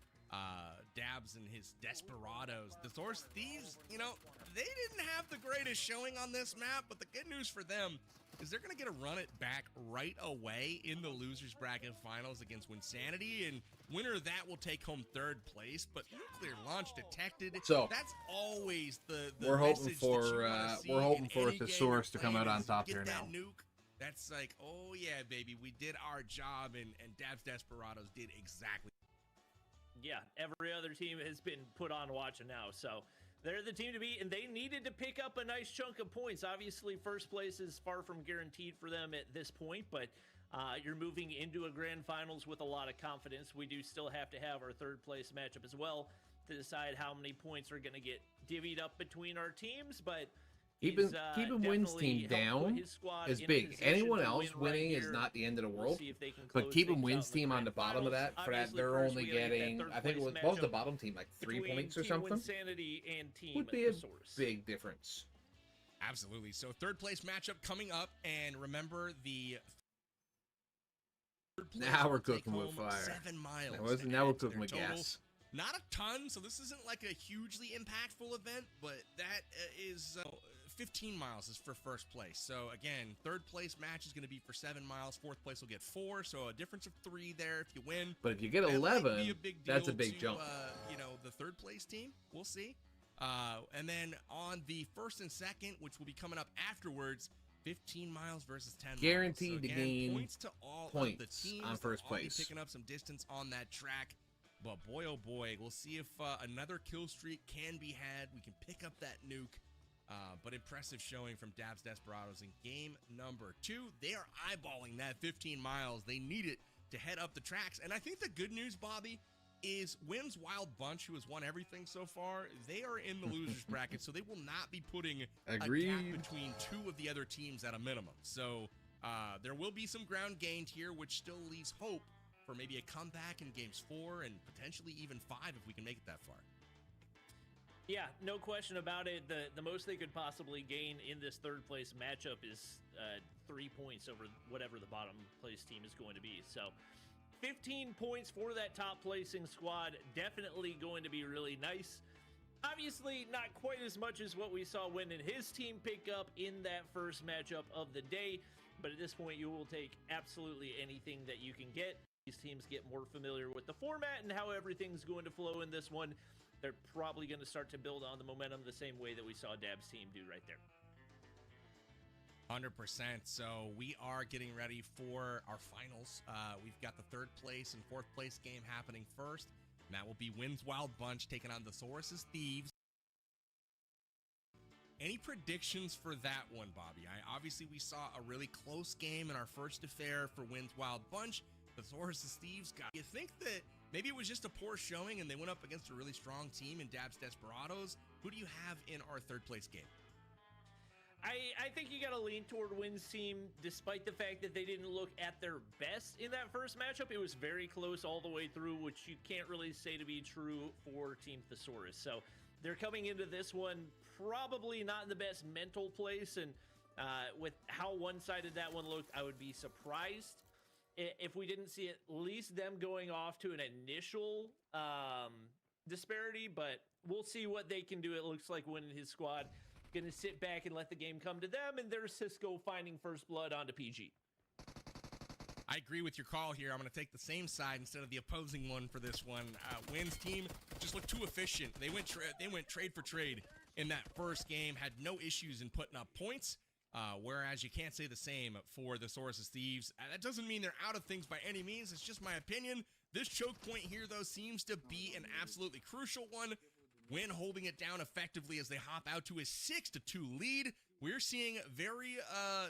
Dabs and his Desperados. The Source Thieves, you know, they didn't have the greatest showing on this map, but the good news for them is they're going to get to run it back right away in the losers bracket finals against Winsanity, and winner of that will take home 3rd place. But nuclear launch detected. So that's always the we're hoping message for that you wanna see we're hoping in for any the game Source to you're come out playing on is top get there that now. nuke. That's like, oh yeah, baby, we did our job, and Dabs Desperados did exactly. Yeah, every other team has been put on watch now, so they're the team to beat, and they needed to pick up a nice chunk of points. Obviously, first place is far from guaranteed for them at this point, but you're moving into a grand finals with a lot of confidence. We do still have to have our 3rd place matchup as well to decide how many points are going to get divvied up between our teams, but Keeping Wynn's team down is big. Anyone else winning is not the end of the world. But keeping Wynn's team on the bottom of that, for that, they're only getting, I think it was, what was the bottom team, like 3 points or something? Would be a big difference. Absolutely. So 3rd place matchup coming up, and remember the. Now we're cooking with fire. 7 miles. Now we're cooking with gas. Not a ton, so this isn't like a hugely impactful event, but that is 15 miles is for 1st place. So again, 3rd place match is going to be for 7 miles. 4th place will get 4, so a difference of 3 there if you win. But if you get 11, that's a big jump. You know, the 3rd place team, we'll see. And then on the 1st and 2nd, which will be coming up afterwards, 15 miles versus 10 miles. Guaranteed to gain points to all points of the teams on 1st place. Picking up some distance on that track. But boy, oh boy, we'll see if another kill streak can be had. We can pick up that nuke. But impressive showing from Dabs Desperados in game number 2. They are eyeballing that 15 miles. They need it to head up the tracks. And I think the good news, Bobby, is Wynn's Wild Bunch, who has won everything so far, they are in the losers bracket, so they will not be putting a gap between 2 of the other teams at a minimum. So there will be some ground gained here, which still leaves hope for maybe a comeback in games 4 and potentially even 5 if we can make it that far. Yeah, no question about it. The most they could possibly gain in this 3rd place matchup is 3 points over whatever the bottom place team is going to be. So 15 points for that top placing squad, definitely going to be really nice. Obviously, not quite as much as what we saw Wynn and his team pick up in that first matchup of the day, but at this point, you will take absolutely anything that you can get. These teams get more familiar with the format and how everything's going to flow in this one. They're probably going to start to build on the momentum the same way that we saw Dab's team do right there. 100%. So we are getting ready for our finals. We've got the 3rd place and 4th place game happening first. And that will be Wynn's Wild Bunch taking on the Thesaurus Thieves. Any predictions for that one, Bobby? Obviously, we saw a really close game in our first affair for Wynn's Wild Bunch. The Thesaurus Thieves got. You think that maybe it was just a poor showing and they went up against a really strong team in Dabs Desperados? Who do you have in our 3rd place game? I think you got to lean toward Wynn's team, despite the fact that they didn't look at their best in that first matchup. It was very close all the way through, which you can't really say to be true for Team Thesaurus. So they're coming into this one probably not in the best mental place, and with how one-sided that one looked, I would be surprised if we didn't see at least them going off to an initial disparity, but we'll see what they can do. It looks like Wynn and his squad going to sit back and let the game come to them, and there's Cisco finding first blood onto PG. I agree with your call here. I'm going to take the same side instead of the opposing one for this one. Wynn's team just looked too efficient. They went trade for trade in that first game, had no issues in putting up points. Whereas you can't say the same for the Sources Thieves. That doesn't mean they're out of things by any means. It's just my opinion. This choke point here, though, seems to be an absolutely crucial one. Win holding it down effectively as they hop out to a 6-2 lead. We're seeing very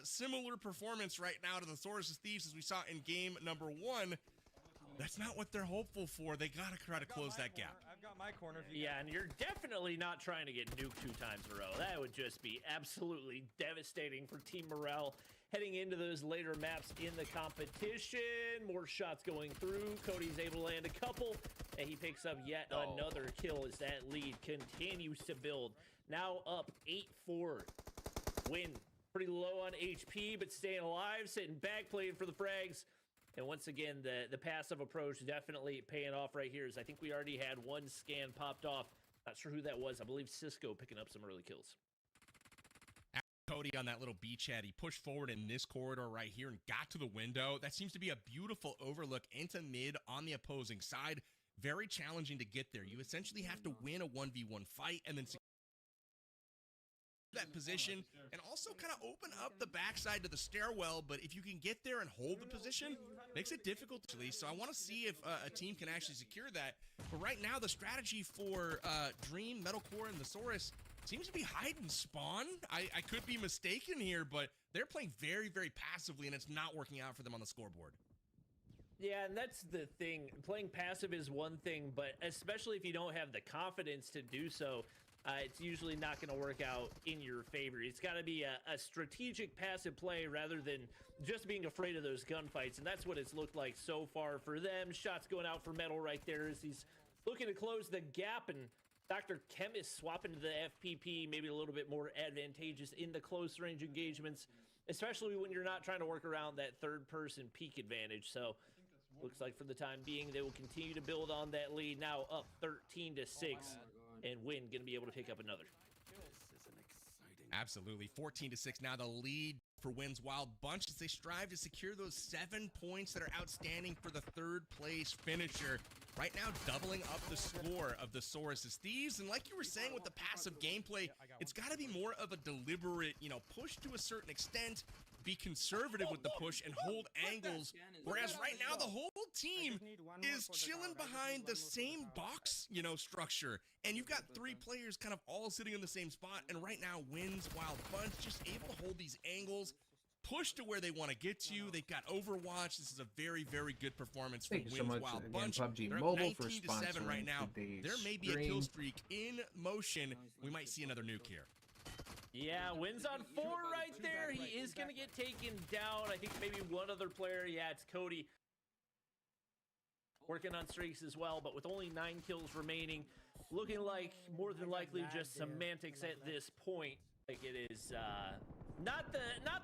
similar performance right now to the Sources Thieves as we saw in game number 1. That's not what they're hopeful for. They got to try to close that gap. I've got my corner. Yeah, and you're definitely not trying to get nuked 2 times in a row. That would just be absolutely devastating for team morale heading into those later maps in the competition. More shots going through. Cody's able to land a couple, and he picks up yet another kill as that lead continues to build. Now up 8-4. Win pretty low on HP, but staying alive, sitting back, playing for the frags. And once again, the passive approach definitely paying off right here, as I think we already had 1 scan popped off. Not sure who that was. I believe Cisco picking up some early kills. Cody on that little beachhead, he pushed forward in this corridor right here and got to the window. That seems to be a beautiful overlook into mid on the opposing side. Very challenging to get there. You essentially have to win a 1v1 fight and then that position and also kind of open up the backside to the stairwell. But if you can get there and hold the position, makes it difficult to leave. So I want to see if a team can actually secure that. But right now, the strategy for Dream, Metalcore, and the Saurus seems to be hide and spawn. I could be mistaken here, but they're playing very, very passively, and it's not working out for them on the scoreboard. Yeah, and that's the thing. Playing passive is one thing, but especially if you don't have the confidence to do so, it's usually not going to work out in your favor. It's got to be a strategic passive play rather than just being afraid of those gunfights, and that's what it's looked like so far for them. Shots going out for Metal right there as he's looking to close the gap, and Dr. Chemist swapping to the FPP, maybe a little bit more advantageous in the close range engagements, especially when you're not trying to work around that third-person peak advantage. So looks like for the time being, they will continue to build on that lead. Now up 13-6. And Win going to be able to pick up another. Absolutely. 14-6 now the lead for Win's Wild Bunch as they strive to secure those 7 points that are outstanding for the 3rd place finisher. Right now, doubling up the score of the Saurus' Thieves. And like you were saying with the passive gameplay, it's got to be more of a deliberate, push to a certain extent. Be conservative with the push and hold angles, whereas right now the whole team is chilling behind the same box, structure, and you've got 3 players kind of all sitting in the same spot. And right now, Win's Wild Bunch just able to hold these angles, push to where they want to get to. They've got Overwatch. This is a very, very good performance from Win's Wild Bunch. PUBG They're Mobile 19-7 right now. There may be a kill streak in motion. We might see another nuke here. Yeah, Win's on 4 right there. He is going to get taken down. I think maybe one other player. Yeah, it's Cody. Working on streaks as well, but with only 9 kills remaining. Looking like more than likely just semantics at this point. Like it is not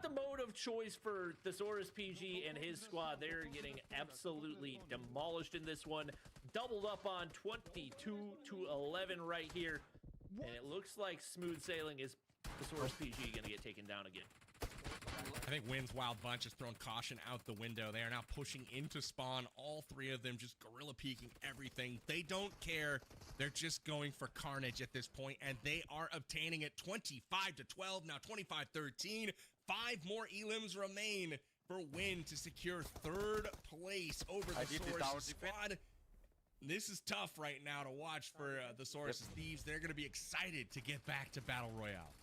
the mode of choice for Thesaurus PG and his squad. They're getting absolutely demolished in this one. Doubled up on 22-11 right here. And it looks like smooth sailing is Thesaurus PG going to get taken down again. I think Win's Wild Bunch has thrown caution out the window. They are now pushing into spawn. All 3 of them just gorilla peeking everything. They don't care. They're just going for carnage at this point, and they are obtaining it 25-12, now 25-13. 5 more elims remain for Win to secure 3rd place over the Source squad. This is tough right now to watch for the Source Thieves. They're going to be excited to get back to Battle Royale.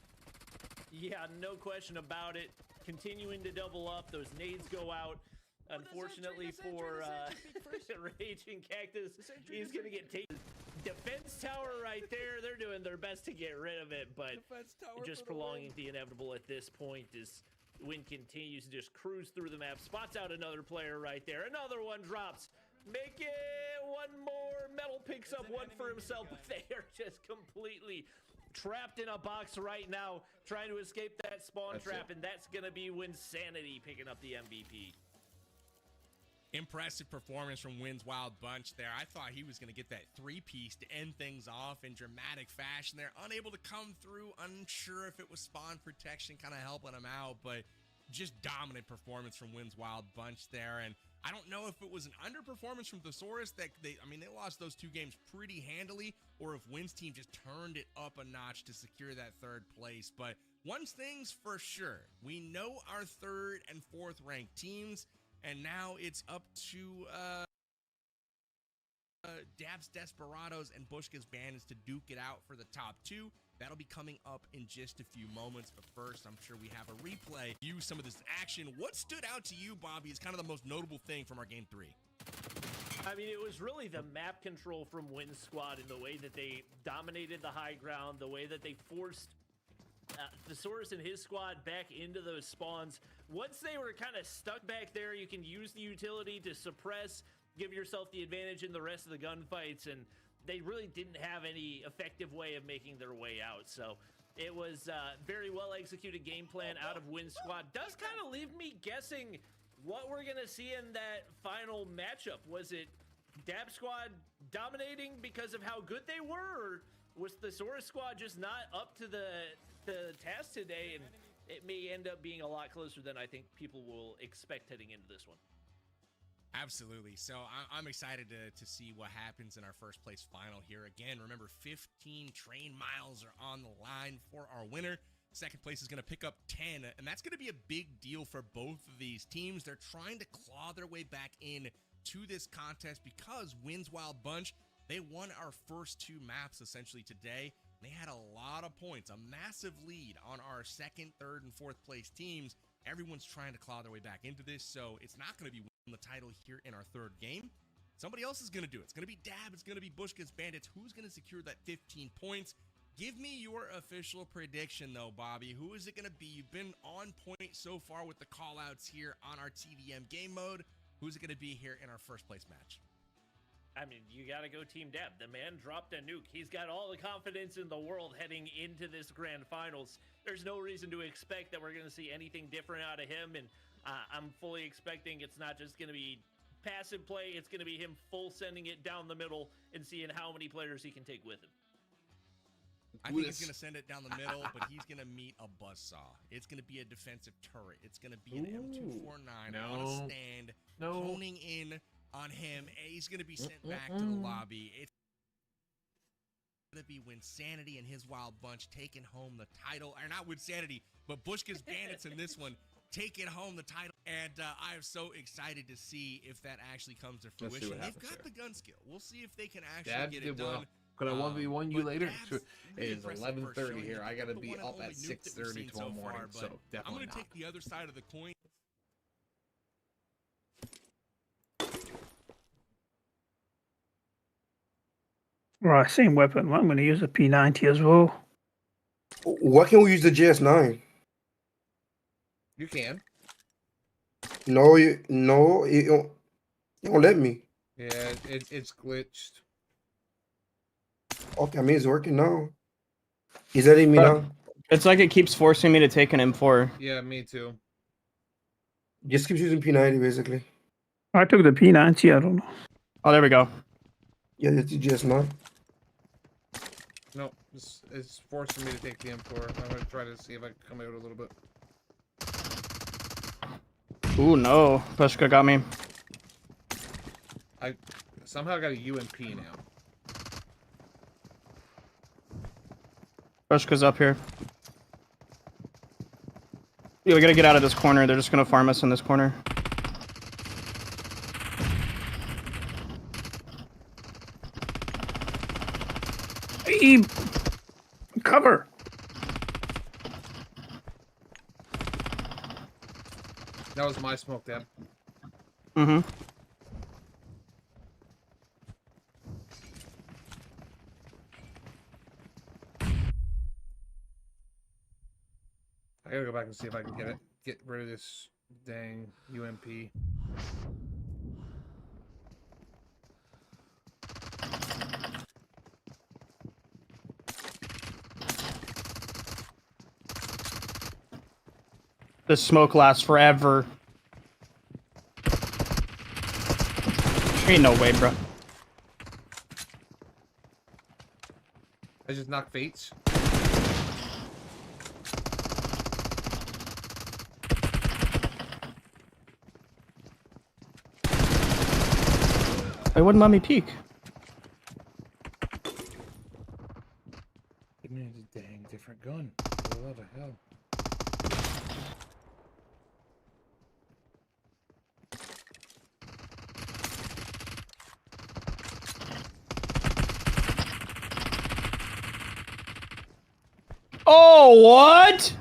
Yeah, no question about it. Continuing to double up. Those nades go out. Unfortunately for Raging Cactus, he's going to get taken. Defense tower right there. They're doing their best to get rid of it, but just prolonging the inevitable at this point as Win continues to just cruise through the map. Spots out another player right there. Another one drops. Make it one more. Metal picks up one for himself, but they are just completely trapped in a box right now, trying to escape that spawn trap, and that's going to be Winsanity picking up the MVP. Impressive performance from Win's Wild Bunch there. I thought he was going to get that 3-piece to end things off in dramatic fashion. They're unable to come through. Unsure if it was spawn protection kind of helping him out, but just dominant performance from Win's Wild Bunch there. And I don't know if it was an underperformance from Thesaurus that they lost those 2 games pretty handily, or if Wynn's team just turned it up a notch to secure that 3rd place. But one thing's for sure, we know our 3rd and 4th ranked teams, and now it's up to Dab's Desperados and Bushka's Bandits to duke it out for the top 2. That'll be coming up in just a few moments, but first, I'm sure we have a replay. View some of this action. What stood out to you, Bobby, is kind of the most notable thing from our game 3? I mean, it was really the map control from Wynn's squad and the way that they dominated the high ground, the way that they forced Thesaurus and his squad back into those spawns. Once they were kind of stuck back there, you can use the utility to suppress, give yourself the advantage in the rest of the gunfights, and they really didn't have any effective way of making their way out. So it was very well executed game plan out of Wynn's squad. Does kind of leave me guessing what we're going to see in that final matchup. Was it Dab squad dominating because of how good they were, or was the Thesaurus squad just not up to the task today? And it may end up being a lot closer than I think people will expect heading into this one. Absolutely. So I'm excited to see what happens in our first place final here. Again, remember, 15 train miles are on the line for our winner. Second place is going to pick up 10, and that's going to be a big deal for both of these teams. They're trying to claw their way back in to this contest because Wynn's Wild Bunch, they won our first 2 maps essentially today. They had a lot of points, a massive lead on our second, third, and fourth place teams. Everyone's trying to claw their way back into this, so it's not going to be the title here in our 3rd game. Somebody else is going to do it. It's going to be Dab. It's going to be Bushka's Bandits. Who's going to secure that 15 points? Give me your official prediction, though, Bobby. Who is it going to be? You've been on point so far with the call-outs here on our TVM game mode. Who's it going to be here in our first place match? I mean, you got to go Team Dab. The man dropped a nuke. He's got all the confidence in the world heading into this grand finals. There's no reason to expect that we're going to see anything different out of him, and I'm fully expecting it's not just going to be passive play. It's going to be him full sending it down the middle and seeing how many players he can take with him. I think he's going to send it down the middle, but he's going to meet a buzzsaw. It's going to be a defensive turret. It's going to be an M249 on a stand, honing in on him. He's going to be sent back to the lobby. It's going to be Winsanity and his Wild Bunch taking home the title. Or not Winsanity, but Bushka's Bandits in this one taking home the title. And I am so excited to see if that actually comes to fruition. They've got the gun skill. We'll see if they can actually get it done. Well. Could I 1v1 you later? It is 11:30 here. I gotta be up at 6:30 tomorrow morning, so definitely I'm gonna not. take the other side of the coin. Right, same weapon. Well, I'm going to use a P90 as well. Why can't we use the GS9? You can. No, you don't let me. Yeah, it's glitched. Okay, I mean it's working now. Is that me now? It's like it keeps forcing me to take an M4. Yeah, me too. Just keeps using P90 basically. I took the P90. I don't know. Oh, there we go. Yeah, it's the GS9. No, it's forcing me to take the M4. I'm gonna try to see if I can come out a little bit. Ooh, no. Pushka got me. I somehow got a UMP now. Pushka's up here. Yeah, we gotta get out of this corner. They're just gonna farm us in this corner. Hey, cover. That was my smoke, Deb. Mm-hmm. I gotta go back and see if I can get rid of this dang UMP. This smoke lasts forever. Ain't no way, bro. I just knocked Fates. It wouldn't let me peek. Give me a dang different gun. For the love of hell. Oh, what?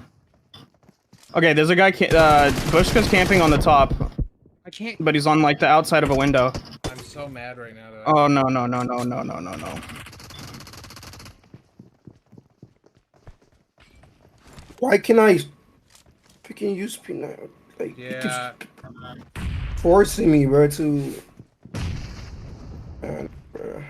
Okay, there's a guy. Bushka's camping on the top. I can't. But he's on like the outside of a window. I'm so mad right now. That Oh no no no no no no no no. Why can I freaking use peanut? Like, yeah. Forcing me, bro, to. Man, bro.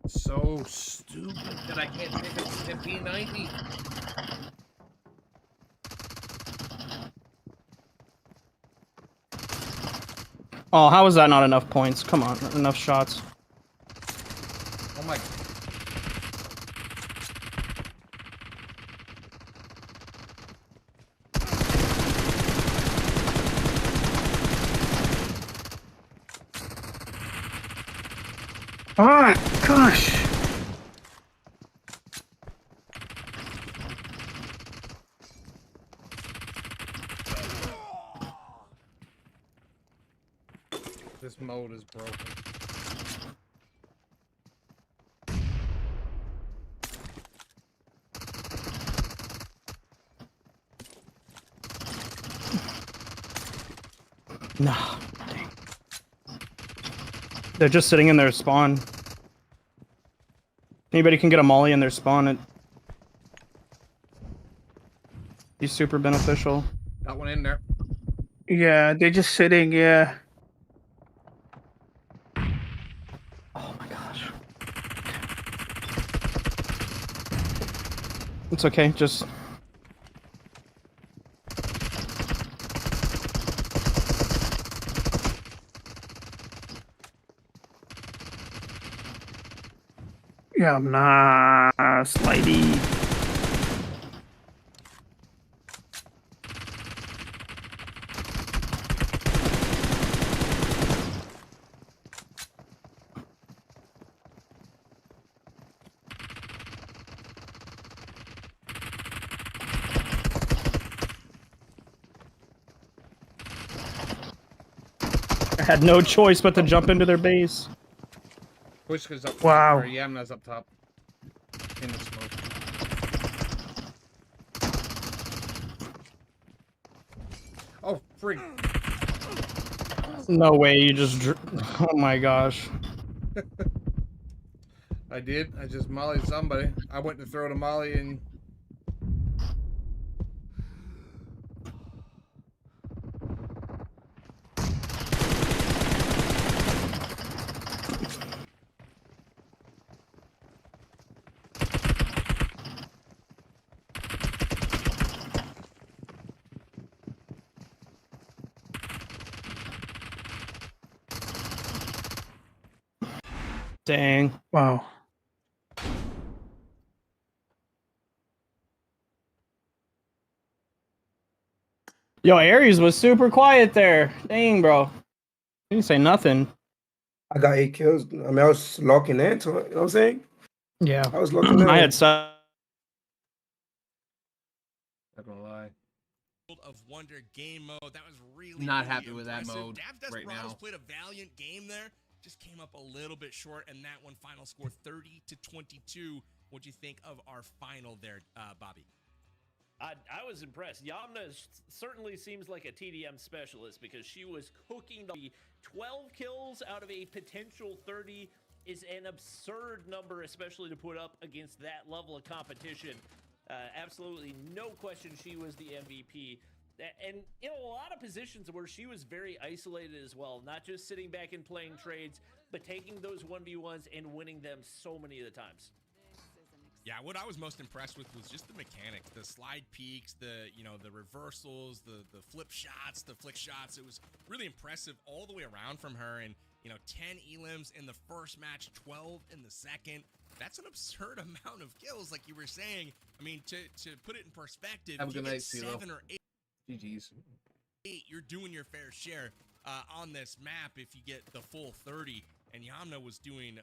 So stupid that I can't pick a P90. Oh, how is that not enough points? Come on, not enough shots. Oh my. Ah, gosh. This mode is broken. No. Dang. They're just sitting in their spawn. Anybody can get a molly in their spawn. He's super beneficial. Got one in there. Yeah, they're just sitting, yeah. Oh my gosh. It's okay, just... Yeah, nice, lady. I had no choice but to jump into their base. Pushka's up top. Wow. Or Yamna's up top. In the smoke. Oh, freak. No way, you just... Oh my gosh. I did. I just mollied somebody. I went to throw the molly and... Dang. Wow. Yo, Ares was super quiet there. Dang, bro. He didn't say nothing. I got 8 kills. I mean, I was locking into it. You know what I'm saying? Yeah. I was locking in. I had some... Not gonna lie. Of Wonder game mode. That was really Not happy with that impressive. mode right Desperados now. played a valiant game there. Just came up a little bit short, and that one final score 30-22. What'd you think of our final there, Bobby? I was impressed. Yamna certainly seems like a TDM specialist because she was cooking the 12 kills out of a potential 30 is an absurd number, especially to put up against that level of competition. Absolutely no question she was the MVP. And in a lot of positions where she was very isolated as well, not just sitting back and playing trades, but taking those 1v1s and winning them so many of the times. Yeah, what I was most impressed with was just the mechanics, the slide peaks, the the reversals, the flip shots, the flick shots. It was really impressive all the way around from her. And 10 elims in the first match, 12 in the second. That's an absurd amount of kills, like you were saying. I mean, to put it in perspective, Have a if you good get night, CeeLo. 7 or 8, GG's. you're doing your fair share on this map if you get the full 30. And Yamna was doing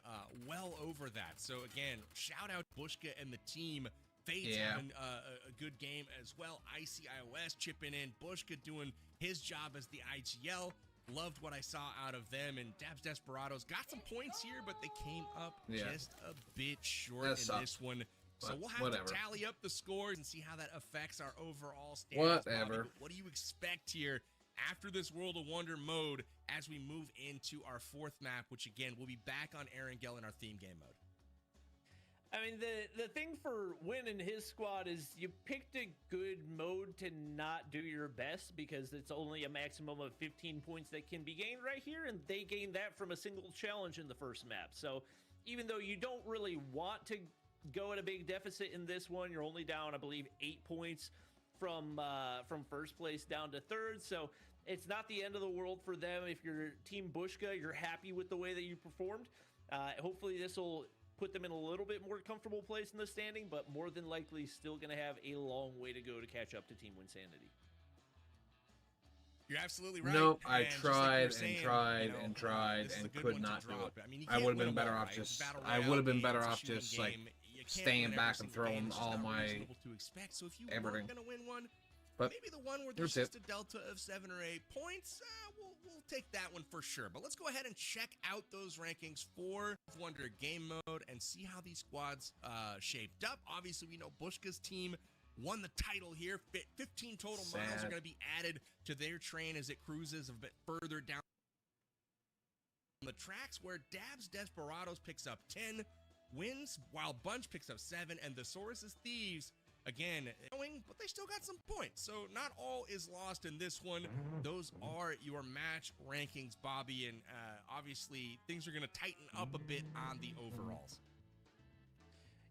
well over that. So again, shout out Bushka and the team. Fade's having a good game as well. ICIOS chipping in. Bushka doing his job as the IGL. Loved what I saw out of them. And Dabs Desperados got some points here, but they came up just a bit short in this one. So we'll have to tally up the scores and see how that affects our overall standings. Whatever. But what do you expect here after this World of Wonder mode as we move into our 4th map, which again, we'll be back on Erangel in our theme game mode? I mean, the thing for Win and his squad is you picked a good mode to not do your best because it's only a maximum of 15 points that can be gained right here, and they gained that from a single challenge in the first map. So even though you don't really want to go at a big deficit in this one, you're only down, I believe, 8 points from first place down to 3rd. So it's not the end of the world for them. If you're Team Bushka, you're happy with the way that you performed. Hopefully this will put them in a little bit more comfortable place in the standing, but more than likely still going to have a long way to go to catch up to Team Winsanity. You're absolutely right. Nope, I and tried saying, and tried you know, and tried this is a and good could one to not do drop. it. I mean, you I can't would have win been them better all, off right? just. Battle I Royale would have been game, better it's a off shooting just like game. You can't staying win every back and single game. throwing It's just all not my reasonable to expect. So if you everything. were going to win one, But maybe the one where there's just a delta of 7 or 8 points, we'll take that one for sure. But let's go ahead and check out those rankings for Wonder Game Mode and see how these squads shaped up. Obviously, we know Bushka's team won the title here. 15 total miles are going to be added to their train as it cruises a bit further down the tracks, where Dabs Desperados picks up 10, wins, while Bunch picks up 7, and the Saurus's Thieves, again, going, but they still got some points. So not all is lost in this one. Those are your match rankings, Bobby, and obviously things are going to tighten up a bit on the overalls.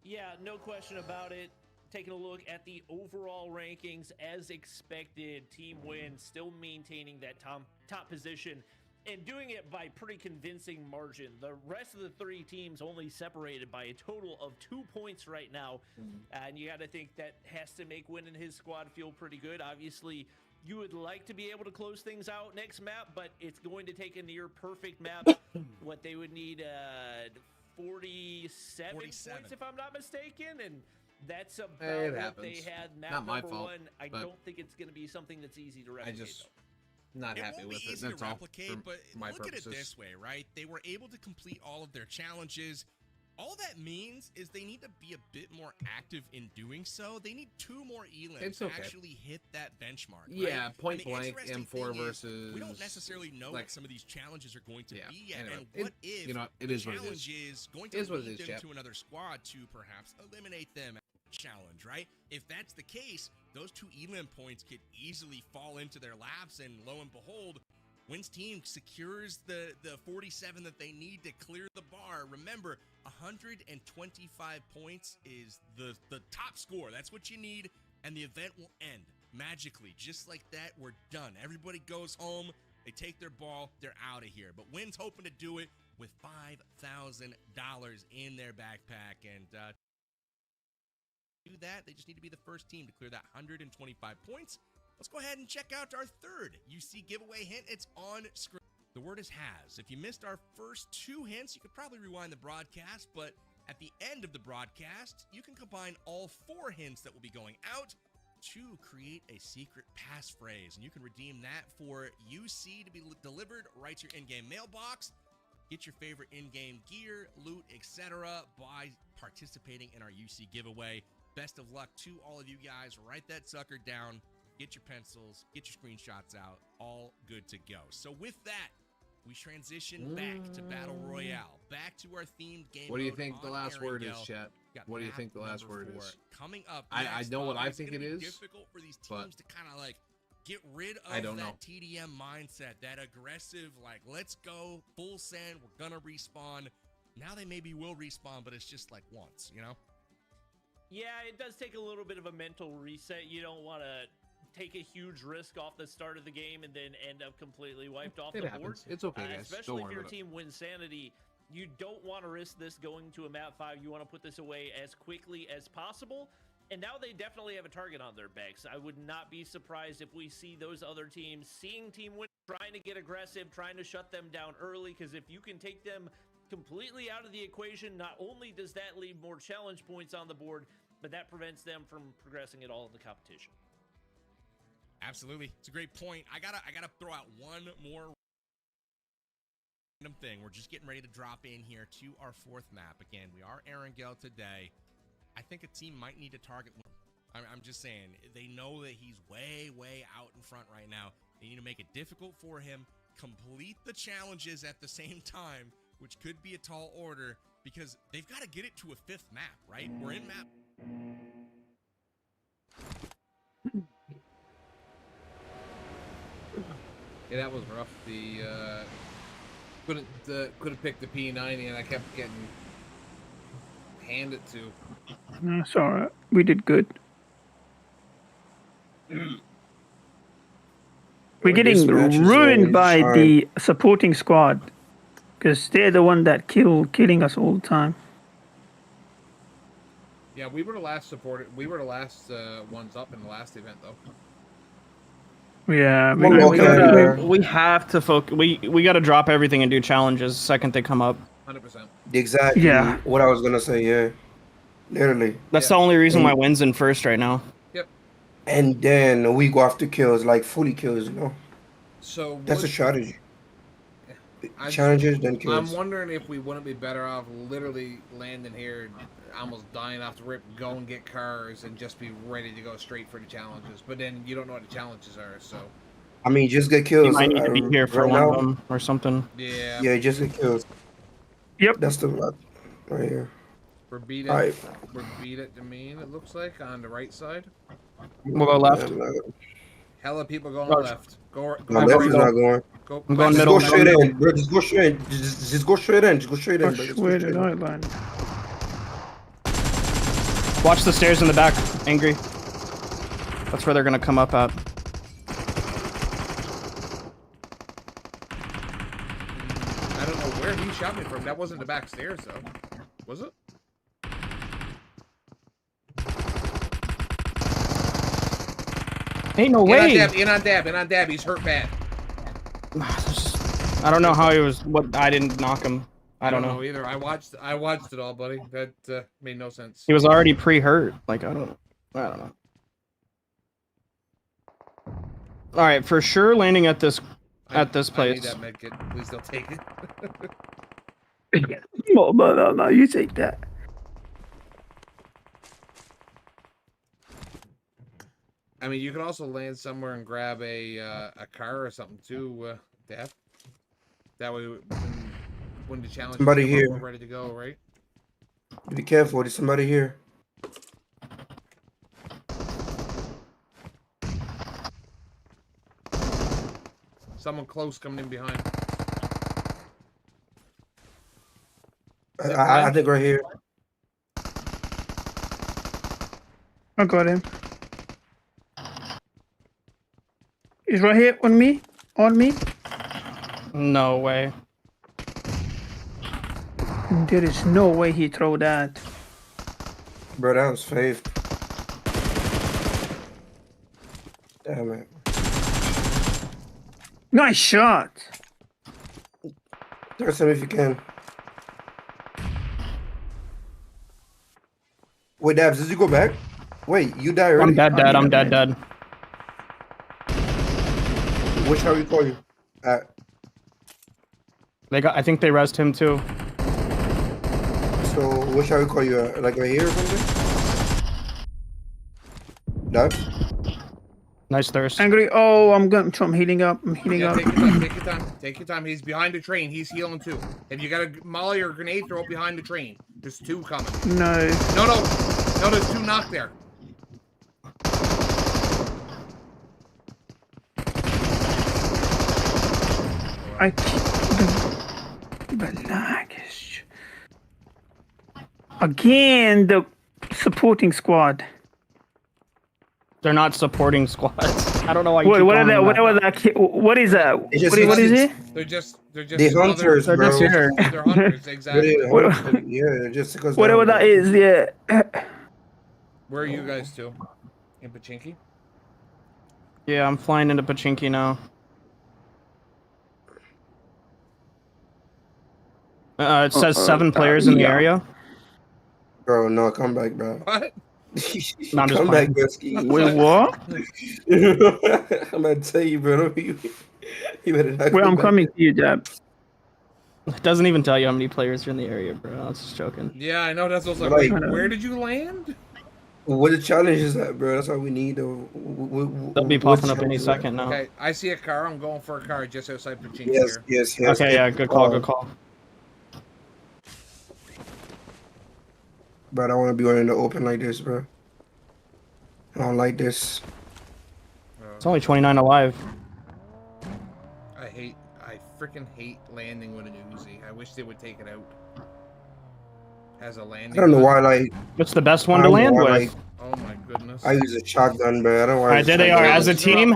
Yeah, no question about it. Taking a look at the overall rankings, as expected, Team Win still maintaining that top position and doing it by pretty convincing margin. The rest of the 3 teams only separated by a total of 2 points right now. And you got to think that has to make Win and his squad feel pretty good. Obviously, you would like to be able to close things out next map, but it's going to take a near perfect map. What they would need 47 points, if I'm not mistaken, and that's about what they had map not my number fault, 1. I don't think it's going to be something that's easy to replicate. I just not happy with it. That's all. But my look purposes. at it this way, right? They were able to complete all of their challenges. All that means is they need to be a bit more active in doing so. They need 2 more elims to actually hit that benchmark. Yeah, right? point blank M4 versus. We don't necessarily know what some of these challenges are going to be yet. Anyway, and what if it is the what it challenge is. is going to lead them to another squad to perhaps eliminate them? Challenge, right? If that's the case, those 2 elim points could easily fall into their laps, and lo and behold, Win's team secures the 47 that they need to clear the bar. Remember, 125 points is the top score. That's what you need, and the event will end magically. Just like that, we're done. Everybody goes home, they take their ball, they're out of here. But Win's hoping to do it with $5,000 in their backpack, and do that, they just need to be the first team to clear that 125 points. Let's go ahead and check out our 3rd UC giveaway hint. It's on screen. The word is has. If you missed our first 2 hints, you could probably rewind the broadcast, but at the end of the broadcast, you can combine all 4 hints that will be going out to create a secret passphrase, and you can redeem that for UC to be delivered right to your in-game mailbox. Get your favorite in-game gear, loot, etc. by participating in our UC giveaway. Best of luck to all of you guys. Write that sucker down. Get your pencils. Get your screenshots out. All good to go. So with that, we transition back to Battle Royale. Back to our themed game. What do you think the last word is, chat? What do you think the last word is? Coming up I know what I think it is. Difficult for these teams to kind of like get rid of that TDM mindset, that aggressive, like, let's go, full send, we're gonna respawn. Now they maybe will respawn, but it's just like once, you know? Yeah, it does take a little bit of a mental reset. You don't want to take a huge risk off the start of the game and then end up completely wiped off the board. It's okay, guys. Especially if your team wins sanity. You don't want to risk this going to a map 5. You want to put this away as quickly as possible. And now they definitely have a target on their backs. I would not be surprised if we see those other teams seeing Team Win, trying to get aggressive, trying to shut them down early, because if you can take them completely out of the equation, not only does that leave more challenge points on the board, but that prevents them from progressing at all in the competition. Absolutely. It's a great point. I gotta throw out one more random thing. We're just getting ready to drop in here to our 4th map. Again, we are Erangel today. I think a team might need to target. I'm just saying, they know that he's way out in front right now. They need to make it difficult for him, complete the challenges at the same time, which could be a tall order, because they've got to get it to a 5th map, right? We're in map. Yeah, that was rough. The couldn't pick the P90, and I kept getting handed to. That's alright. We did good. We're getting ruined by the supporting squad because they're the one that killing us all the time. Yeah, we were the last supported. We were the last ones up in the last event, though. Yeah, we have to focus. We got to drop everything and do challenges the second they come up. 100%. Exactly. Yeah. What I was gonna say. Yeah. Literally. That's the only reason why Win's in first right now. Yep. And then we go after kills, like fully kills, you know. So that's a strategy. Challenges, then kills. I'm wondering if we wouldn't be better off literally landing here, almost dying off the rip, go and get cars, and just be ready to go straight for the challenges. But then you don't know what the challenges are, so. I mean, just get kills. You might need to be here for one of them or something. Yeah. Yeah, just get kills. Yep. That's the right here. We're beat at Demeen, it looks like, on the right side. We'll go left. Hella people going left. Go my left is not going. Go, I'm going just middle. Go straight in, bro. Just go straight in. Just go straight in. Just go straight in. Watch the stairs in the back, Angry. That's where they're gonna come up at. I don't know where he shot me from. That wasn't the back stairs, though. Was it? Ain't no way. In on dab. He's hurt bad. I don't know how he was. What I didn't knock him. I don't know either. I watched it all, buddy. That made no sense. He was already pre-hurt. Like I don't know. All right, for sure, landing at this place. I need that medkit. Please don't take it. No, you take that. I mean, you could also land somewhere and grab a car or something too, Dad. That way, when the challenge somebody here, we're ready to go, right? Be careful. There's somebody here. Someone close coming in behind. I think right here. I got him. He's right here on me. On me. No way. There is no way he throw that. Bro, that was faith. Damn it. Nice shot. There's him if you can. Wait, Dabs, did you go back? Wait, you died already? I'm dead. I'm dead. Which how we call you? I think they rezzed him too. So what shall we call you? Like right here or something? Dabs? Nice thirst. Angry. Oh, I'm healing up. Take your time. He's behind the train. He's healing too. If you got a molly or grenade, throw it behind the train. There's two coming. No, there's two knocked there. Again, the supporting squad. They're not supporting squads. I don't know why you keep What are calling that? them What that. are that? What is that? It's just- What is it? They're just They hunters, They're bro. just here. They're hunters, exactly. Yeah, just because. Whatever that is, yeah. Where are you guys to? In Pachinki? Yeah, I'm flying into Pachinki now. It says 7 players in the area. Bro, no, come back, bro. What? No, I'm just Come back, playing. Bresky. Wait, what? I'm about to tell you, bro. You better not. Well, come I'm back. coming to you, Jab. It doesn't even tell you how many players are in the area, bro. I was just joking. Yeah, I know. That's what I was Like- like, wait, where did you land? What the challenge is that, bro? That's all we need. Though. They'll be popping up any second now. Okay, I see a car. I'm going for a car just outside Pachinki Yes, here. yes, yes. Okay, yeah, good call, good call. But I don't want to be running in the open like this, bro. I don't like this. It's only 29 alive. I freaking hate landing with an Uzi. I wish they would take it out as a landing. I don't know gun. why, like. What's the best one I to don't know land why, with? like, Oh my goodness. I use a shotgun, but I don't want. Alright, there they are. As a team,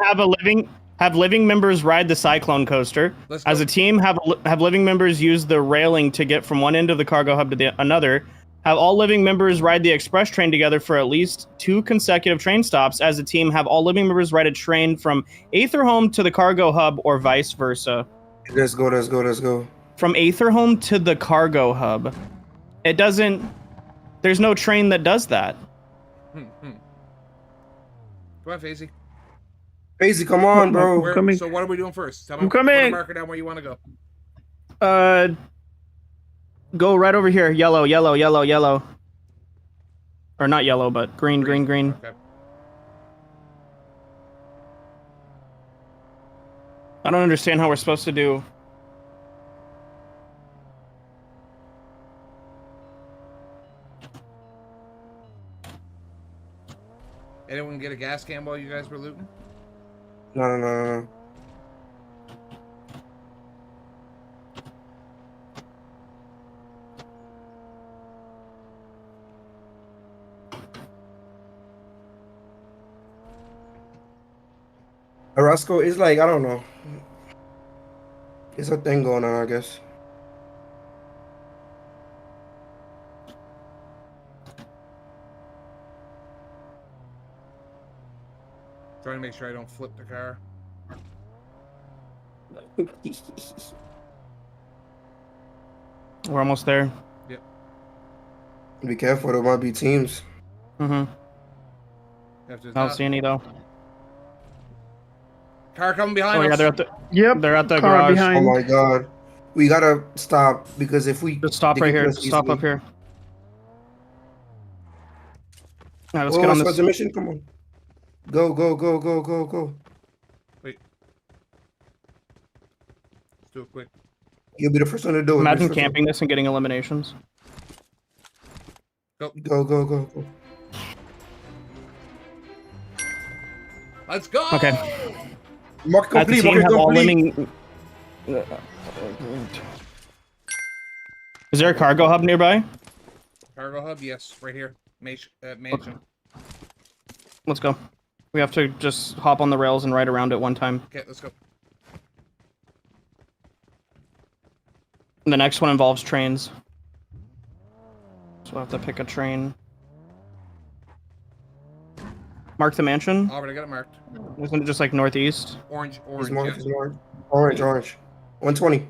have living members ride the cyclone coaster. Let's As go. a team, have living members use the railing to get from one end of the cargo hub to another. Have all living members ride the express train together for at least 2 consecutive train stops. As a team, have all living members ride a train from Aetherholm to the cargo hub or vice versa. Let's go, let's go, let's go. From Aetherholm to the cargo hub. It doesn't... There's no train that does that. Come on, Faisy. Faisy, come on, bro. Where, so what are we doing first? Tell me, I'm coming. put a marker down where you want to go. Go right over here. Yellow, yellow, yellow, yellow. Or not yellow, but green, green, green. Okay. I don't understand how we're supposed to do. Anyone get a gas can while you guys were looting? No. Roscoe is like, I don't know. It's a thing going on, I guess. Trying to make sure I don't flip the car. We're almost there. Yep. Be careful, there might be teams. I don't see any though. Car coming behind us. Yeah, they're at the. Yep. They're at the Car garage. behind. Oh my god. We gotta stop because if we Just stop they right can here. kill us Stop easily. up here. Alright, let's Oh, get on start this. the mission. Come on. Go. Wait. Let's do it quick. You'll be the first one to do it. Imagine You're the first camping this and getting eliminations. Go. one. Go. Let's go. Okay. Mark As a complete. team, Mark have all complete. living. Is there a cargo hub nearby? Cargo hub, yes, right here. Mansion. Let's go. We have to just hop on the rails and ride around it one time. Okay, let's go. The next one involves trains. So we'll have to pick a train. Mark the mansion? Alright, I got it marked. Isn't it just like northeast? Orange, He's orange. marked. Yeah. Orange. 120.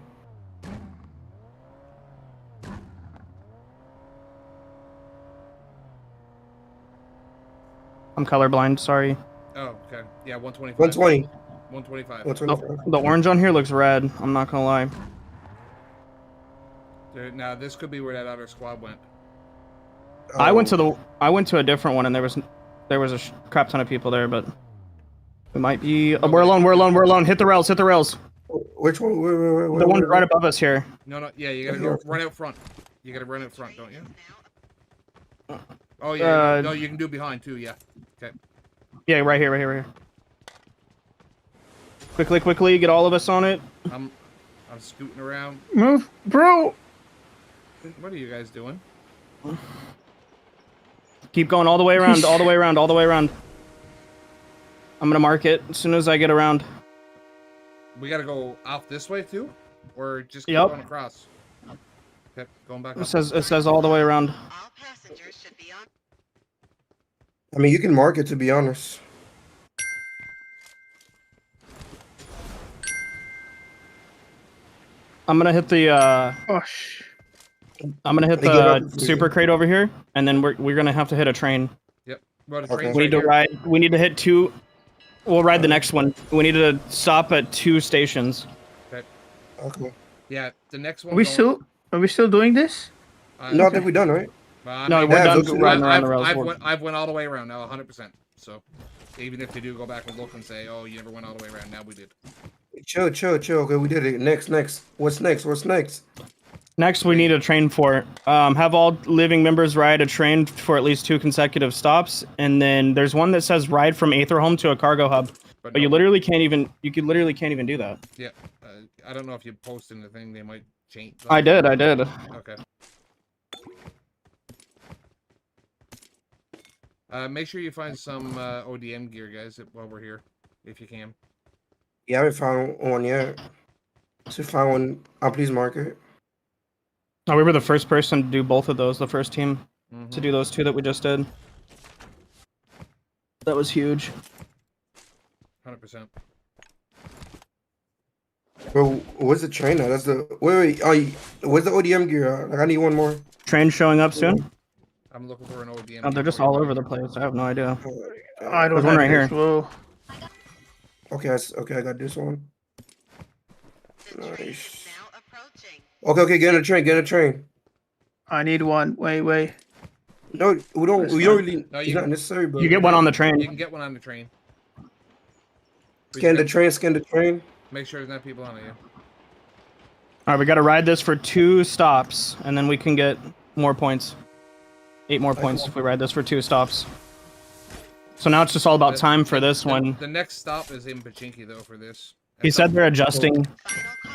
I'm colorblind, sorry. Oh, okay. Yeah, 125. 120. 125. 125. The orange on here looks red, I'm not gonna lie. Now, this could be where that other squad went. I went to a different one and there was a crap ton of people there, but we might be. We're alone. Hit the rails. Which one? Where, The one right above us here. No. Yeah, you gotta go run out front. You gotta run out front, don't you? Oh yeah. No, you can do behind too. Yeah. Okay. Yeah, right here. Quickly, get all of us on it. I'm scooting around. Move, bro. What are you guys doing? Keep going all the way around, all the way around, all the way around. I'm gonna mark it as soon as I get around. We gotta go off this way too, or just keep Yep. going across. Okay, going back. It says all the way around. All passengers should be on. I mean, you can mark it, to be honest. I'm gonna hit the Gosh. I'm gonna hit They give up the for super you. crate over here, and then we're gonna have to hit a train. Yep. Well, the Okay. train's We need right to here. ride. We need to hit 2. We'll ride the next one. We need to stop at 2 stations. Okay. Okay. Yeah, the next one. Are we still doing this? No, I think we're done, right? No, we're done those- riding around the rails. I've went all the way around now, 100%. So, even if they do go back and look and say, "Oh, you never went all the way around," now we did. Chill. Okay, we did it. Next. What's next? Next, we need a train for it. Have all living members ride a train for at least 2 consecutive stops, and then there's one that says ride from Aether Home to a cargo hub. But you literally can't even. You literally can't even do that. Yeah, I don't know if you post in the thing, they might change. I did. Okay. Make sure you find some ODM gear, guys, while we're here, if you can. Yeah, I haven't found one yet. So find one. Please mark it. Oh, we were the first person to do both of those. The first team to do those 2 that we just did. That was huge. 100%. Bro, where's the train now? That's the wait. Where's the ODM gear? Like, I need one more. Train showing up soon. I'm looking for an ODM. Oh, they're just all over the place. I have no idea. I don't There's one have right this. here. Well, Okay, I got this one. Nice. Okay, get in the train. I need one. Wait. No, we don't really. No, It's not necessary, but You get one on the You train. can get one on the train. Scan the train. Make sure there's not people on it. Yeah. All right, we got to ride this for 2 stops, and then we can get more points. 8 more points if we ride this for 2 stops. So now it's just all about time for this one. The next stop is in Pachinki, though, for this. He said they're adjusting. Final call.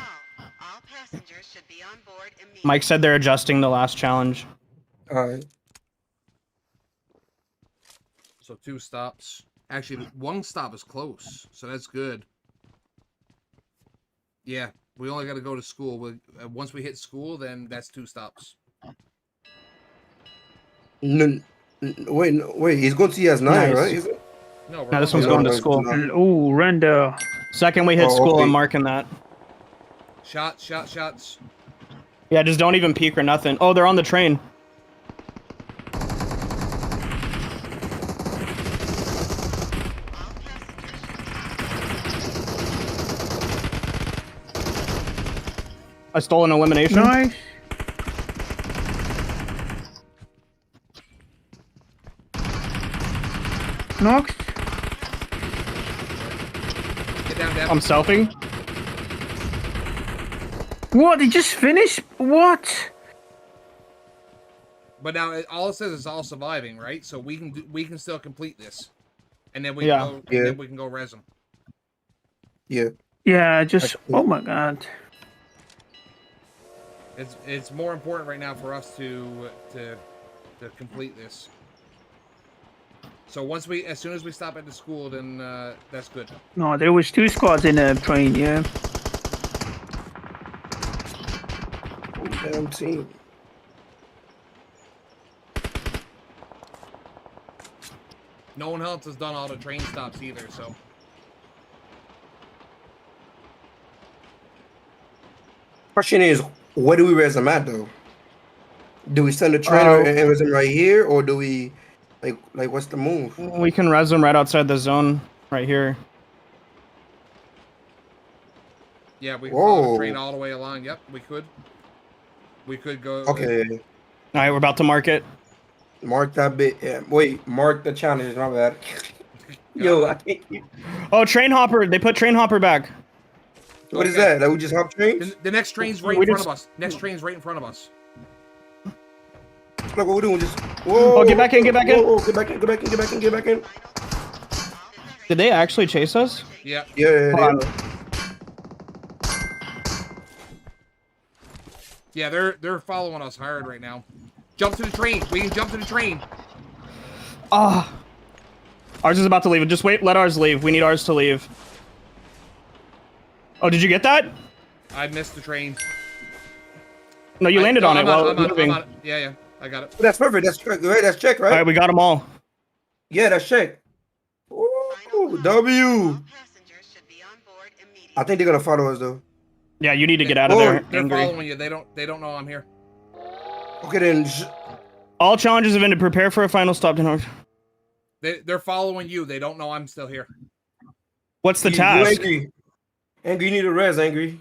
All passengers should be on board immediately. Mike said they're adjusting the last challenge. Alright. So 2 stops. Actually, 1 stop is close, so that's good. Yeah, we only got to go to school. Once we hit school, then that's 2 stops. No, wait. He's going to CS9, Nice. right? Is it? No, we're Now this one's going to school. Ooh, render. Second we hit school, okay. I'm marking that. Shots. Yeah, just don't even peek or nothing. Oh, they're on the train. I stole an elimination. Nice. Knocked. Get down, Dad. I'm selfing. What? They just finished? What? But now all it says is all surviving, right? So we can still complete this, and then we Yeah. can go, and then we can go res them. Yeah. Yeah, just. Oh my god. It's more important right now for us to complete this. So as soon as we stop at the school, then that's good. No, there was 2 squads in the train, yeah. Damn team. No one else has done all the train stops either, so. Question is, where do we res them at though? Do we send the trainer and res them right here, or do we like what's the move? We can res them right outside the zone, right here. Yeah, we can follow the Whoa. train all the way along. Yep, we could. We could go. Okay, All right, we're about to mark it. mark that bit. Yeah. Wait, mark the challenge. My bad. Yo, I can't. Oh, train hopper. They put train hopper back. What is that? Like we just hop trains? The next train's right We in front just- of us. Next train's right in front of us. Look what we're doing. Just whoa. Oh, get back in, get back in. Whoa, get back in. Get back in. Get back in. Get back in. Did they actually chase us? Yeah. Yeah. Hold on. Yeah, they're following us hard right now. Jump to the train. We can jump to the train. Ah. Ours is about to leave. Just wait. Let ours leave. We need ours to leave. Oh, did you get that? I missed the train. No, you landed on it while moving. I'm on it. Yeah, I got it. That's perfect. That's right. That's check, right? All right, we got them all. Yeah, that's check. Ooh, W. I think they're gonna follow us though. Yeah, you need to get out of there. They're Angry. following you. They don't know I'm here. Okay then. All challenges have ended. Prepare for a final stop. They're following you. They don't know I'm still here. What's the task? Angry. Angry, you need a res, Angry.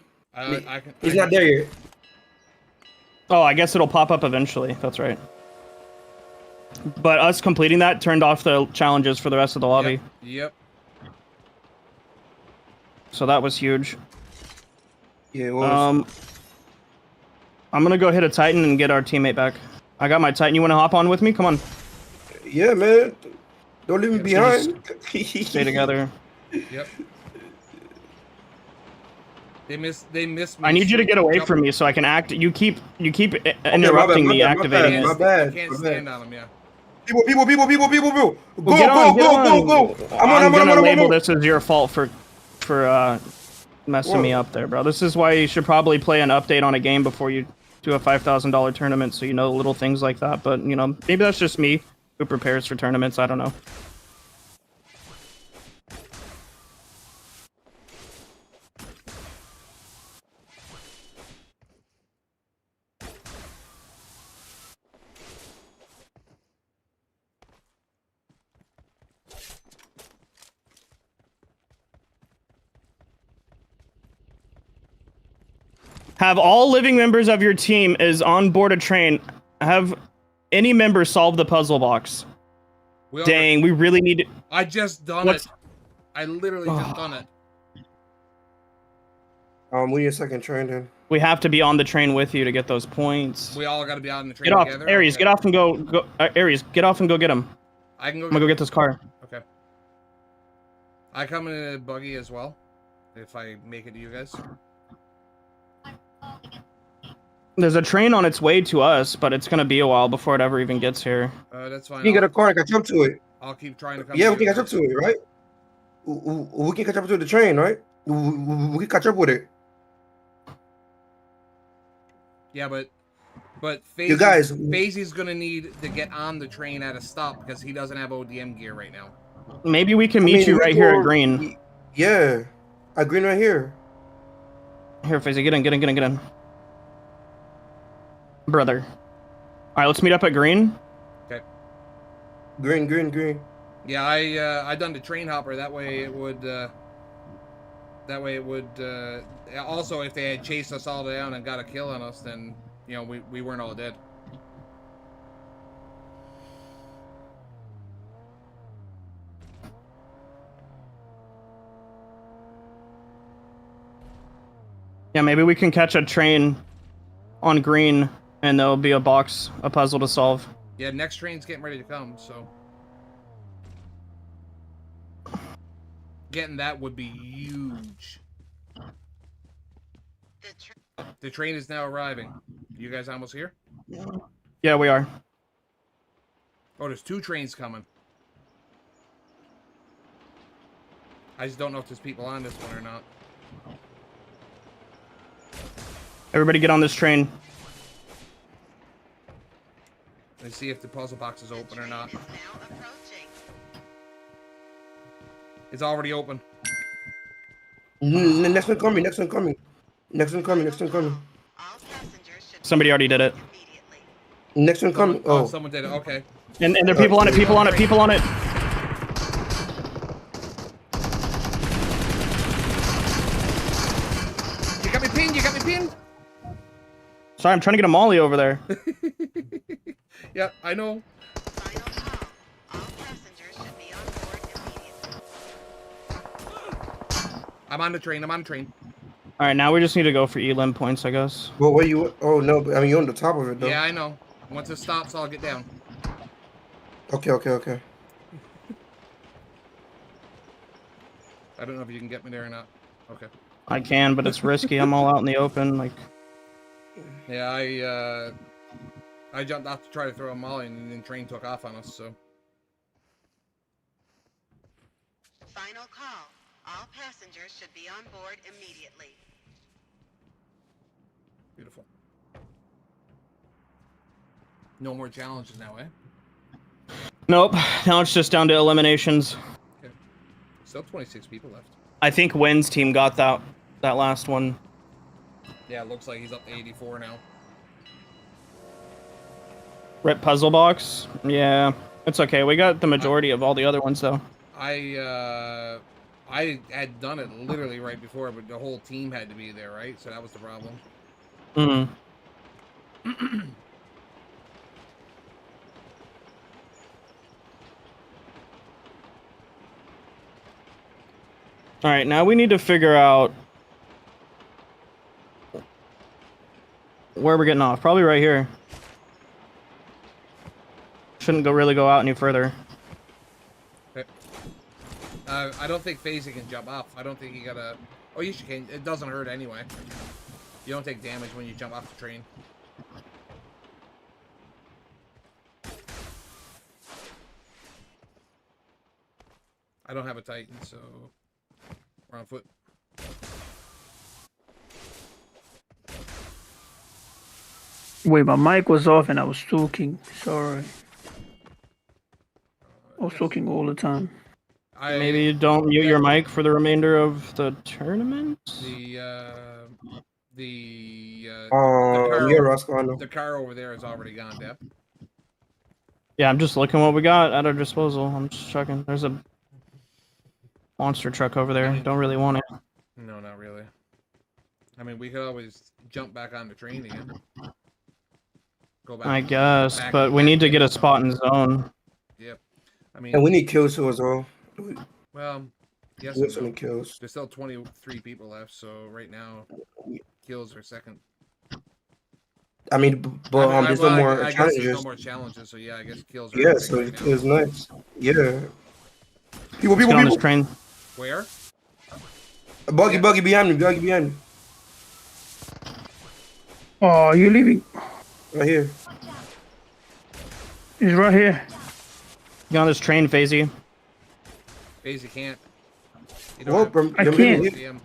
He's not there yet. Oh, I guess it'll pop up eventually. That's right. But us completing that turned off the challenges for the rest of the lobby. Yep. So that was huge. Yeah, it was. I'm gonna go hit a Titan and get our teammate back. I got my Titan. You want to hop on with me? Come on. Yeah, man. Don't leave me behind. Stay together. Yep. They missed me. I need you to get away from me so I can act. You keep interrupting me activating it. My bad. You can't stand on them, yeah. People. Go. I'm gonna label this as your fault for messing me up there, bro. This is why you should probably play an update on a game before you do a $5,000 tournament, so you know little things like that. But you know, maybe that's just me who prepares for tournaments. I don't know. Have all living members of your team is on board a train. Have any member solve the puzzle box? Dang, we really need to... I just done it. I literally just done it. We need a second train then. We have to be on the train with you to get those points. We all got to be on the train get off, together. Aries, okay. Get off and go. Aries, get off and go get him. I'm gonna go get this car. Okay. I come in a buggy as well, if I make it to you guys. There's a train on its way to us, but it's gonna be a while before it ever even gets here. That's fine. You can get a car and catch up to it. I'll keep trying to come. Yeah, we can catch up to it, right? We can catch up to the train, right? We can catch up with it. Yeah, but you guys, FaZe's gonna need to get on the train at a stop because he doesn't have ODM gear right now. Maybe we can meet you right here at Green. Yeah, at Green right here. Here, FaZe, get in. Brother. All right, let's meet up at Green. Okay. Green. Yeah, I done the train hopper. That way it would. Also, if they had chased us all down and got a kill on us, then you know we weren't all dead. Yeah, maybe we can catch a train on Green, and there'll be a puzzle to solve. Yeah, next train's getting ready to come, so getting that would be huge. The train is now arriving. You guys almost here? Yeah, we are. Oh, there's 2 trains coming. I just don't know if there's people on this one or not. Everybody get on this train. Let's see if the puzzle box is open or not. It's already open. Next one coming. Somebody already did it. Next one coming. Oh, someone did it. Okay. And there are people on it. People on it. You got me pinned. Sorry, I'm trying to get a molly over there. Yeah, I know. I'm on the train. All right, now we just need to go for elim points, I guess. Well, where you? Oh no, I mean you're on the top of it though. Yeah, I know. Once it stops, I'll get down. Okay. I don't know if you can get me there or not. Okay. I can, but it's risky. I'm all out in the open, like. Yeah, I jumped off to try to throw a molly, and then the train took off on us. So. Final call. All passengers should be on board immediately. Beautiful. No more challenges now, eh? Nope. Now it's just down to eliminations. Okay. Still 26 people left. I think Wynn's team got that last one. Yeah, it looks like he's up to 84 now. Rip puzzle box. Yeah, it's okay. We got the majority of all the other ones though. I had done it literally right before, but the whole team had to be there, right? So that was the problem. Mm-hmm. All right, now we need to figure out where we're getting off. Probably right here. Shouldn't really go out any further. Okay. I don't think FaZe can jump off. I don't think you gotta... Oh, you can. It doesn't hurt anyway. You don't take damage when you jump off the train. I don't have a Titan, so we're on foot. Wait, my mic was off and I was talking. Sorry. I was talking all the time. Maybe you don't mute your mic for the remainder of the tournament? The car over there is already gone, Deb. Yeah, I'm just looking what we got at our disposal. I'm just checking. There's a monster truck over there. Don't really want it. No, not really. I mean, we could always jump back on the train again. Go back. I guess, but we need to get a spot in zone. Yep. I mean, and we need kills too as well. Well, yes. There's kills. There's still 23 people left, so right now, kills are second. I mean, but there's no more I guess challenges. there's no more challenges, so yeah, I guess kills are. Yeah, so it was nice. Yeah. People. On this train. Where? Buggy behind me. Buggy behind me. Oh, you're leaving. Right here. He's right here. You on this train, FaZe? FaZe can't. Well, I can't.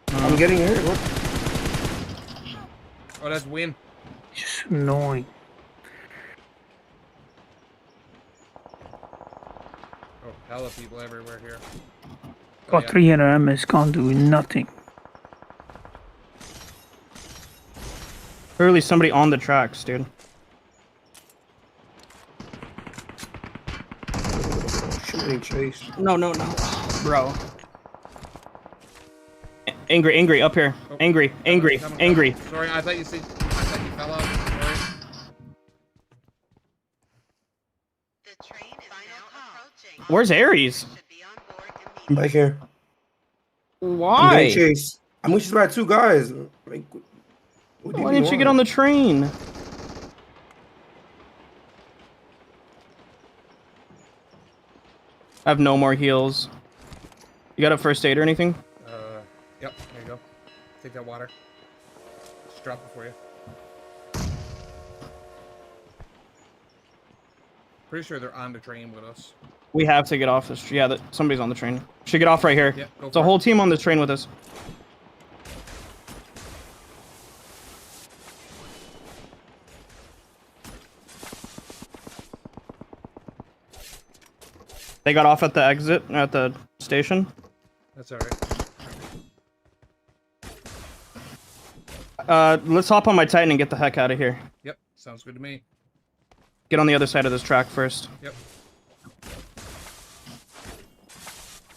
I'm getting hurt. What? Oh, that's Win. Just annoying. Oh, hella people everywhere here. Got 300 MS, can't do nothing. Clearly somebody on the tracks, dude. Chase. No, bro. Angry, up here. Oh, angry. Sorry, I thought you said you fell out. Sorry. The train is now approaching. Where's Ares? I'm back here. Why? I'm getting chased. I'm chased by 2 guys. Like, why didn't you get on the train? I have no more heals. You got a first aid or anything? Yep, there you go. Take that water. Just drop it for you. Pretty sure they're on the train with us. We have to get off this. Yeah, somebody's on the train. Should get off right here. Yeah, go It's a whole team on this train with us. They got off at the exit at the station. That's alright. Let's hop on my Titan and get the heck out of here. Yep, sounds good to me. Get on the other side of this track first. Yep.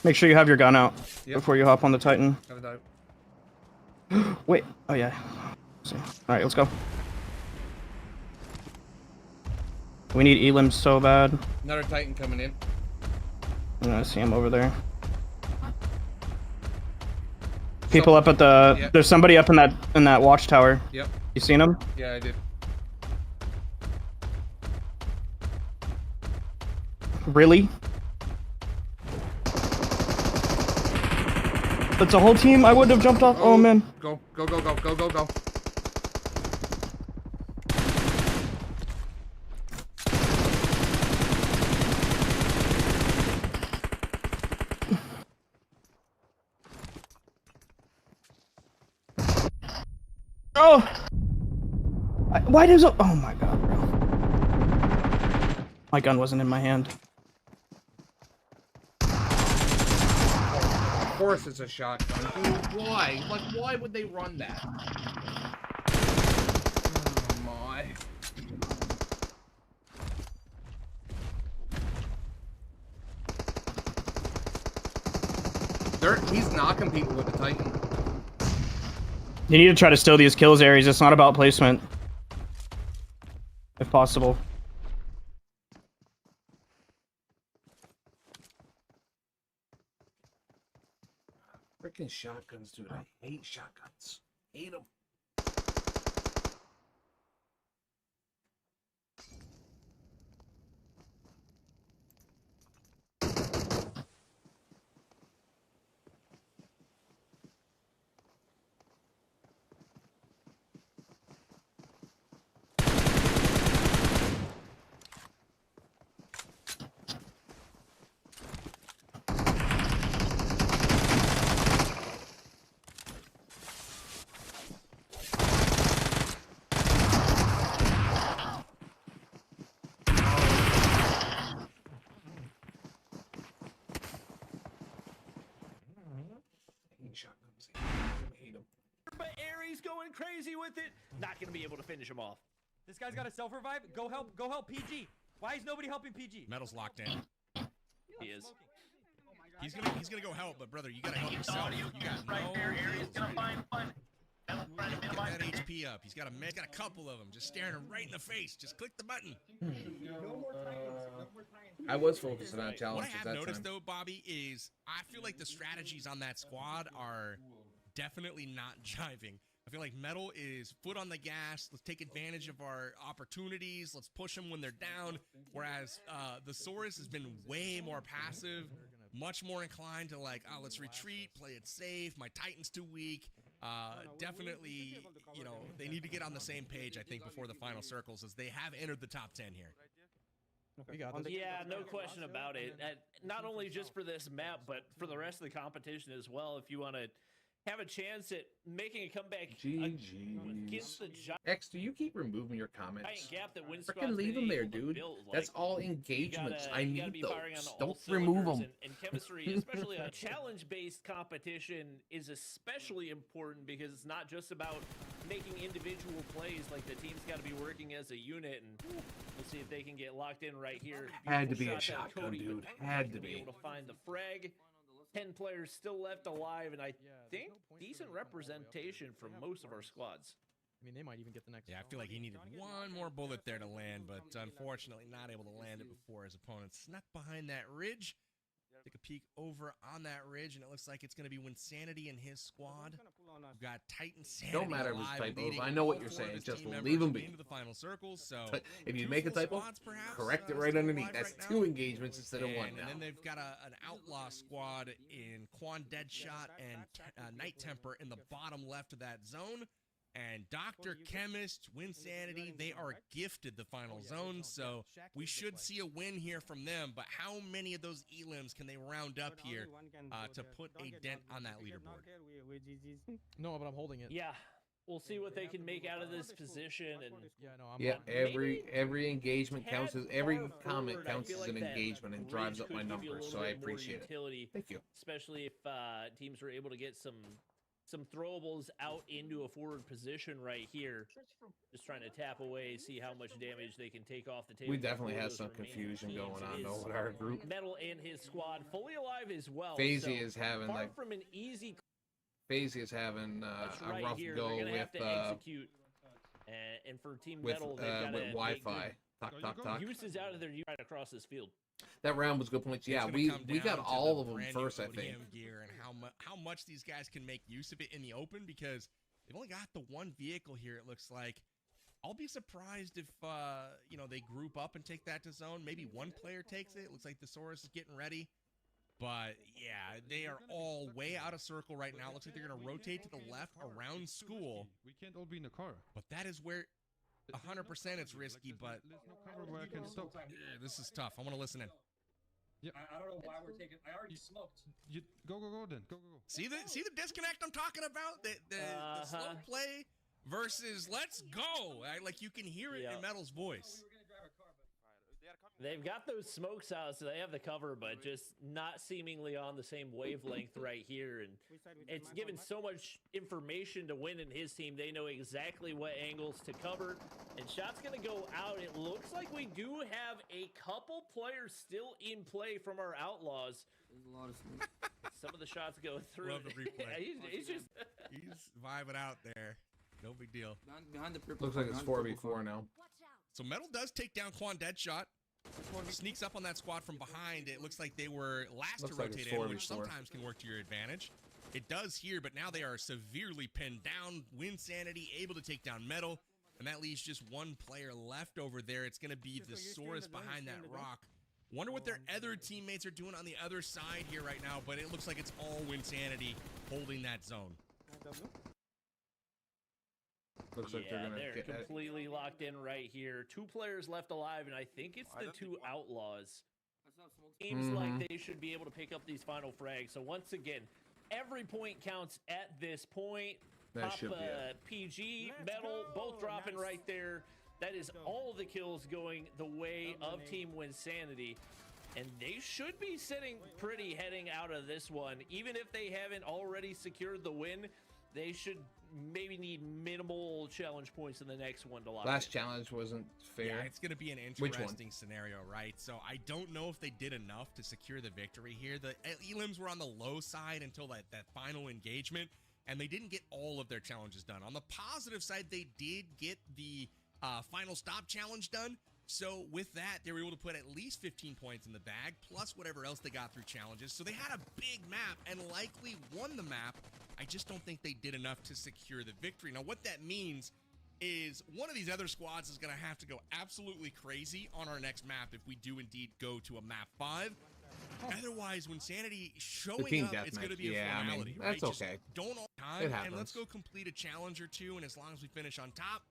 Make sure you have your gun out before you hop on the Titan. Got it out. Wait. Oh yeah. All right, let's go. We need elims so bad. Another Titan coming in. I see him over there. People up at the. Yep. There's somebody up in that watchtower. Yep. You seen him? Yeah, I did. Really? That's a whole team. I wouldn't have jumped off. Oh man. Go. Oh! Why does it? Oh my god, bro. My gun wasn't in my hand. Of course it's a shotgun. Dude, why? Like, why would they run that? Oh my. He's knocking people with the Titan. You need to try to steal these kills, Aries. It's not about placement. If possible. Freaking shotguns, dude. I hate shotguns. Hate them. Shotguns. I hate them. But Aries going crazy with it. Not gonna be able to finish him off. This guy's got a self-revive. Go help PG. Why is nobody helping PG? Metal's locked in. He is. He's gonna go help, but brother, you gotta help yourself. You got no heals, get that HP up. He's got a couple of them, just staring him right in the face. Just click the button. I was focusing on What I challenges have that noticed time. though, Bobby, is I feel like the strategies on that squad are definitely not jiving. I feel like Metal is foot on the gas. Let's take advantage of our opportunities. Let's push them when they're down. Whereas the Saurus has been way more passive, much more inclined to like, oh, let's retreat, play it safe. My Titan's too weak. Definitely, you know, they need to get on the same page, I think, before the final circles, as they have entered the top 10 here. Yeah, no question about it. Not only just for this map, but for the rest of the competition as well. If you want to have a chance at making a comeback against the giant X, do you keep removing your comments? gap that wins Freaking leave them there, dude. That's all engagements. I need those. Don't remove them. And chemistry, especially a challenge-based competition, is especially important because it's not just about making individual plays. Like, the team's got to be working as a unit, and we'll see if they can get locked in right here. Had to be a Shot down shotgun, Cody, dude. but Had to be be. able to find the frag. 10 players still left alive, and I think decent representation from most of our squads. I mean, they might even get the next. Yeah, I feel like he needed one more bullet there to land, but unfortunately not able to land it before his opponent snuck behind that ridge. Take a peek over on that ridge, and it looks like it's going to be Winsanity and his squad. We've got Titan Sanity. Don't matter if it's alive, typos. leading I know what all you're four of saying. his Just team members leave them be. into the final circles. So If you two make a full typo, squads, perhaps, correct it right underneath. live That's right two now. engagements instead of one And now. then they've got an outlaw squad in Quan Deadshot and Night Temper in the bottom left of that zone. And Dr. Chemist, Winsanity, they are gifted the final zone, so we should see a win here from them. But how many of those elims can they round up here to put a dent on that leaderboard? No, but I'm holding it. Yeah, we'll see what they can make out of this position. And Yeah, every engagement counts as every far comment forward, I counts feel as like an that engagement and ridge drives up could my give you a numbers, little so I bit more appreciate it. utility, Thank you. especially if teams are able to get some throwables out into a forward position right here. Just trying to tap away, see how much damage they can take off the table. We definitely before have those some remaining confusion teams. going on It though is with our group. Metal and his squad fully alive as well. FaZe so is having far like from an easy. FaZe is having That's a right rough here. go They're gonna have with to execute. And for Team with Metal, they've got to Wi-Fi. Talk. Uses out of their right across this field. That round was good points. Yeah, It's we gonna come got down to all the of them brand first, new I think. ODM gear and how much these guys can make use of it in the open, because they've only got the one vehicle here, it looks like. I'll be surprised if you know, they group up and take that to zone. Maybe one player takes it. It looks like the Saurus is getting ready. But yeah, they are all way out of circle right now. Looks like they're going to rotate to the left around school. We can't all be in the car. But that is where 100% it's risky, but There's no cover where I can stop. this is tough. I want to listen in. Yeah. I don't know why we're taking. I already smoked. You go then. Go. See the disconnect I'm talking about? The slow play versus let's go. Like you can hear it in Metal's voice. They've got those smokes out, so they have the cover, but just not seemingly on the same wavelength right here. And it's given so much information to Win and his team. They know exactly what angles to cover. And shot's going to go out. It looks like we do have a couple players still in play from our Outlaws. There's a lot of smoke. Some of the shots go through. Love the replay. he's just... He's vibing out there. No big deal. Behind the purple. Looks like it's 4v4 now. So Metal does take down Quan Deadshot. Sneaks up on that squad from behind. It looks like they were last to rotate in, which sometimes can work to your advantage. It does here, but now they are severely pinned down. Win Sanity, able to take down Metal, and that leaves just one player left over there. It's going to be the Saurus behind that rock. Wonder what their other teammates are doing on the other side here right now, but it looks like it's all Win Sanity holding that zone. Looks like they're gonna they're completely locked in right here. 2 players left alive, and I think it's the 2 Outlaws. Seems like they should be able to pick up these final frags. So once again, every point counts at this point. That Top should be it. PG, Metal, both dropping right there. That is all the kills going the way of Team Winsanity. And they should be sitting pretty heading out of this one. Even if they haven't already secured the win, they should maybe need minimal challenge points in the next one to lock. Last challenge wasn't fair. Yeah, it's going to be an interesting scenario, right? So I don't know if they did enough to secure the victory here. The elims were on the low side until that final engagement, and they didn't get all of their challenges done. On the positive side, they did get the final stop challenge done. So with that, they were able to put at least 15 points in the bag, plus whatever else they got through challenges. So they had a big map and likely won the map. I just don't think they did enough to secure the victory. Now, what that means is one of these other squads is going to have to go absolutely crazy on our next map if we do indeed go to a map 5. Otherwise, when Sanity showing up, it's going to be a formality, right? That's okay. Just don't all time, and let's go complete a challenge or two, and as long as we finish on top,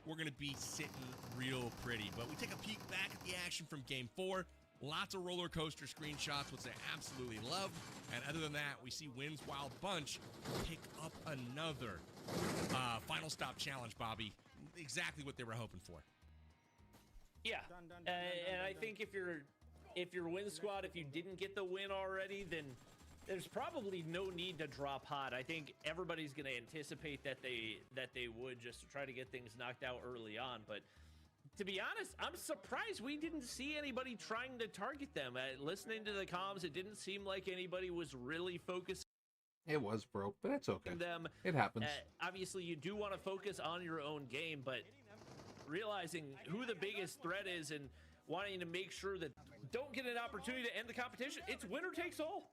we're going to be sitting real pretty. But we take a peek back at the action from Game 4. Lots of roller coaster screenshots, which I absolutely love. And other than that, we see Win's Wild Bunch pick up another final stop challenge, Bobby. Exactly what they were hoping for. Yeah, and I think if you're Win Squad, if you didn't get the win already, then there's probably no need to drop hot. I think everybody's going to anticipate that they would, just to try to get things knocked out early on. But to be honest, I'm surprised we didn't see anybody trying to target them. Listening to the comms, it didn't seem like anybody was really focused. It was broke, but it's okay. It happens. Obviously, you do want to focus on your own game, but realizing who the biggest threat is and wanting to make sure that don't get an opportunity to end the competition, it's winner takes all.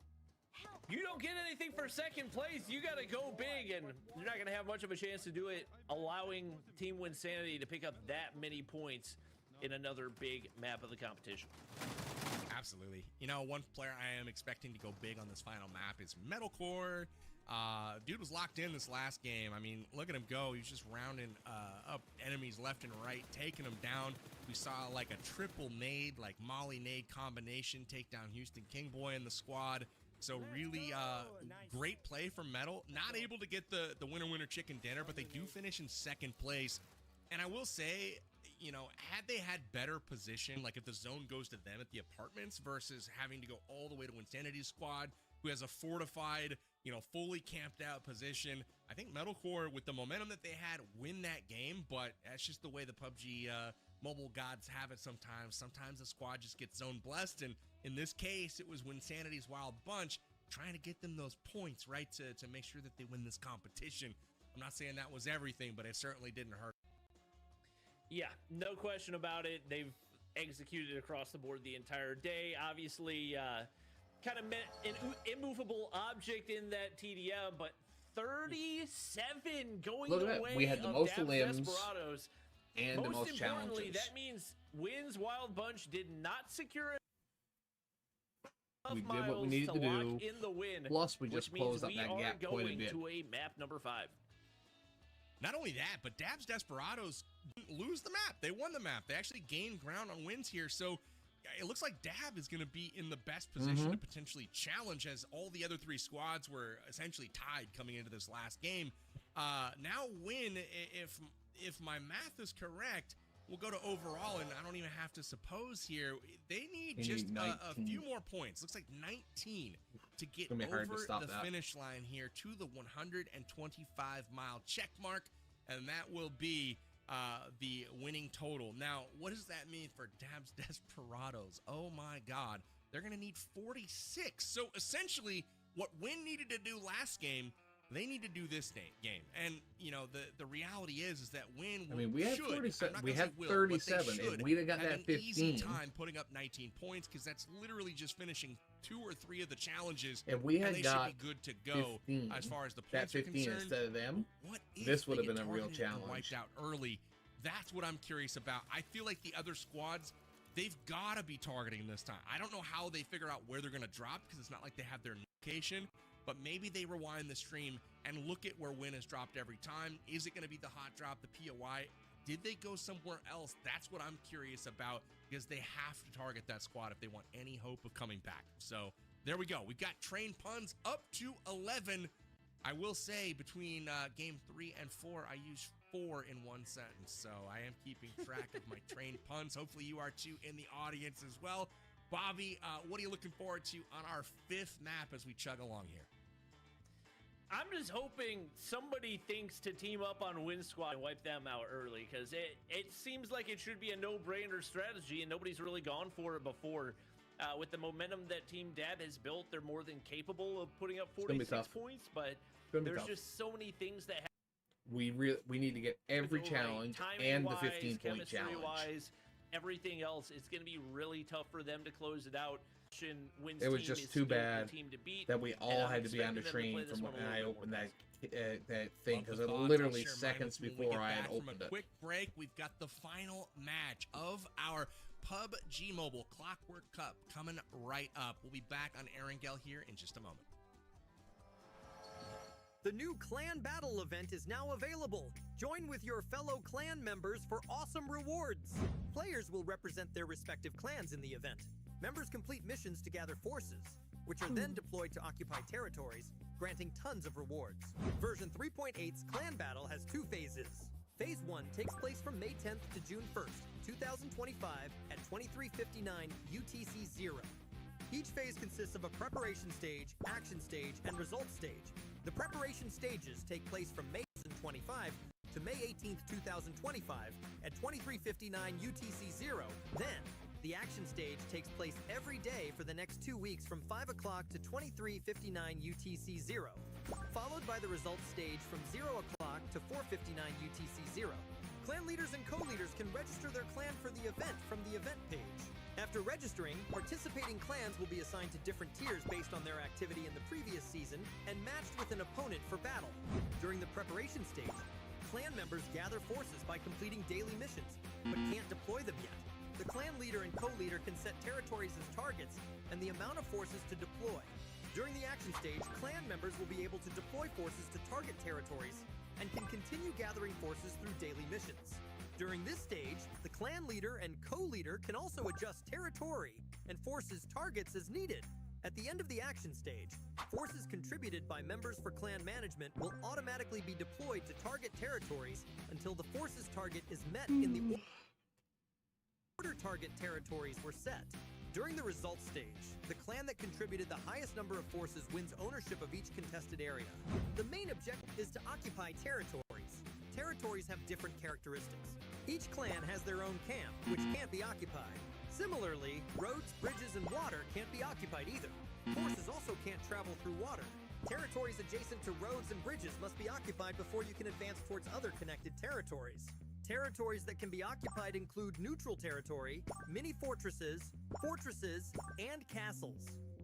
You don't get anything for second place. You got to go big, and you're not going to have much of a chance to do it, allowing Team Winsanity to pick up that many points in another big map of the competition. Absolutely. You know, one player I am expecting to go big on this final map is Metalcore. Dude was locked in this last game. I mean, look at him go. He's just rounding up enemies left and right, taking them down. We saw like a triple nade, like Molly nade combination, take down Houston Kingboy in the squad. So really great play from Metal. Not able to get the winner chicken dinner, but they do finish in second place. And I will say, you know, had they had better position, like if the zone goes to them at the apartments versus having to go all the way to Winsanity's squad, who has a fortified, you know, fully camped out position, I think Metalcore, with the momentum that they had, win that game. But that's just the way the PUBG mobile gods have it sometimes. Sometimes the squad just gets zone blessed, and in this case, it was Winsanity's Wild Bunch trying to get them those points, right, to make sure that they win this competition. I'm not saying that was everything, but it certainly didn't hurt. Yeah, no question about it. They've executed across the board the entire day. Obviously, kind of an immovable object in that TDM, but 37 going the way we had the of most Dabs limbs Desperados. and the most challenges. That means Win's Wild Bunch did not secure it. We did what we needed to do. In the win, plus, we just closed up that gap quite a bit. To a map number 5. Not only that, but Dabs Desperados didn't lose the map. They won the map. They actually gained ground on wins here. So it looks like Dab is going to be in the best position to potentially challenge, as all the other 3 squads were essentially tied coming into this last game. Now win, if my math is correct, we'll go to overall, and I don't even have to suppose here. They need just a few more points. Looks like 19 to get over the finish line here to the 125-mile check mark, and that will be the winning total. Now, what does that mean for Dabs Desperados? Oh my God, they're gonna need 46. So essentially, what Win needed to do last game, they need to do this game. And you know, the reality is that Win. I mean, we had 47. We had 37, and we'd have got that 15. Easy time putting up 19 points because that's literally just finishing 2 or 3 of the challenges. And we had they got should be good to go 15, as far as the that points 15 are concerned. instead of them. What if this would they have been get a real targeted and challenge. wiped out early. That's what I'm curious about. I feel like the other squads, they've got to be targeting this time. I don't know how they figure out where they're going to drop because it's not like they have their location, but maybe they rewind the stream and look at where Win has dropped every time. Is it going to be the hot drop, the POI? Did they go somewhere else? That's what I'm curious about because they have to target that squad if they want any hope of coming back. So there we go. We've got train puns up to 11. I will say between game 3 and 4, I used 4 in one sentence. So I am keeping track of my train puns. Hopefully you are too in the audience as well. Bobby, what are you looking forward to on our 5th map as we chug along here? I'm just hoping somebody thinks to team up on Win Squad and wipe them out early, because it seems like it should be a no-brainer strategy, and nobody's really gone for it before. With the momentum that Team Dab has built, they're more than capable of putting up 46 points, but there's just so many things that we need to get every challenge and the 15-point challenge. Everything else, it's going to be really tough for them to close it out. It was just too bad that we all had to be on the train from when I opened that thing, because it literally seconds before I had opened it. Quick break. We've got the final match of our PUBG Mobile Clockwork Cup coming right up. We'll be back on Erangel here in just a moment. The new Clan Battle event is now available. Join with your fellow clan members for awesome rewards. Players will represent their respective clans in the event. Members complete missions to gather forces, which are then deployed to occupy territories, granting tons of rewards. Version 3.8's Clan Battle has 2 phases. Phase 1 takes place from May 10th to June 1st, 2025 at 23:59 UTC-0. Each phase consists of a preparation stage, action stage, and results stage. The preparation stages take place from May 2025 to May 18th, 2025 at 23:59 UTC-0. Then, the action stage takes place every day for the next 2 weeks from 5 o'clock to 23:59 UTC-0, followed by the results stage from 0 o'clock to 4:59 UTC-0. Clan leaders and co-leaders can register their clan for the event from the event page. After registering, participating clans will be assigned to different tiers based on their activity in the previous season and matched with an opponent for battle. During the preparation stage, clan members gather forces by completing daily missions, but can't deploy them yet. The clan leader and co-leader can set territories as targets and the amount of forces to deploy. During the action stage, clan members will be able to deploy forces to target territories and can continue gathering forces through daily missions. During this stage, the clan leader and co-leader can also adjust territory and forces targets as needed. At the end of the action stage, forces contributed by members for clan management will automatically be deployed to target territories until the forces target is met in the order target territories were set. During the results stage, the clan that contributed the highest number of forces wins ownership of each contested area. The main objective is to occupy territories. Territories have different characteristics. Each clan has their own camp, which can't be occupied. Similarly, roads, bridges, and water can't be occupied either. Forces also can't travel through water. Territories adjacent to roads and bridges must be occupied before you can advance towards other connected territories. Territories that can be occupied include neutral territory, mini-fortresses, fortresses, and castles.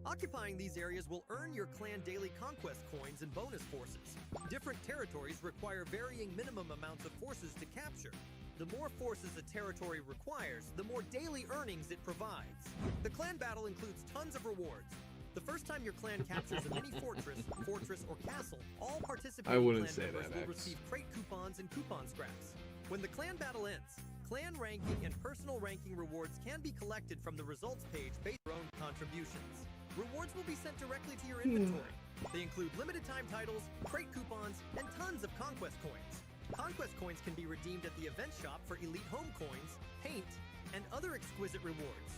Occupying these areas will earn your clan daily conquest coins and bonus forces. Different territories require varying minimum amounts of forces to capture. The more forces a territory requires, the more daily earnings it provides. The clan battle includes tons of rewards. The first time your clan captures a mini-fortress, fortress, or castle, all participating clan members will receive crate coupons and coupon scraps. When the clan battle ends, Clan ranking and personal ranking rewards can be collected from the results page based on your own contributions. Rewards will be sent directly to your inventory. They include limited time titles, crate coupons, and tons of conquest coins. Conquest coins can be redeemed at the event shop for elite home coins, paint, and other exquisite rewards.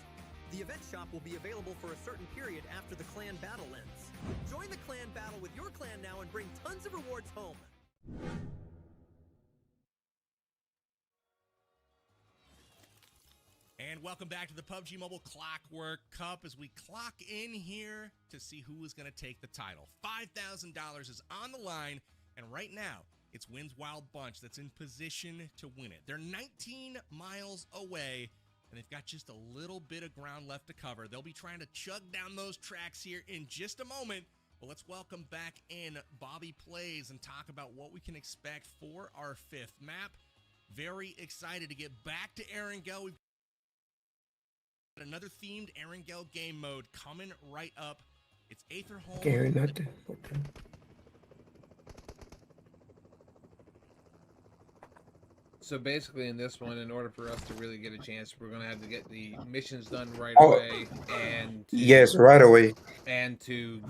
The event shop will be available for a certain period after the clan battle ends. Join the clan battle with your clan now and bring tons of rewards home. And welcome back to the PUBG Mobile Clockwork Cup as we clock in here to see who is going to take the title. $5,000 is on the line, and right now, it's Wynn's Wild Bunch that's in position to win it. They're 19 miles away, and they've got just a little bit of ground left to cover. They'll be trying to chug down those tracks here in just a moment. But let's welcome back in Bobby Plays and talk about what we can expect for our fifth map. Very excited to get back to Erangel. We've got another themed Erangel game mode coming right up. It's Aether Home. Can't hear nothing. So basically, in this one, in order for us to really get a chance, we're gonna have to get the missions done right Oh. away, and Yes, right away. and to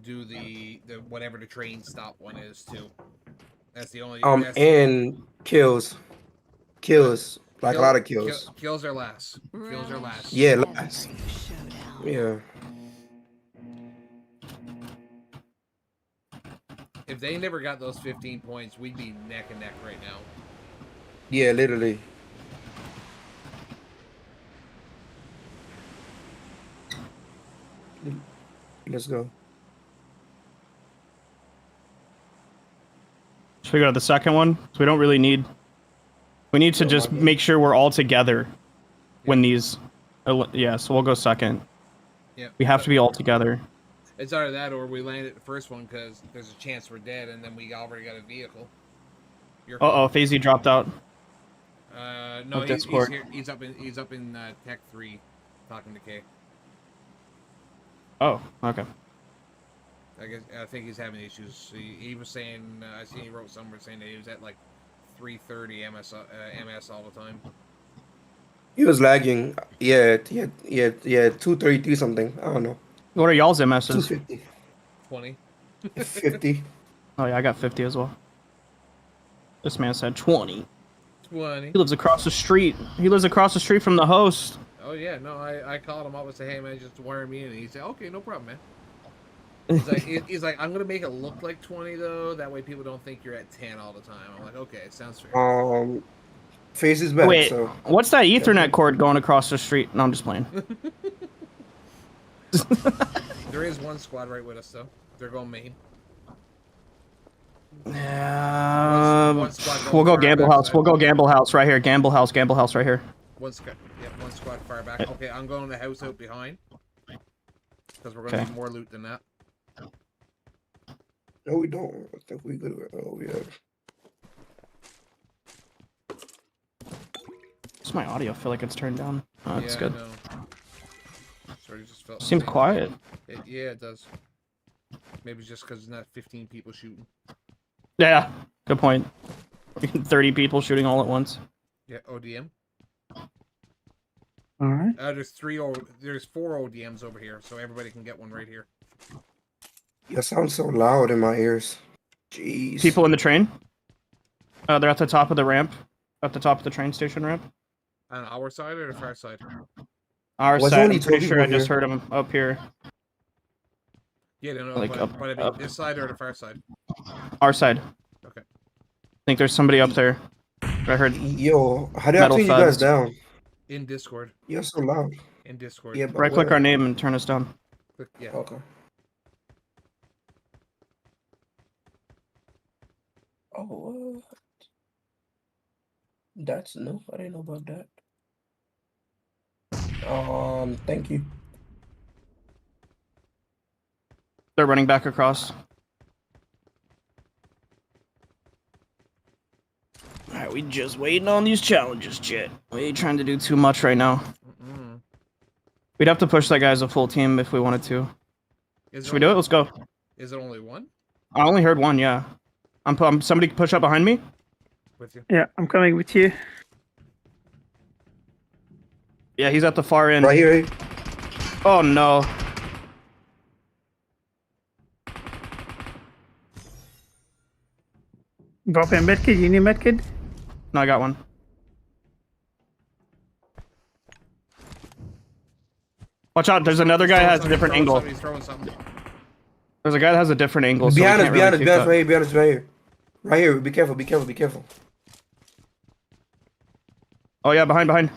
do the whatever the train stop one is too. That's the only. That's And kills, like a lot of kills. Kills are last. Kills are last. Yeah, last. Yeah. If they never got those 15 points, we'd be neck and neck right now. Yeah, literally. Let's go. Should we go to the second one? So we don't really need. We need to just make sure we're all together when these. Yeah, so we'll go second. Yeah. We have to be all together. It's either that or we land at the first one because there's a chance we're dead, and then we already got a vehicle. Uh oh, FaZe dropped out. No, Of he's Discord. here. He's up in Tech 3, talking to K. Oh, okay. I think he's having issues. He was saying I seen he wrote somewhere saying that he was at like 330 MS all the time. He was lagging. Yeah, 233 something. I don't know. What are y'all's MSs? 250. 20. 50. Oh yeah, I got 50 as well. This man said 20. 20. He lives across the street. He lives across the street from the host. Oh yeah, no, I called him up and said, hey man, just wire me in. And he said, okay, no problem, man. He's like, I'm gonna make it look like 20 though. That way people don't think you're at 10 all the time. I'm like, okay, sounds fair. Face is back. Wait, so. what's that Ethernet cord going across the street? No, I'm just playing. There is one squad right with us though. They're going main. Yeah. One squad going We'll go far Gamble back House. side. We'll go Gamble House right here. Gamble House right here. One squad far back. Okay, I'm going to the house out behind. Because we're gonna need more loot than that. No, we don't. I think we good. Oh yeah. Does my audio feel like it's turned down? Oh, it's good. No. Sorry, just felt Seems quiet. Yeah, it does. Maybe just because it's not 15 people shooting. Yeah, good point. 30 people shooting all at once. Yeah, ODM. All right. There's 4 ODMs over here, so everybody can get one right here. That sounds so loud in my ears. Jeez. People in the train. They're at the top of the ramp. At the top of the train station ramp. On our side or the far side? Our Was side. only I'm pretty 2 sure I people just here. heard him up here. Yeah, no, Like but I mean, this side or the far side? Our side. Okay. I think there's somebody up there. I heard. Yo, how did I metal turn you guys thuds. down? In Discord. You're so loud. In Discord. Yeah, but Right click where? our name and turn us down. Click, yeah. Okay. Oh, that's no. I didn't know about that. Thank you. They're running back across. Alright, we just waiting on these challenges, Chet. We ain't trying to do too much right now. We'd have to push that guy as a full team if we wanted to. Should we do it? Let's go. Is it only one? I only heard one, yeah. I'm somebody push up behind me. With you. Yeah, I'm coming with you. Yeah, he's at the far end. Right here. Oh no. Drop a medkit. You need medkit? No, I got one. Watch out, there's another guy that has a different angle. He's throwing something. There's a guy that has a different angle. Behind so us, behind us, behind us, right here, behind us, right here. Right here. Be careful, be careful, be careful. Oh yeah, behind.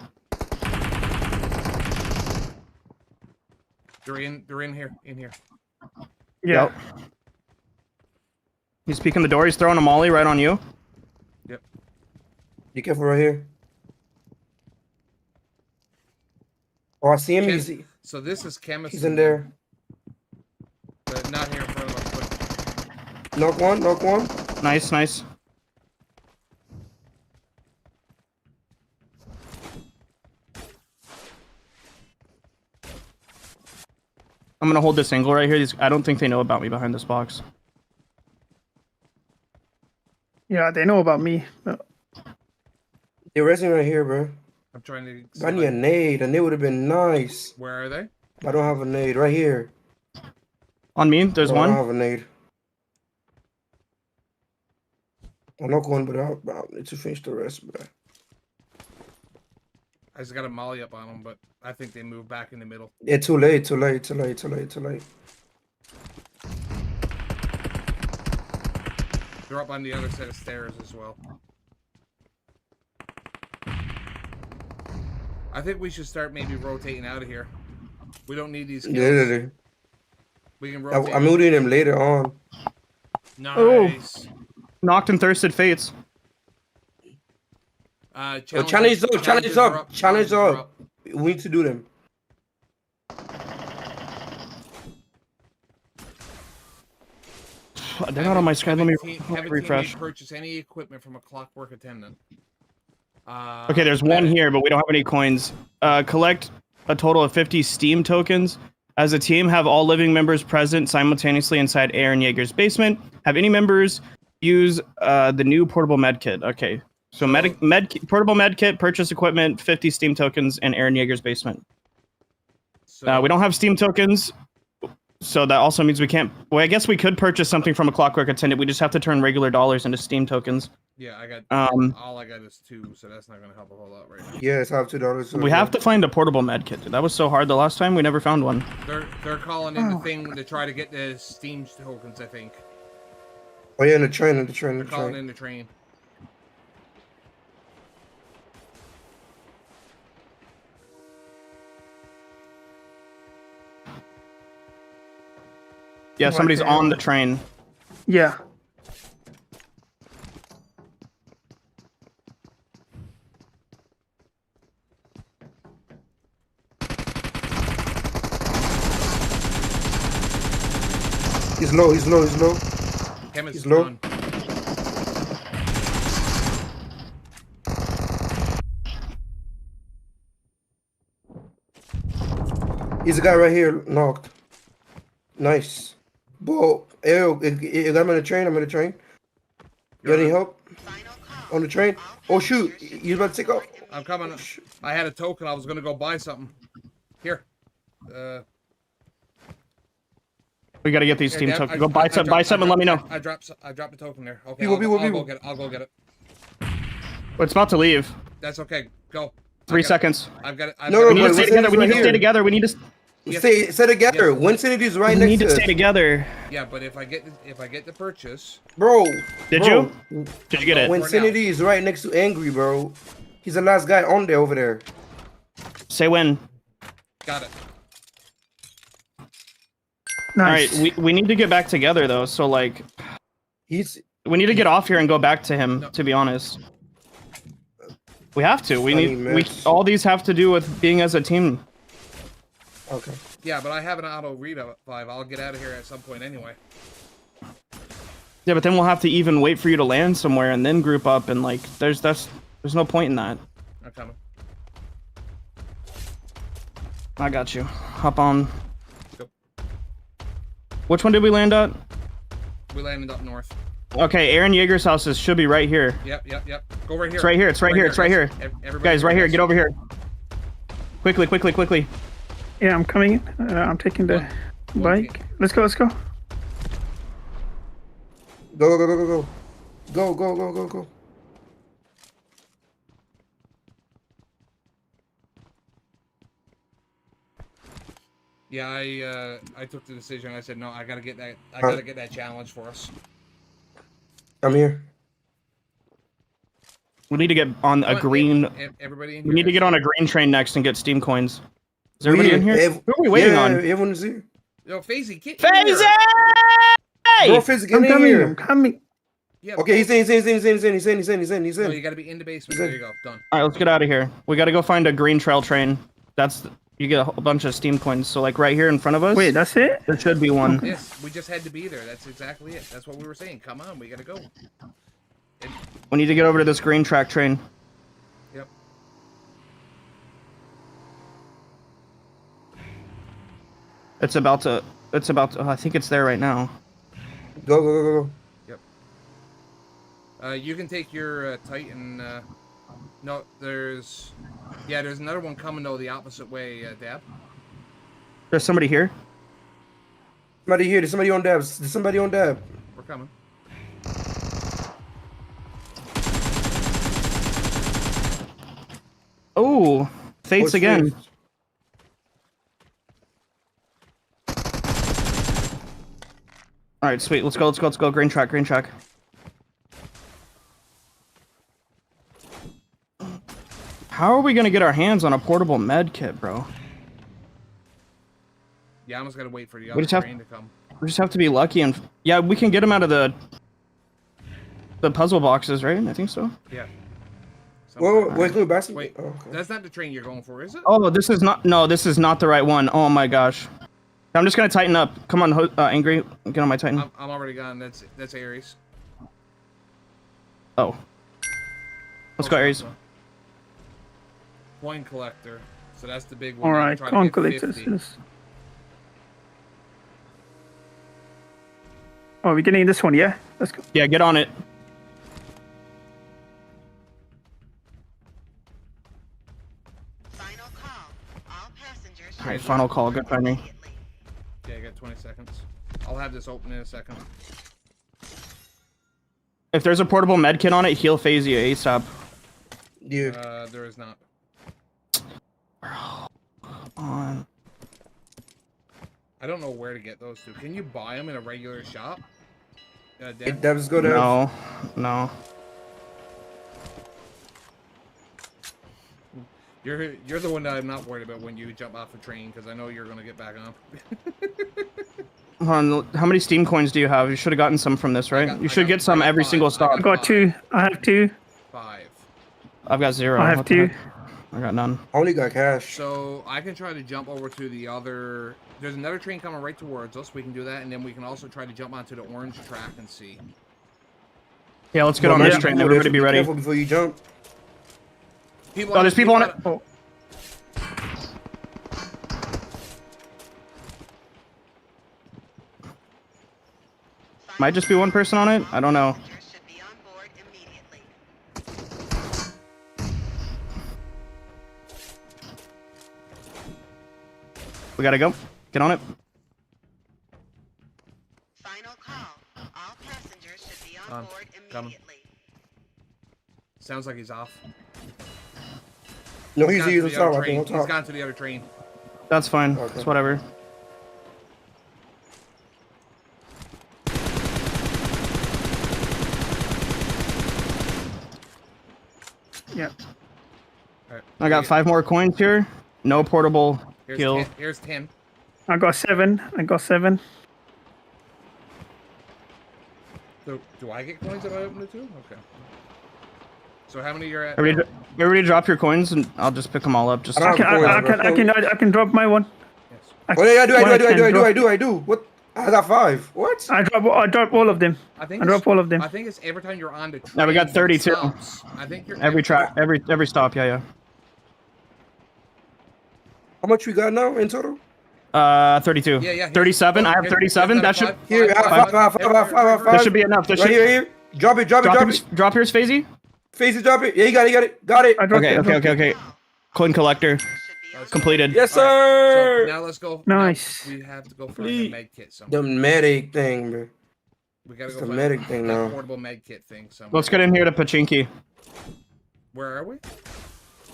They're in here, Yeah. Yep. He's peeking the door. He's throwing a molly right on you. Yep. Be careful right here. Oh, I see him. So this is chemistry. He's in there. But not here in front of us. But... Knock one, knock one. Nice. I'm gonna hold this angle right here. I don't think they know about me behind this box. Yeah, they know about me. But... They're resting right here, bro. I'm trying to. I need a nade. A nade would have been nice. Where are they? I don't have a nade. Right here. On me, there's I one. don't have a nade. I'm not going, but I need to finish the rest, bro. I just got a molly up on them, but I think they moved back in the middle. Yeah, too late. They're up on the other set of stairs as well. I think we should start maybe rotating out of here. We don't need these kills. Yeah. We can rotate. I'm moving them later on. Nice. Oh. Knocked and thirsted fates. Challenge up. We need to do them. They're not on my screen. Let me refresh. Purchase any equipment from a Clockwork attendant. Okay, there's one here, but we don't have any coins. Collect a total of 50 Steam tokens. As a team, have all living members present simultaneously inside Aaron Yeager's basement. Have any members use the new portable med kit. Okay, so portable med kit, purchase equipment, 50 Steam tokens, and Aaron Yeager's basement. So, we don't have Steam tokens, so that also means we can't. Well, I guess we could purchase something from a Clockwork attendant. We just have to turn regular dollars into Steam tokens. Yeah, I got. All I got is 2, so that's not going to help a whole lot right now. Yes, I have $2. We have to find a portable med kit. That was so hard the last time. We never found one. They're calling in the thing to try to get the Steam tokens, I think. Oh yeah, in the train, They're calling in the train. Yeah, somebody's on the train. Yeah. He's low. He's low. Done. He's a guy right here, knocked. Nice. Whoa, ew, I'm in the train, I'm in the train. You need help? On the train? Oh shoot, you about to take off? I'm coming. I had a token, I was gonna go buy something. Here. We gotta get these Steam tokens. Go buy some and let me know. I dropped the token there. Okay, People. I'll go get it. It's about to leave. That's okay. Go. 3 seconds. I've got it. We need to stay together. We need to stay together. We need to stay together. Yes. Winsinity's right next to us. We need to stay together. Yeah, but if I get the purchase, bro. Did you get it? Winsinity is right next to Angry, bro. He's the last guy on there over there. Say when. Got it. Nice. All right, we need to get back together though. So like, we need to get off here and go back to him. No. To be honest, we have to. All these have to do with being as a team. Okay. Yeah, but I have an auto readout 5. I'll get out of here at some point anyway. Yeah, but then we'll have to even wait for you to land somewhere and then group up and like, there's no point in that. I'm coming. I got you. Hop on. Go. Which one did we land at? We landed up north. Okay, Aaron Yeager's house should be right here. Yep. Go right here. It's right here. It's right here. Everybody Guys, right here. Get over here. Quickly. Yeah, I'm coming. I'm taking the bike. Let's go. Go. Yeah, I took the decision. I said no. I gotta get that. I gotta get that challenge for us. I'm here. We need to get on a green. Everybody in We here. need to get on a green train next and get Steam coins. Is everybody in here? Who are we waiting on? Everyone is here. Yo, FaZe, get FaZe! Bro, FaZe, get in here. I'm coming. Yeah, okay, he's in. No, you gotta be in the basement. There you go. Done. All right, let's get out of here. We gotta go find a green trail train. You get a whole bunch of Steam coins. So like right here in front of us. Wait, that's it? There should be one. Yes, we just had to be there. That's exactly it. That's what we were saying. Come on, we gotta go. We need to get over to this green track train. Yep. It's about to. I think it's there right now. Go. Yep. You can take your Titan. No, there's another one coming though the opposite way, Dab. There's somebody here. Somebody here. There's somebody on Dab. There's somebody on Dab. We're coming. Oh, Fates again. All right, sweet. Let's go. Green track. How are we gonna get our hands on a portable med kit, bro? Yeah, I'm just gonna wait for the other train to come. We just have to be lucky and yeah, we can get them out of the puzzle boxes, right? I think so. Yeah. Wait, That's not the train you're going for, is it? Oh, this is not. No, this is not the right one. Oh my gosh. I'm just gonna tighten up. Come on, Angry, get on my Titan. I'm already gone. That's Ares. Oh. Let's go, Ares. Coin collector. So that's the big one. All right, coin collectors. Oh, we're getting this one, yeah? Let's go. Yeah, get on it. Alright, final call. Good for me. Yeah, I got 20 seconds. I'll have this open in a second. If there's a portable med kit on it, heal phase you ASAP. Yeah. There is not. Come on. I don't know where to get those two. Can you buy them in a regular shop? Devs go there. No. You're the one that I'm not worried about when you jump off a train because I know you're gonna get back on. How many Steam coins do you have? You should have gotten some from this, right? You should get some every single stop. I got 2. I have 2. 5. I've got 0. I have 2. I got none. I only got cash. So I can try to jump over to the other. There's another train coming right towards us. We can do that, and then we can also try to jump onto the orange track and see. Yeah, let's get on this train. Everybody be ready. Careful before you jump. There's people on it. Oh. Might just be one person on it. I don't know. We gotta go. Get on it. Final call. All passengers should be on board immediately. Sounds like he's off. No, he's on top. I think on top. He's gone to the other train. That's fine. Okay. It's whatever. Yeah. Right. I got 5 more coins here. No portable kill. Here's 10. I got 7. So, do I get coins if I open it too? Okay. So how many you're at? Everybody drop your coins and I'll just pick them all up. Just I can drop my one. Yes. I do. What? I got 5. What? I drop all of them. I drop all of them. I think it's every time you're on the train. Yeah, we got 32. Stops. I think you're every stop. Yeah. How much we got now in total? 32. Yeah. 37. I have 37. That should. Here, 5. That should be enough. That should. Here. Drop it. Drop yours, FaZe. FaZe, drop it. Yeah, you got it. Got it. Okay. Coin collector. Completed. Yes, All right, sir. so now let's go. Nice. Now we have to go find Please. a med kit somewhere. The medic thing, bro. We gotta It's go the find medic thing that now. portable med kit thing somewhere. Let's get in here to Pachinki. Where are we?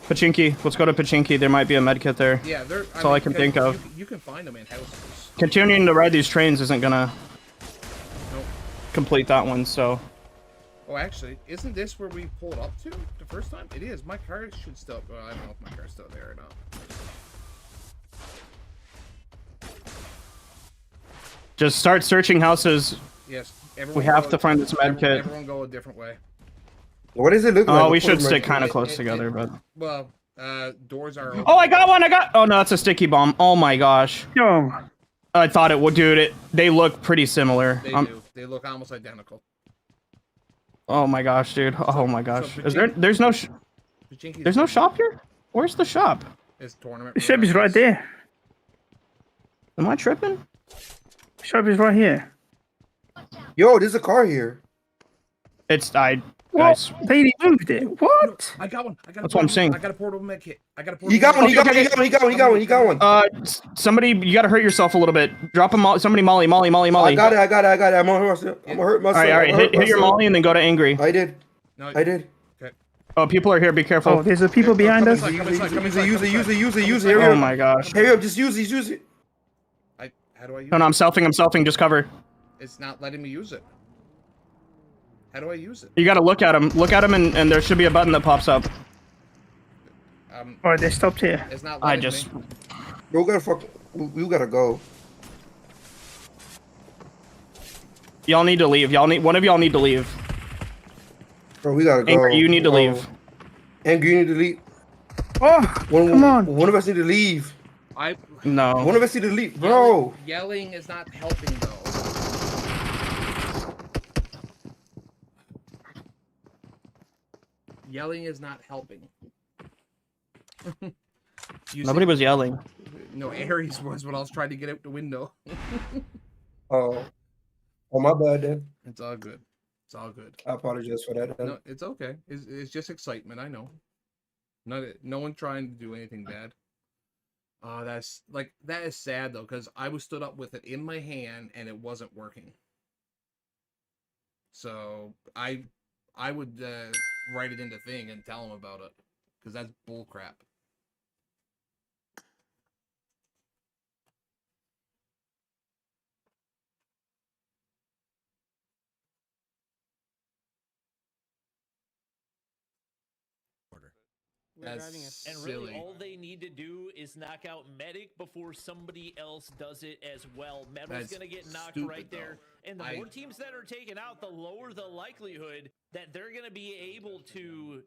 Pachinki. Let's go to Pachinki. There might be a medkit there. Yeah, there. That's all I can think of. You can find them in houses. Continuing to ride these trains isn't gonna Nope. complete that one, so. Oh, actually, isn't this where we pulled up to the first time? It is. My car should still. Well, I don't know if my car's still there or not. Just start searching houses. Yes. We have to find this med kit. Everyone go a different way. What does it look like? Oh, we should Before stick my- kind of close together, but. Well, doors are open. Oh, I got one. Oh no, that's a sticky bomb. Oh my gosh. Yo. I thought it would, dude. They look pretty similar. They do. They look almost identical. Oh my gosh, dude. Oh my gosh. So Is there? There's no. There's no shop here. Where's the shop? It's tournament. The shop is right there. Am I tripping? Shop is right here. Yo, there's a car here. It's What? They removed it. What? I got one. That's what I'm saying. I got a portable med kit. I got a portable. He got one. He got one. Okay, He got one. He got one. He got one. He got one. Somebody, you gotta hurt yourself a little bit. Drop a somebody Molly. I got it. I got it. I got it. I'm gonna hurt myself. I'm gonna hurt myself. All right. Hit your Molly and then go to angry. I did. No, I did. Okay. Oh, people are here. Be careful. Oh, there's the people behind us. Use it. Oh my gosh. Hurry up. Just use it. Use it. How do I use No, I'm selfing. I'm selfing. Just cover. It's not letting me use it. How do I use it? You gotta look at him. Look at him, and there should be a button that pops up. Alright, they stopped here. It's not I letting just. me. Bro, we gotta go. Y'all need to leave. One of y'all need to leave. Bro, we gotta go. Angry, you need to leave. Angry, you need to leave. Oh, come on. One of us need to leave. No. One of us need to leave, bro. Yelling is not helping though. Yelling is not helping. Nobody was yelling. No, Aries was when I was trying to get out the window. Oh, my bad then. It's all good. It's all good. I apologize for that. No, it's okay. It's just excitement. I know. No one trying to do anything bad. That is sad though, because I was stood up with it in my hand and it wasn't working. So I would write it in the thing and tell them about it, because that's bull crap. That's And silly. really, all they need to do is knock out Medic before somebody else does it as well. Medal's That's going to get knocked stupid, right there. though. And the more teams that are taken out, the lower the likelihood that they're going to be able to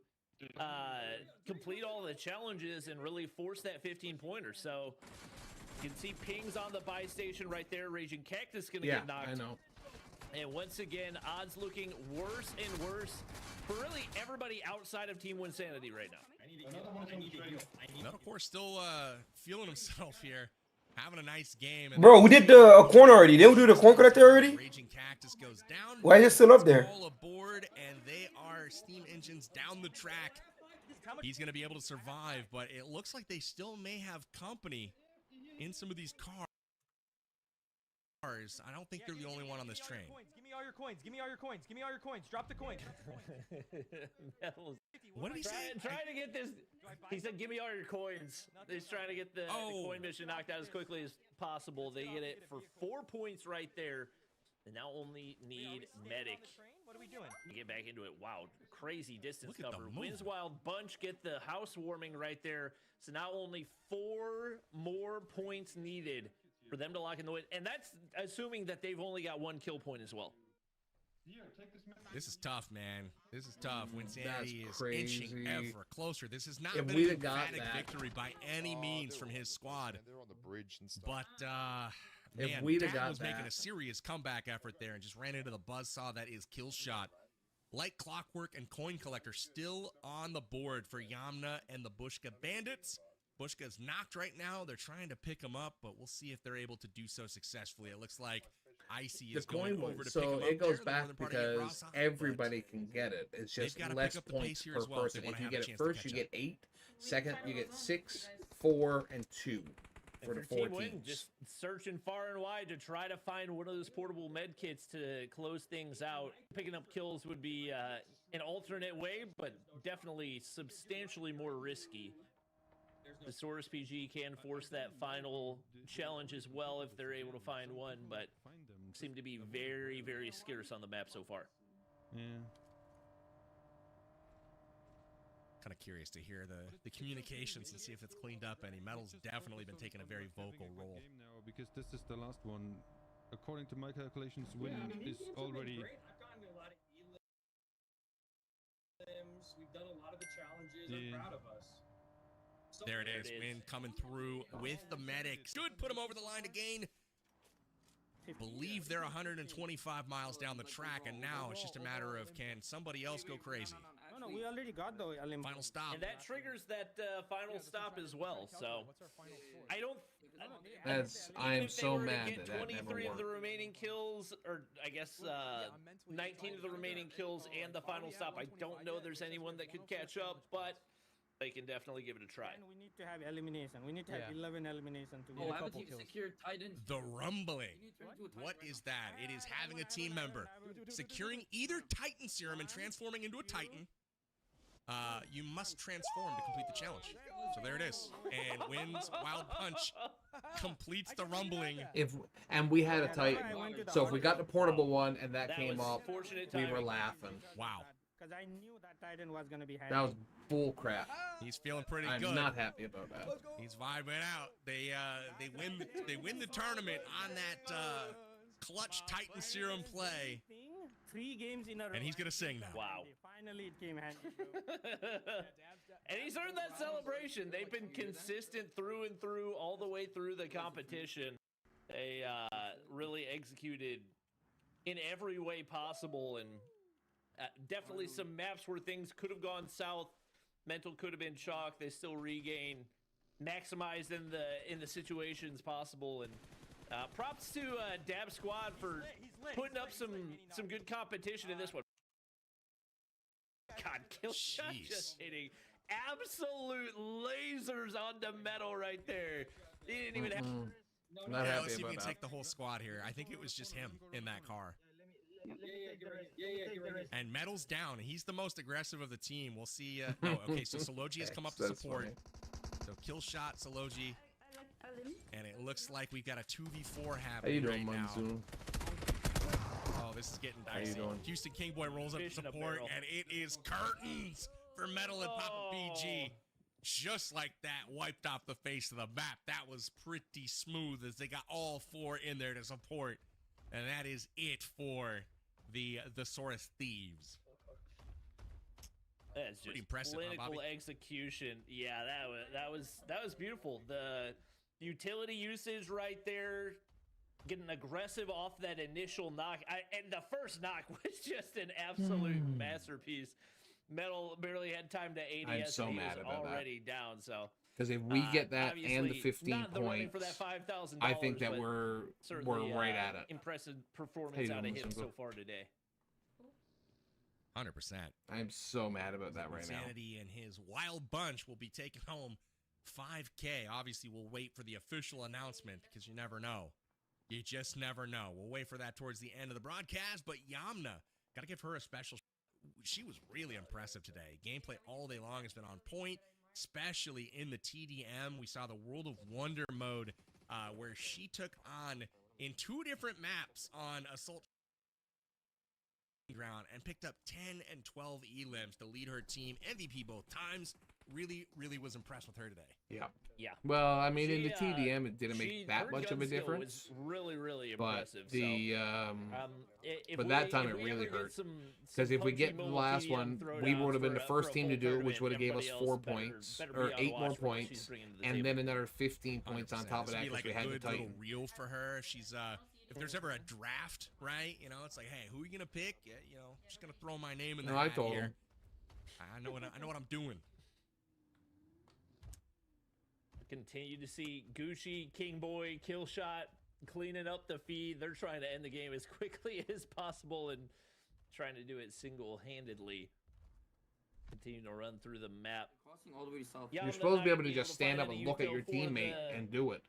complete all the challenges and really force that 15-pointer. So you can see pings on the buy station right there. Raging Cactus going to get knocked. I know. And once again, odds looking worse and worse for really everybody outside of Team Winsanity right now. And of course, still feeling himself here, having a nice game. Bro, we did the corn already. They will do the corn collector already? Raging Cactus goes down. Why is it still up there? All aboard, and they are steam engines down the track. He's going to be able to survive, but it looks like they still may have company in some of these cars. I don't think they're the only one on this train. Give me all your coins. Give me all your coins. Give me all your coins. Drop the coins. What did he say? Trying to get this. He said, "Give me all your coins." He's trying to get the coin mission knocked out as quickly as possible. They get it for 4 points right there. They now only need Medic. What are we doing? To get back into it. Wow, crazy distance cover. Wins Wild Bunch get the housewarming right there. So now only 4 more points needed for them to lock in the win. And that's assuming that they've only got 1 kill point as well. This is tough, man. This is tough. Winsanity is inching ever closer. This has not been an emphatic victory by any means from his squad. They're on the bridge and stuff. But, If man, we'd have Dad got was making that. a serious comeback effort there and just ran into the buzzsaw that is Killshot. Like Clockwork and Coin Collector still on the board for Yamna and the Bushka Bandits. Bushka's knocked right now. They're trying to pick him up, but we'll see if they're able to do so successfully. It looks like Icy is going over to pick him up. So it goes there. back The northern part of because Rasa, everybody can get it. It's just gotta less pick up the points pace here per as well if they person. wanna If you have a get it chance to first, you catch get 8. Second, you get 6. 4 and 2 for the If 4 your teams. team wins, just searching far and wide to try to find one of those portable med kits to close things out. Picking up kills would be an alternate way, but definitely substantially more risky. The Source PG can force that final challenge as well if they're able to find one, but seem to be very, very scarce on the map so far. Yeah. Kind of curious to hear the communications and see if it's cleaned up any. Metal's definitely been taking a very vocal role. Now because this is the last one. According to my calculations, win is already. I've gotten a lot of elims. We've done a lot of the challenges. Yeah. I'm proud of us. There it is. Win coming through with the medics. Should put him over the line again. Believe they're 125 miles down the track, and now it's just a matter of can somebody else go crazy. No, we already got the elim. Final stop. And that triggers that final stop as well. So I don't. I am so Even if they were to mad get that never 23 of the worked. remaining kills, or I guess 19 of the remaining kills and the final stop. I don't know there's anyone that could catch up, but they can definitely give it a try. And we need to have elimination. We need to have 11 elimination to get Oh, a I have a couple team kills. secured Titan. The rumbling. What is that? It is having a team member securing either Titan serum and transforming into a Titan. You must transform to complete the challenge. So there it is. And wins Wild Punch completes the rumbling. And we had a Titan. So if we got the portable one and that came was up, fortunate we were timing. laughing. Wow. Because I knew that Titan was gonna be happy. That was bull crap. He's feeling pretty I'm good. not happy about that. He's vibing out. They win the tournament on that clutch Titan serum play. 3 games in a row. And he's gonna sing now. Wow. Finally, it came handy. And he's earned that celebration. They've been consistent through and through, all the way through the competition. They really executed in every way possible, and definitely some maps where things could have gone south. Mental could have been chalk. They still regain, maximized in the situations possible, and props to Dab Squad for putting up some good competition in this one. God, Killshot just hitting absolute lasers onto Metal right there. He didn't even have. Not Yeah, happy let's see if we about can that. take the whole squad here. I think it was just him in that car. Get ready. And Metal's down. He's the most aggressive of the team. We'll see. No, okay, so Sologi has come up to That's support. funny. So Killshot, Sologi. And it looks like we've got a 2v4 How you happening doing, right now. Monsoon? Oh, this is getting How you dicey. doing? Houston Kingboy rolls up to Fish in a support, barrel. and it is curtains for Metal and Papa PG. Just like that, wiped off the face of the map. That was pretty smooth as they got all 4 in there to support. And that is it for the Saurus Thieves. That's just Pretty impressive, huh, clinical Bobby? execution. Yeah, that was beautiful. The utility usage right there, getting aggressive off that initial knock, and the first knock was just an absolute masterpiece. Metal barely had time to ADS. I'm so and he mad was about that. already down. So Because if we get that and the obviously 15 not the running points, for that $5,000, I think that but we're certainly, right at it. Impressive performance Hey, out of him Wilson, so go. far today. 100%. I'm so mad about that right now. Insanity and his wild bunch will be taking home 5K. Obviously, we'll wait for the official announcement because you never know. You just never know. We'll wait for that towards the end of the broadcast. But Yamna, got to give her a special. She was really impressive today. Gameplay all day long has been on point, especially in the TDM. We saw the World of Wonder mode where she took on in 2 different maps on Assault ground and picked up 10 and 12 elims to lead her team. MVP both times. Really, really was impressed with her today. Yeah. Yeah. Well, I mean, in the She, TDM, it didn't make that her much gun of a skill difference. Was really, really But impressive. the If but that time if it we really ever get hurt. some Because if we PUBG get the Mobile last TDM one, we throwdowns would have been the for first a team to full do it, which tournament, would have gave us everybody 4 else better points be or on 8 watch more for what she's points, bringing to the and table. then another 15 points on 100%. top of This that would be because like we a had the good little Titan. reel for her. She's if there's ever a draft, right? You know, it's like, hey, who are you gonna pick? Yeah, you know, just gonna throw my name in the No, I hat told here. him. I know what I'm doing. Continue to see Gucci, Kingboy, Killshot cleaning up the feed. They're trying to end the game as quickly as possible and trying to do it single-handedly. Continue to run through the map. Crossing all the way to south. You're supposed to be able to just stand up and look at your teammate and do it.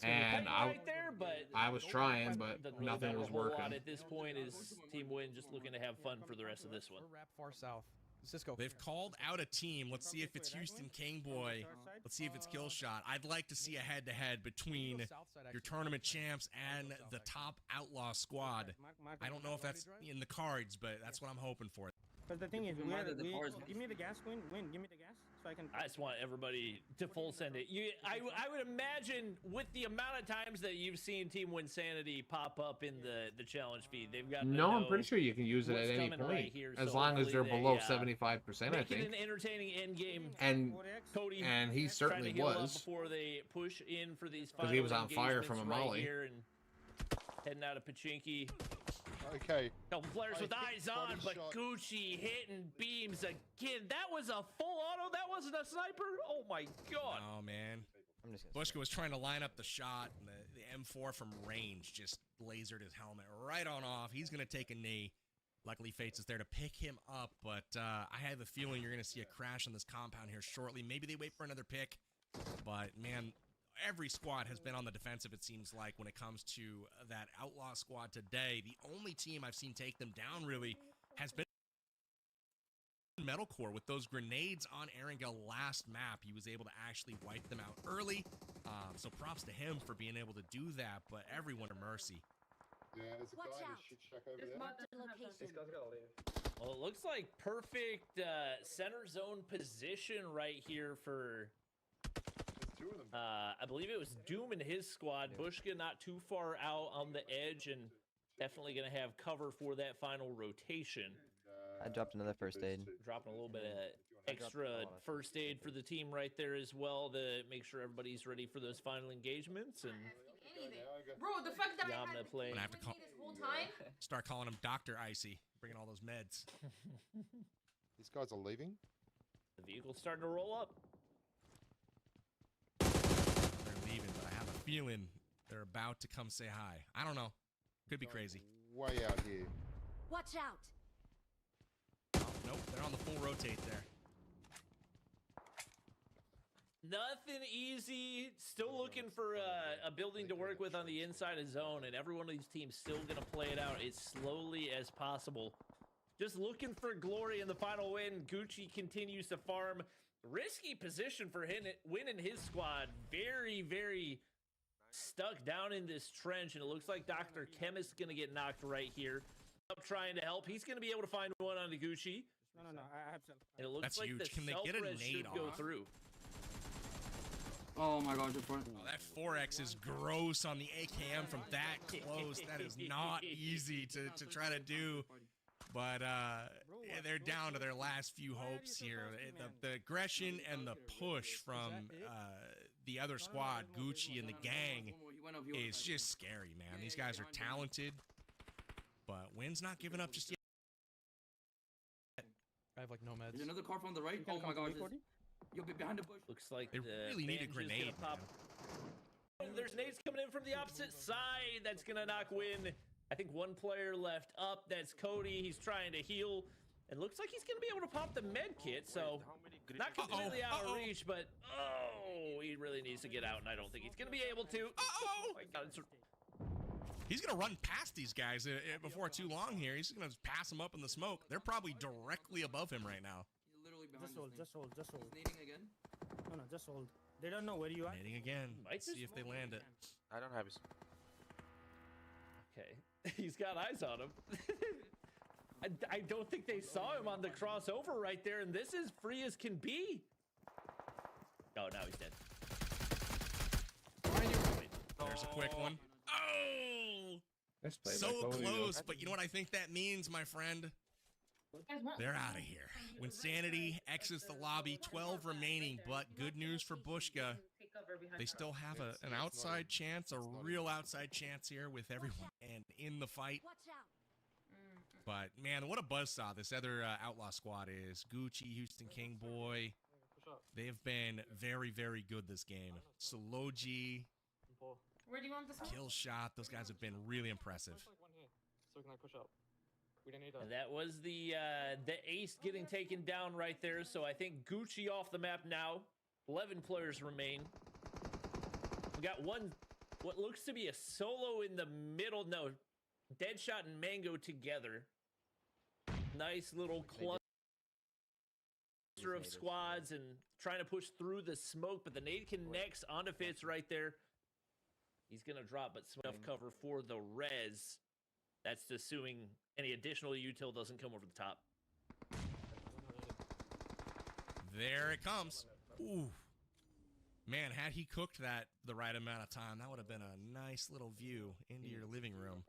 And I was trying, but nothing was working. At this point is Team Win just looking to have fun for the rest of this one. Far south. Cisco. They've called out a team. Let's see if it's Houston Kingboy. Let's see if it's Killshot. I'd like to see a head-to-head between your tournament champs and the top outlaw squad. I don't know if that's in the cards, but that's what I'm hoping for. Because the thing is, give me the gas, win, give me the gas, so I can. I just want everybody to full send it. I would imagine with the amount of times that you've seen Team Win Sanity pop up in the challenge feed, they've got. No, I'm pretty sure you can use it at any point, right here, as so long as they're below 75%. I make think. It an entertaining end game. And Cody, and he certainly was before they push in for these. Because he was on fire from a molly. Here and heading out of Pachinki. Okay. Couple players with eyes on, but Gucci hitting beams again. That was a full auto. That wasn't a sniper. Oh my god. Oh man. Bushka was trying to line up the shot, and the M4 from range just lasered his helmet right on off. He's gonna take a knee. Luckily, Fates is there to pick him up, but I have a feeling you're gonna see a crash on this compound here shortly. Maybe they wait for another pick, but man. Every squad has been on the defensive, it seems like, when it comes to that outlaw squad today. The only team I've seen take them down, really, has been Metalcore. With those grenades on Erangel last map, he was able to actually wipe them out early. So props to him for being able to do that, but everyone a mercy. Yeah, there's a guy in the shit shack over there. Well, it looks like perfect center zone position right here for... I believe it was Doom and his squad. Bushka not too far out on the edge and definitely going to have cover for that final rotation. I dropped another first aid. Dropping a little bit of extra first aid for the team right there as well to make sure everybody's ready for those final engagements. And bro, the fact that I had play. I'm gonna have to call, this whole time. Start calling him Dr. Icy, bringing all those meds. These guys are leaving. The vehicle's starting to roll up. They're leaving, but I have a feeling they're about to come say hi. I don't know. Could be crazy. Way out here. Watch out. Oh, nope, they're on the full rotate there. Nothing easy. Still looking for a building to work with on the inside of zone, and every one of these teams still going to play it out as slowly as possible. Just looking for glory in the final win. Gucci continues to farm. Risky position for him, winning his squad. Very, very stuck down in this trench, and it looks like Dr. Chemist is going to get knocked right here. Up trying to help. He's going to be able to find one on the Gucci. No, I have some. And it looks That's like huge. the Can they get a self-res nade should go off? through. Oh my gosh, you're front. Oh, that 4X is gross on the AKM from that close. That is not easy to try to do. But yeah, they're down to their last few hopes here. The aggression and the push from the other squad, Gucci and the gang, is just scary, man. These guys are talented, but Wynn's not giving up just yet. I have like no meds. There's another car from the right. Oh my gosh. You'll be behind the bush. Looks like They really need a grenade. There's nades coming in from the opposite side. That's going to knock Win. I think one player left up. That's Cody. He's trying to heal. It looks like he's going to be able to pop the med kit. So not completely out of reach, but he really needs to get out, and I don't think he's going to be able to. Oh my God. He's going to run past these guys before too long here. He's going to pass them up in the smoke. They're probably directly above him right now. Just hold. He's nading again. No, just hold. They don't know where you are. Nading again. Let's see if they land it. I don't have his. Okay. He's got eyes on him. I don't think they saw him on the crossover right there, and this is free as can be. Oh, now he's dead. There's a quick one. Oh! So close, but you know what I think that means, my friend? They're out of here. When Sanity exits the lobby, 12 remaining, but good news for Bushka. They still have an outside chance, a real outside chance here with everyone and in the fight. But, man, what a buzzsaw this other Outlaw squad is. Gucci, Houston Kingboy. They've been very, very good this game. Soloji, Where do you want this one? Killshot, those guys have been really impressive. So can I push up? And that was the ace getting taken down right there. So I think Gucci off the map now. 11 players remain. We got one, what looks to be a solo in the middle. No, Deadshot and Mango together. Nice little cluster of squads and trying to push through the smoke, but the nade connects onto Fitz right there. He's gonna drop, but enough cover for the res. That's assuming any additional util doesn't come over the top. There it comes. Ooh. Man, had he cooked that the right amount of time, that would have been a nice little view into your living room.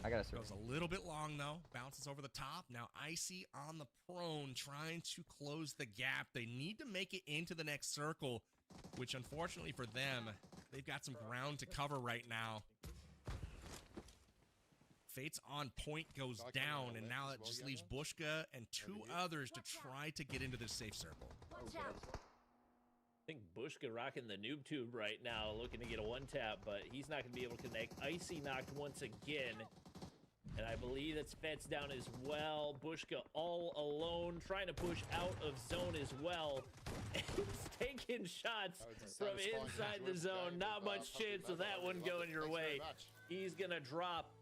I got a Goes a little bit long, though. Bounces over the top. Now, Icy on the prone, trying to close the gap. They need to make it into the next circle, which, unfortunately for them, they've got some ground to cover right now. Fate's on point goes down, and now it just leaves Bushka and two others to try to get into this safe circle. I think Bushka rocking the noob tube right now, looking to get a one tap, but he's not going to be able to connect. Icy knocked once again, and I believe that's Fet's down as well. Bushka all alone, trying to push out of zone as well. He's taking shots from inside the zone. Not much chance of that one going your way. He's going to drop,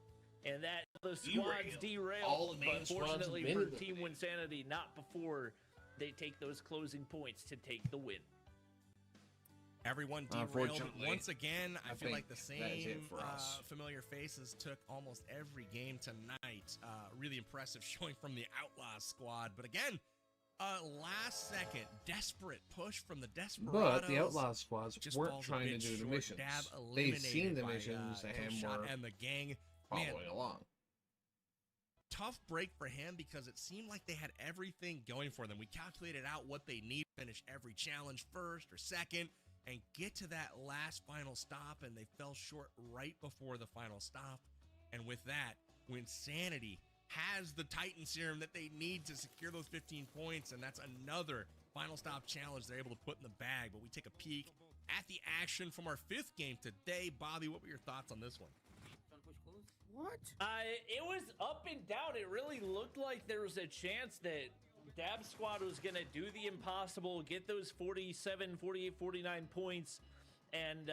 and that the squad's derailed, but fortunately for Team Winsanity, not before they take those closing points to take the win. Everyone derailed once again. I feel like the same familiar faces took almost every game tonight. Really impressive showing from the Outlaws squad. But again, last second, desperate push from the Desperados. But the Outlaws squads weren't trying to do the missions. They've seen the missions and were the gang following along. Tough break for him because it seemed like they had everything going for them. We calculated out what they need to finish every challenge first or second and get to that last final stop, and they fell short right before the final stop. And with that, Winsanity has the Titan serum that they need to secure those 15 points, and that's another final stop challenge they're able to put in the bag. But we take a peek at the action from our fifth game today. Bobby, what were your thoughts on this one? What? It was up and down. It really looked like there was a chance that Dab Squad was going to do the impossible, get those 47, 48, 49 points, and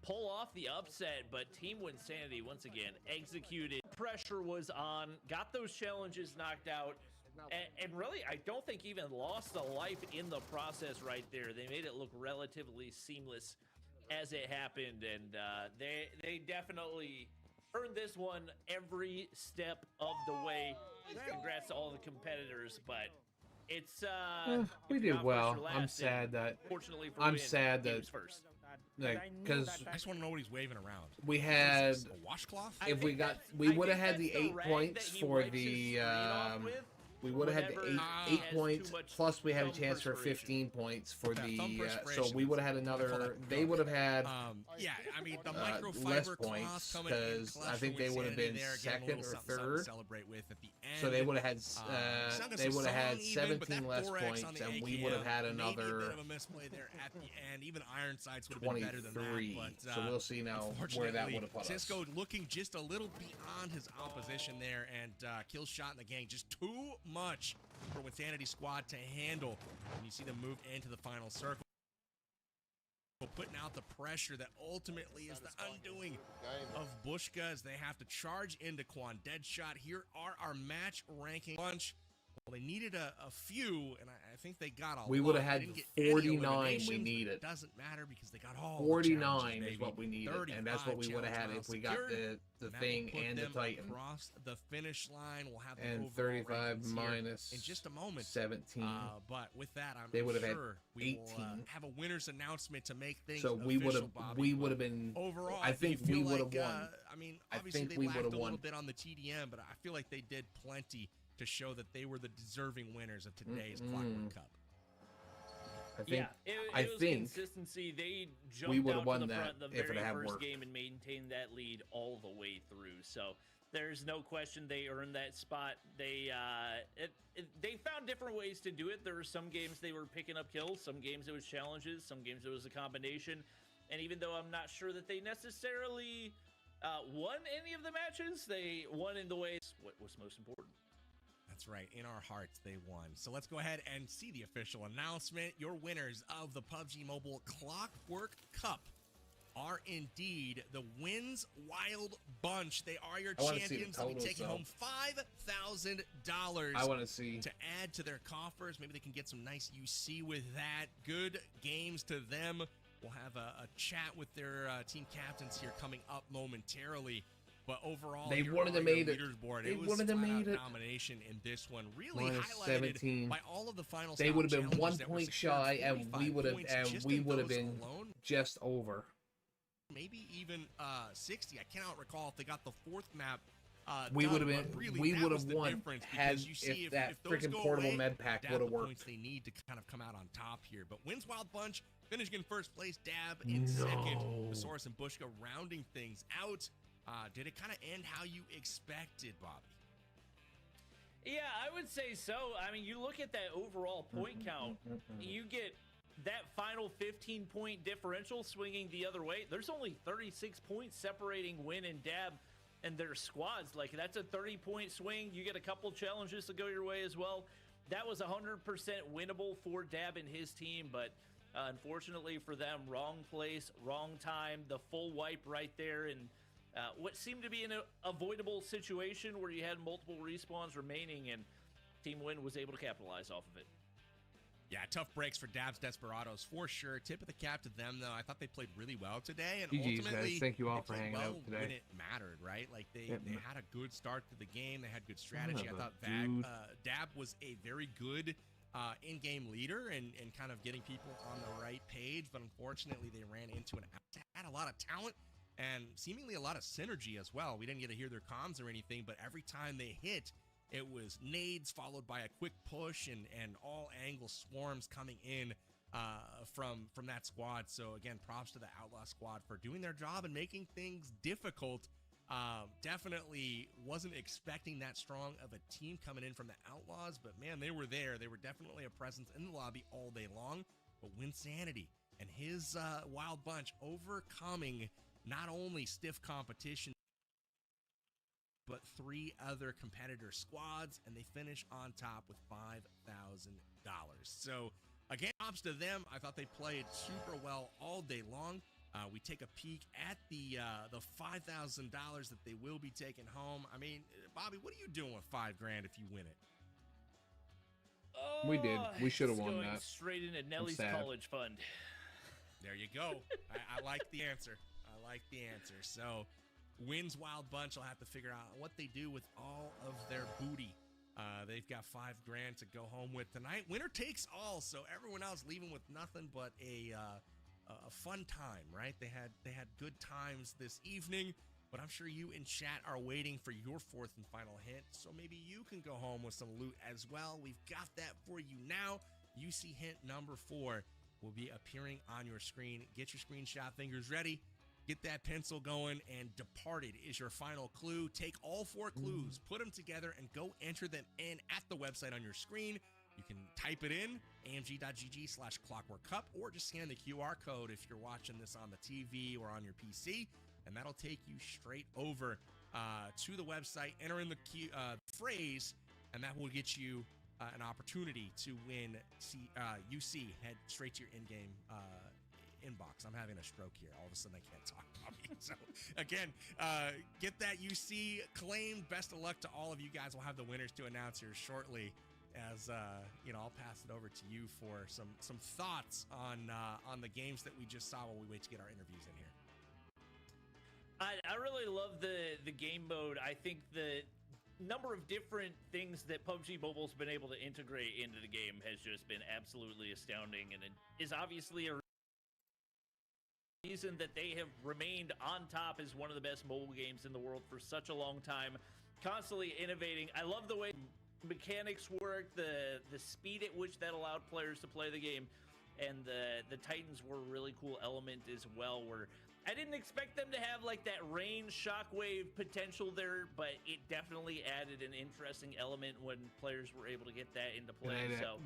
pull off the upset. But Team Winsanity, once again, executed. Pressure was on, got those challenges knocked out, and really, I don't think even lost a life in the process right there. They made it look relatively seamless as it happened, and they definitely earned this one every step of the way. Congrats to all the competitors, but it's we did well. I'm sad that first. Because I just want to know what he's waving around. We had a washcloth. If we would have had the 8 points for the we would have had the eight points, plus we had a chance for 15 points for the, so we would have had another, they would have had yeah, I mean, the less points, because I think they would have been second or third, so they would have had 17 less points, and we would have had another 23, so we'll see now where that would have put us. Cisco looking just a little beyond his opposition there, and kill shot in the gang, just too much for Winsanity squad to handle. And you see them move into the final circle, putting out the pressure that ultimately is the undoing of Bushka as they have to charge into Quan. Deadshot, here are our match ranking bunch. Well, they needed a few, and I think they got a lot. We would have had 49 we needed. It doesn't matter because they got all 49 is what we needed, and that's what we would have had if we got the thing and the Titan. Across the finish line, we'll have and 35 minus in just a moment. 17. But with that, they would have had sure 18. We'll, have a winner's announcement to make things so we would have been overall. I think we would have won. I mean, obviously they lacked a little bit on the TDM, but I feel like they did plenty to show that they were the deserving winners of today's Clockwork Cup. I think consistency. They jumped out to the front the very first game and maintained that lead all the way through. So there's no question they earned that spot. They found different ways to do it. There were some games they were picking up kills, some games it was challenges, some games it was a combination. And even though I'm not sure that they necessarily won any of the matches. They won in the ways what was most important. That's right. In our hearts, they won. So let's go ahead and see the official announcement. Your winners of the PUBG Mobile Clockwork Cup are indeed the Wins Wild Bunch. They are your champions. They'll be taking home $5,000. I want to see to add to their coffers. Maybe they can get some nice UC with that. Good games to them. We'll have a chat with their team captains here coming up momentarily. But overall, they wanted to make it. They wanted to make it. Domination in this one, really highlighted 17. by all of the final. They would have been 1 point shy, and we would have been just over. Maybe even 60. I cannot recall if they got the fourth map. We would have been. Really, we would have won had if that freaking portable med pack would have worked. Points they need to kind of come out on top here. But Wins Wild Bunch finishing in first place. Dab in second. Source and Bushka rounding things out. Did it kind of end how you expected, Bobby? Yeah, I would say so. I mean, you look at that overall point count, you get that final 15-point differential swinging the other way. There's only 36 points separating Win and Dab and their squads. Like, that's a 30-point swing. You get a couple challenges to go your way as well. That was 100% winnable for Dab and his team, but unfortunately for them, wrong place, wrong time, the full wipe right there, and what seemed to be an avoidable situation where you had multiple respawns remaining, and Team Win was able to capitalize off of it. Yeah, tough breaks for Dab's Desperados for sure. Tip of the cap to them, though. I thought they played really well today, and ultimately, guys. Thank you all for hanging out today. When it mattered, right? Like they had a good start to the game. They had good strategy. I thought Dab was a very good in-game leader and kind of getting people on the right page, but unfortunately, they ran into had a lot of talent and seemingly a lot of synergy as well. We didn't get to hear their comms or anything, but every time they hit, it was nades followed by a quick push and all angle swarms coming in from that squad. So again, props to the Outlaw squad for doing their job and making things difficult. Definitely wasn't expecting that strong of a team coming in from the Outlaws, but man, they were there. They were definitely a presence in the lobby all day long. But Winsanity and his Wild Bunch overcoming not only stiff competition, but 3 other competitor squads, and they finish on top with $5,000. So again, props to them. I thought they played super well all day long. We take a peek at the $5,000 that they will be taking home. I mean, Bobby, what are you doing with $5 grand if you win it? We did. We should have won going that. Straight into Nellie's college fund. There you go. I like the answer. So Wins Wild Bunch will have to figure out what they do with all of their booty. They've got $5 grand to go home with tonight. Winner takes all, so everyone else leaving with nothing but a fun time, right? They had good times this evening, but I'm sure you in chat are waiting for your 4th and final hit, so maybe you can go home with some loot as well. We've got that for you now. UC hint number 4 will be appearing on your screen. Get your screenshot fingers ready. Get that pencil going, and Departed is your final clue. Take all 4 clues, put them together, and go enter them in at the website on your screen. You can type it in, amg.gg/clockworkcup, or just scan the QR code if you're watching this on the TV or on your PC, and that'll take you straight over to the website. Enter in the phrase, and that will get you an opportunity to win UC. Head straight to your in-game inbox. I'm having a stroke here. All of a sudden, I can't talk, Bobby. So, again, get that UC claimed. Best of luck to all of you guys. We'll have the winners to announce here shortly. As I'll pass it over to you for some thoughts on the games that we just saw while we wait to get our interviews in here. I really love the game mode. I think the number of different things that PUBG Mobile's been able to integrate into the game has just been absolutely astounding, and it is obviously a reason that they have remained on top as one of the best mobile games in the world for such a long time, constantly innovating. I love the way mechanics work, the speed at which that allowed players to play the game, and the Titans were a really cool element as well, where I didn't expect them to have like that range shockwave potential there, but it definitely added an interesting element when players were able to get that into play.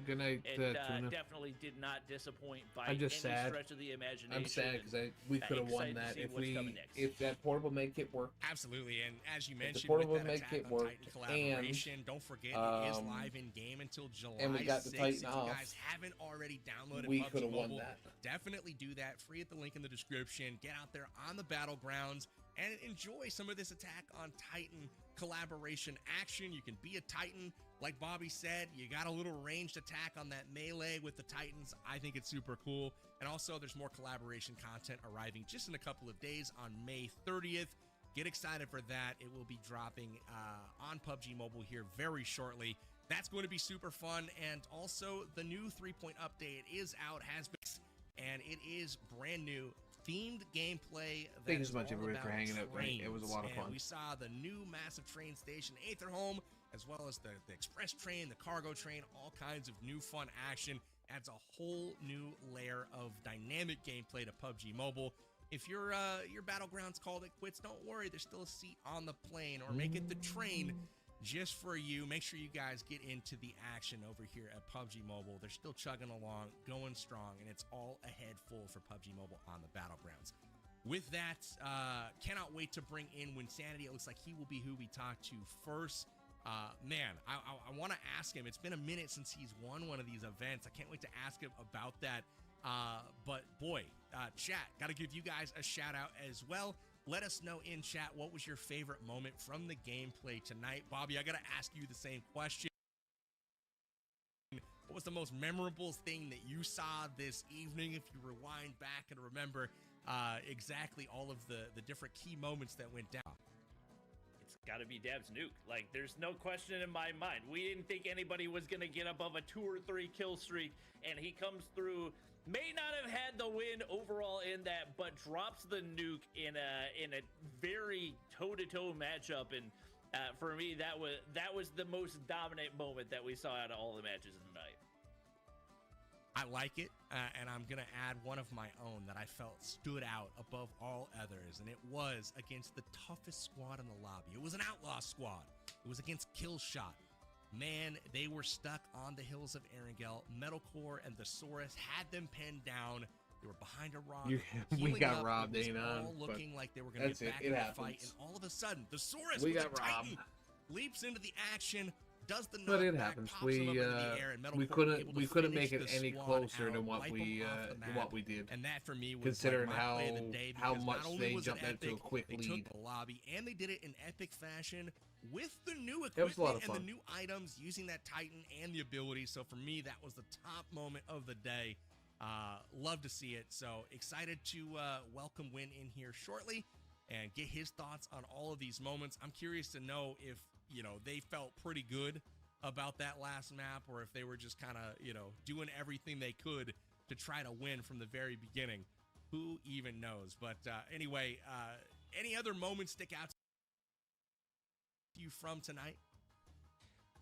Good night, it Tuna. definitely did not disappoint by I'm just any sad. stretch of the imagination. I'm sad because we could have won that if that portable make it work. Absolutely, and as you mentioned, portable with that make Attack it on work, Titan collaboration, don't forget it is live in game until July and we got the 6th. Titan If you off, guys haven't already downloaded we PUBG could have won Mobile, that. definitely do that. Free at the link in the description. Get out there on the battlegrounds and enjoy some of this Attack on Titan collaboration action. You can be a Titan. Like Bobby said, you got a little ranged attack on that melee with the Titans. I think it's super cool. And also, there's more collaboration content arriving just in a couple of days on May 30th. Get excited for that. It will be dropping on PUBG Mobile here very shortly. That's going to be super fun. And also, the new 3-point update is out, has been, and it is brand new. Themed gameplay. Thank you so much, everybody, for hanging out. It was a lot of fun. We saw the new massive train station, Aetherholm, as well as the express train, the cargo train, all kinds of new fun action. Adds a whole new layer of dynamic gameplay to PUBG Mobile. If your Battlegrounds called it quits, don't worry. There's still a seat on the plane, or make it the train just for you. Make sure you guys get into the action over here at PUBG Mobile. They're still chugging along, going strong, and it's all ahead full for PUBG Mobile on the Battlegrounds. With that, cannot wait to bring in Winsanity. It looks like he will be who we talk to first. Man, I want to ask him. It's been a minute since he's won one of these events. I can't wait to ask him about that. But boy, chat, got to give you guys a shout out as well. Let us know in chat, what was your favorite moment from the gameplay tonight? Bobby, I got to ask you the same question. What was the most memorable thing that you saw this evening? If you rewind back and remember exactly all of the different key moments that went down. It's got to be Dab's nuke. Like, there's no question in my mind. We didn't think anybody was going to get above a 2 or 3 kill streak, and he comes through. May not have had the win overall in that, but drops the nuke in a very toe-to-toe matchup. And for me, that was the most dominant moment that we saw out of all the matches of the night. I like it, and I'm going to add one of my own that I felt stood out above all others, and it was against the toughest squad in the lobby. It was an outlaw squad. It was against Killshot. Man, they were stuck on the hills of Erangel. Metalcore and the Saurus had them pinned down. They were behind a rock. We got up. robbed, It was ain't all on, looking like they were going to get back in the fight, and all of a sudden, the Saurus with the Titan leaps into the action. Does the but it happens. We couldn't make it any closer than what we did. And that for me was considering like how play of the day, much they jumped epic, into a quick they lead. took the lobby, and they did it in epic fashion with the new It was a lot equipment of and fun. the new items, using that Titan and the ability. So for me, that was the top moment of the day. Love to see it. So excited to welcome Win in here shortly and get his thoughts on all of these moments. I'm curious to know if they felt pretty good about that last map, or if they were just kind of doing everything they could to try to win from the very beginning. Who even knows? But anyway, any other moments stick out to you from tonight?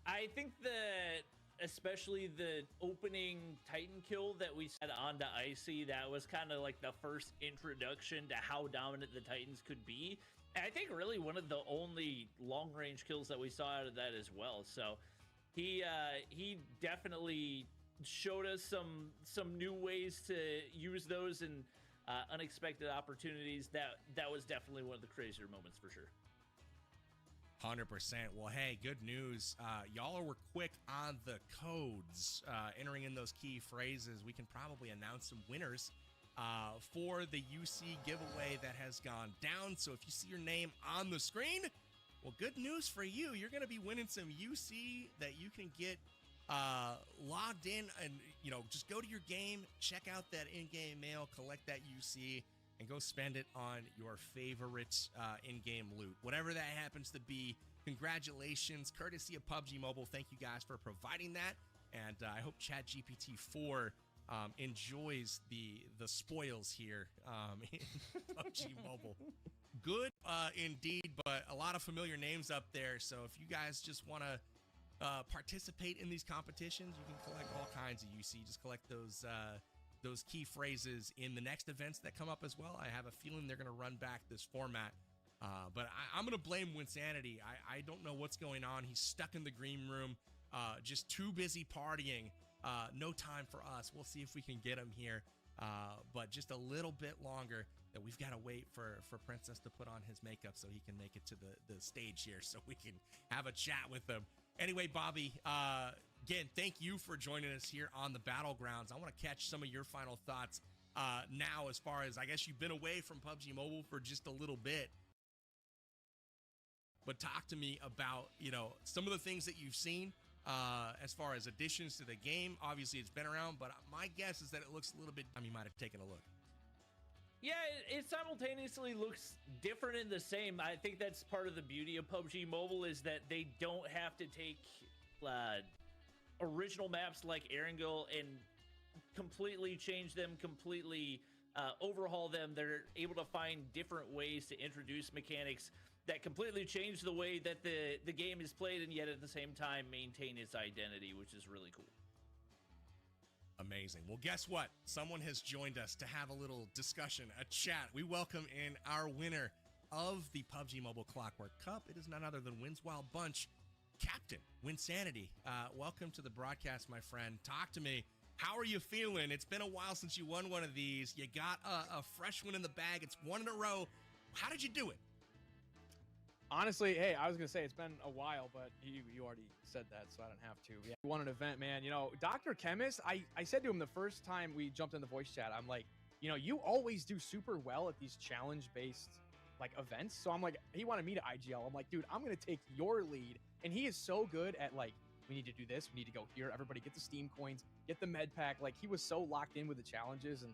I think that especially the opening Titan kill that we had onto Icy, that was kind of like the first introduction to how dominant the Titans could be. And I think really one of the only long range kills that we saw out of that as well. So he definitely showed us some new ways to use those and unexpected opportunities. That was definitely one of the crazier moments for sure. 100%. Well, hey, good news. Y'all were quick on the codes, entering in those key phrases. We can probably announce some winners for the UC giveaway that has gone down. So if you see your name on the screen, well, good news for you. You're going to be winning some UC that you can get logged in, and just go to your game, check out that in-game mail, collect that UC, and go spend it on your favorite in-game loot. Whatever that happens to be, congratulations, courtesy of PUBG Mobile. Thank you guys for providing that, and I hope ChatGPT-4 enjoys the spoils here in PUBG Mobile. Good indeed, but a lot of familiar names up there, so if you guys just want to participate in these competitions, you can collect all kinds of UC. Just collect those those key phrases in the next events that come up as well. I have a feeling they're going to run back this format. But I'm going to blame Winsanity. I don't know what's going on. He's stuck in the green room, just too busy partying. No time for us. We'll see if we can get him here. But just a little bit longer that we've got to wait for Princess to put on his makeup so he can make it to the stage here so we can have a chat with him. Anyway, Bobby, again, thank you for joining us here on the Battlegrounds. I want to catch some of your final thoughts now, as far as, I guess you've been away from PUBG Mobile for just a little bit. But talk to me about, some of the things that you've seen as far as additions to the game. Obviously, it's been around, but my guess is that it looks a little bit, you might have taken a look. Yeah, it simultaneously looks different and the same. I think that's part of the beauty of PUBG Mobile, is that they don't have to take original maps like Erangel and completely change them, completely overhaul them. They're able to find different ways to introduce mechanics that completely change the way that the game is played, and yet at the same time maintain its identity, which is really cool. Amazing. Well, guess what? Someone has joined us to have a little discussion, a chat. We welcome in our winner of the PUBG Mobile Clockwork Cup. It is none other than Wins Wild Bunch Captain Winsanity. Welcome to the broadcast, my friend. Talk to me. How are you feeling? It's been a while since you won one of these. You got a fresh one in the bag. It's one in a row. How did you do it? Honestly, hey, I was going to say it's been a while, but you already said that, so I don't have to. Yeah, we won an event, man. Dr. Chemist, I said to him the first time we jumped in the voice chat, I'm like, you always do super well at these challenge-based, events. So I'm like, he wanted me to IGL. I'm like, dude, I'm going to take your lead. And he is so good at, we need to do this. We need to go here. Everybody get the Steam coins, get the med pack. He was so locked in with the challenges and,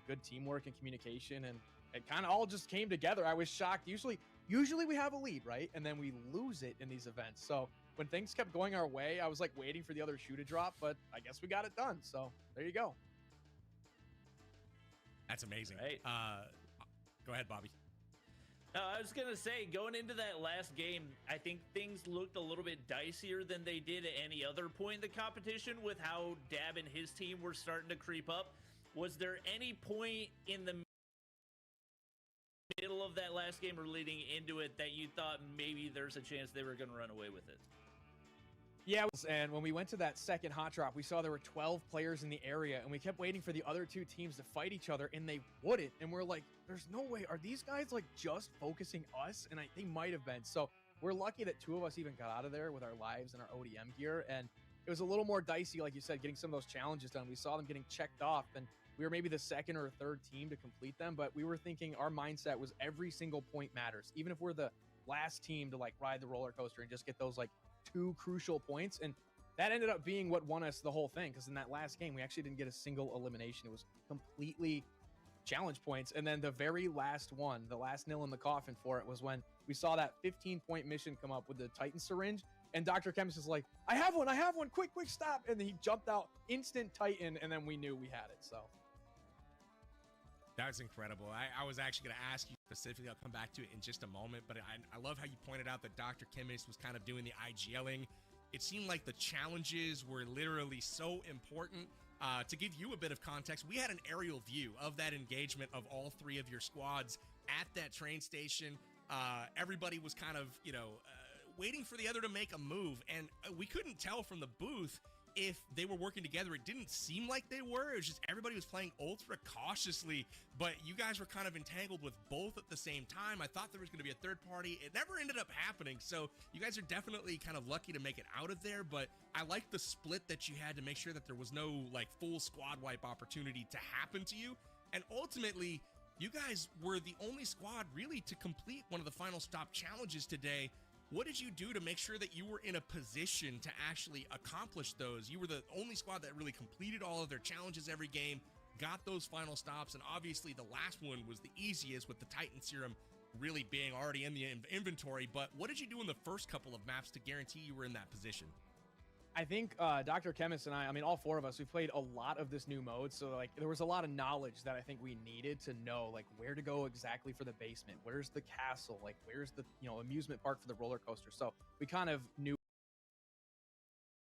good teamwork and communication. And it kind of all just came together. I was shocked. Usually we have a lead, right? And then we lose it in these events. So when things kept going our way, I was waiting for the other shoe to drop, but I guess we got it done. So there you go. That's amazing. Right. Go ahead, Bobby. I was going to say, going into that last game, I think things looked a little bit dicier than they did at any other point in the competition with how Dab and his team were starting to creep up. Was there any point in the middle of that last game or leading into it that you thought maybe there's a chance they were going to run away with it? Yeah, and when we went to that second hot drop, we saw there were 12 players in the area, and we kept waiting for the other two teams to fight each other, and they wouldn't. And we're like, there's no way. Are these guys just focusing us? And they might have been. So we're lucky that two of us even got out of there with our lives and our ODM gear. And it was a little more dicey, like you said, getting some of those challenges done. We saw them getting checked off, and we were maybe the second or third team to complete them. But we were thinking our mindset was every single point matters, even if we're the last team to ride the roller coaster and just get those two crucial points. And that ended up being what won us the whole thing, because in that last game we actually didn't get a single elimination. It was completely challenge points. And then the very last one, the last nail in the coffin for it, was when we saw that 15-point mission come up with the Titan syringe, and Dr. Chemist is like, I have one, quick stop. And then he jumped out, instant Titan, and then we knew we had it. So that's incredible. I was actually going to ask you specifically. I'll come back to it in just a moment. But I love how you pointed out that Dr. Chemist was kind of doing the IGLing. It seemed like the challenges were literally so important. To give you a bit of context, we had an aerial view of that engagement of all three of your squads at that train station. Everybody was kind of, waiting for the other to make a move. And we couldn't tell from the booth if they were working together. It didn't seem like they were. It was just everybody was playing ultra cautiously, but you guys were kind of entangled with both at the same time. I thought there was going to be a third party. It never ended up happening, so you guys are definitely kind of lucky to make it out of there. But I like the split that you had to make sure that there was no full squad wipe opportunity to happen to you. And ultimately, you guys were the only squad really to complete one of the final stop challenges today. What did you do to make sure that you were in a position to actually accomplish those? You were the only squad that really completed all of their challenges every game, got those final stops, and obviously the last one was the easiest with the Titan Serum really being already in the inventory. But what did you do in the first couple of maps to guarantee you were in that position? I think Dr. Chemist and I mean, all four of us, we played a lot of this new mode. So there was a lot of knowledge that I think we needed to know, where to go exactly for the basement. Where's the castle? Where's the, amusement park for the roller coaster? So we kind of knew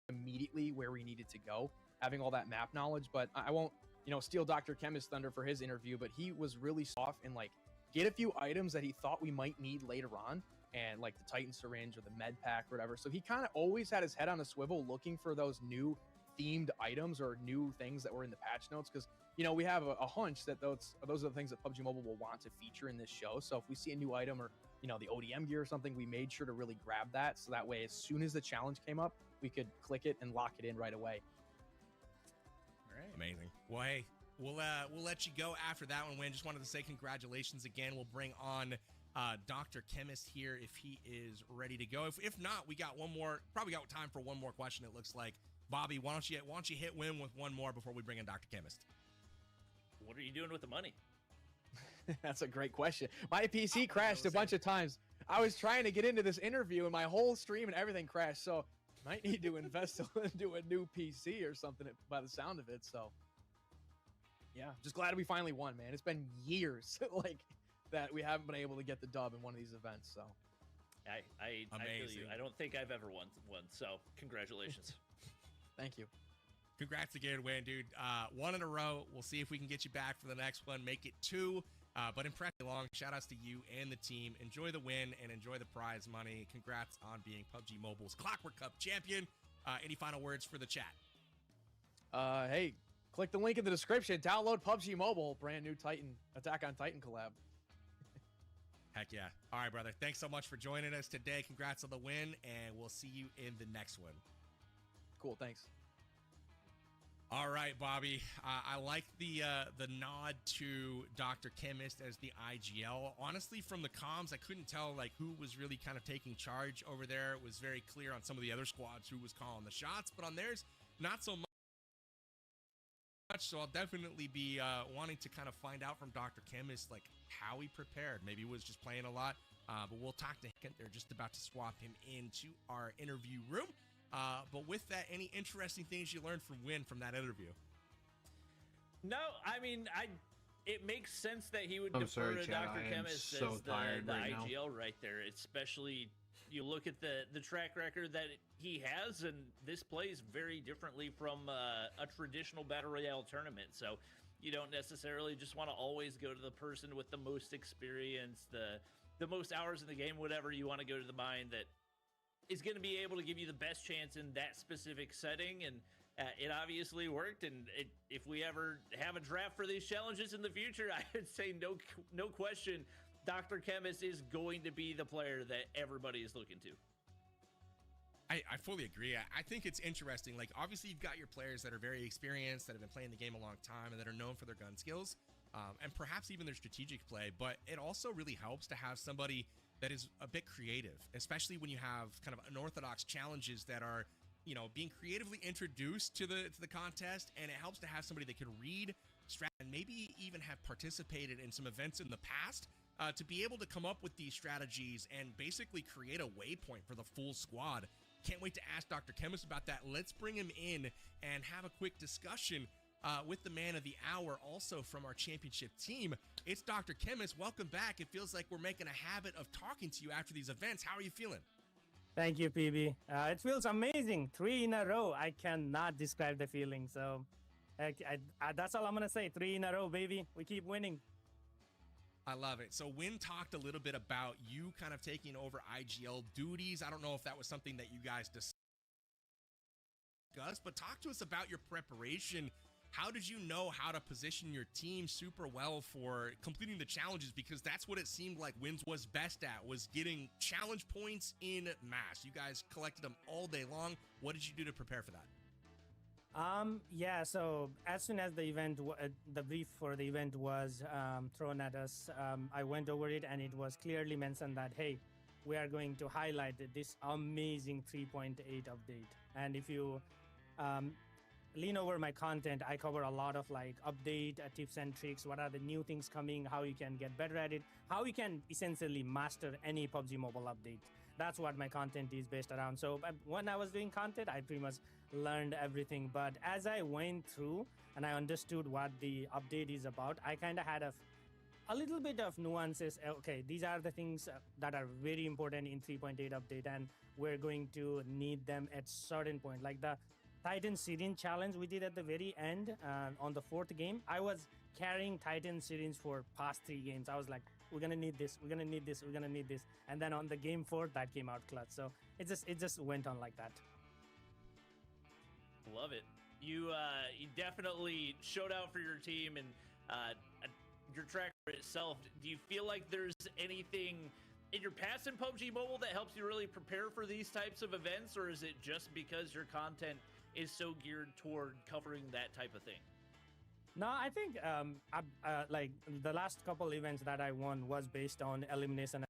immediately where we needed to go, having all that map knowledge. But I won't steal Dr. Chemist thunder for his interview, but he was really soft and like get a few items that he thought we might need later on, and like the Titan syringe or the med pack or whatever. So he kind of always had his head on a swivel looking for those new themed items or new things that were in the patch notes, because we have a hunch that those are the things that PUBG Mobile will want to feature in this show. So if we see a new item or the ODM gear or something, we made sure to really grab that, so that way as soon as the challenge came up, we could click it and lock it in right away. All right, amazing. Well, hey, we'll let you go after that one, Win. Just wanted to say congratulations again. We'll bring on Dr. Chemist here if he is ready to go. If not, we got one more. Probably got time for one more question. It looks like. Bobby, why don't you hit Win with one more before we bring in Dr. Chemist? What are you doing with the money? That's a great question. My PC crashed a bunch of times. I was trying to get into this interview and my whole stream and everything crashed. So might need to invest into a new PC or something by the sound of it. So yeah, just glad we finally won, man. It's been years like that we haven't been able to get the dub in one of these events. So I feel you. I don't think I've ever won. So congratulations. Thank you. Congrats again, Wayne, dude. One in a row. We'll see if we can get you back for the next one. Make it 2. But impressively long. Shout outs to you and the team. Enjoy the win and enjoy the prize money. Congrats on being PUBG Mobile's Clockwork Cup champion. Any final words for the chat? Hey, click the link in the description. Download PUBG Mobile. Brand new Attack on Titan collab. Heck yeah. All right, brother. Thanks so much for joining us today. Congrats on the win, and we'll see you in the next one. Cool, thanks. All right, Bobby. I like the nod to Dr. Chemist as the IGL. Honestly, from the comms, I couldn't tell like who was really kind of taking charge over there. It was very clear on some of the other squads who was calling the shots, but on theirs, not so much. So I'll definitely be wanting to kind of find out from Dr. Chemist like how he prepared. Maybe he was just playing a lot, but we'll talk to him. They're just about to swap him into our interview room. But with that, any interesting things you learned from Win from that interview? No, I mean, it makes sense that he would defer to Dr. Chemist as the IGL right there, especially you look at the track record that he has, and this plays very differently from a traditional Battle Royale tournament. So you don't necessarily just want to always go to the person with the most experience, the most hours in the game, whatever you want to go to the mind that is going to be able to give you the best chance in that specific setting. And it obviously worked. And if we ever have a draft for these challenges in the future, I would say no question, Dr. Chemist is going to be the player that everybody is looking to. I fully agree. I think it's interesting. Like, obviously, you've got your players that are very experienced, that have been playing the game a long time, and that are known for their gun skills, and perhaps even their strategic play. But it also really helps to have somebody that is a bit creative, especially when you have kind of unorthodox challenges that are, being creatively introduced to the contest. And it helps to have somebody that can read and maybe even have participated in some events in the past to be able to come up with these strategies and basically create a waypoint for the full squad. Can't wait to ask Dr. Chemist about that. Let's bring him in and have a quick discussion with the man of the hour, also from our championship team. It's Dr. Chemist. Welcome back. It feels like we're making a habit of talking to you after these events. How are you feeling? Thank you, PB. It feels amazing. 3 in a row. I cannot describe the feeling. So that's all I'm going to say. 3 in a row, baby. We keep winning. I love it. So Win talked a little bit about you kind of taking over IGL duties. I don't know if that was something that you guys discussed, but talk to us about your preparation. How did you know how to position your team super well for completing the challenges? Because that's what it seemed like Wins was best at, was getting challenge points in mass. You guys collected them all day long. What did you do to prepare for that? Yeah, so as soon as the event, the brief for the event was thrown at us, I went over it, and it was clearly mentioned that, hey, we are going to highlight this amazing 3.8 update. And if you lean over my content, I cover a lot of like update tips and tricks. What are the new things coming? How you can get better at it? How you can essentially master any PUBG Mobile update. That's what my content is based around. So when I was doing content, I pretty much learned everything. But as I went through and I understood what the update is about, I kind of had a little bit of nuances. Okay, these are the things that are very important in 3.8 update, and we're going to need them at certain point. Like the Titan Syringe challenge we did at the very end on the 4th game. I was carrying Titan Syringe for past 3 games. I was like, we're gonna need this, we're gonna need this, we're gonna need this. And then on the game 4, that came out clutch. So it just went on like that. Love it. You definitely showed out for your team and your track itself. Do you feel like there's anything in your past in PUBG Mobile that helps you really prepare for these types of events, or is it just because your content is so geared toward covering that type of thing? No, I think like the last couple events that I won was based on elimination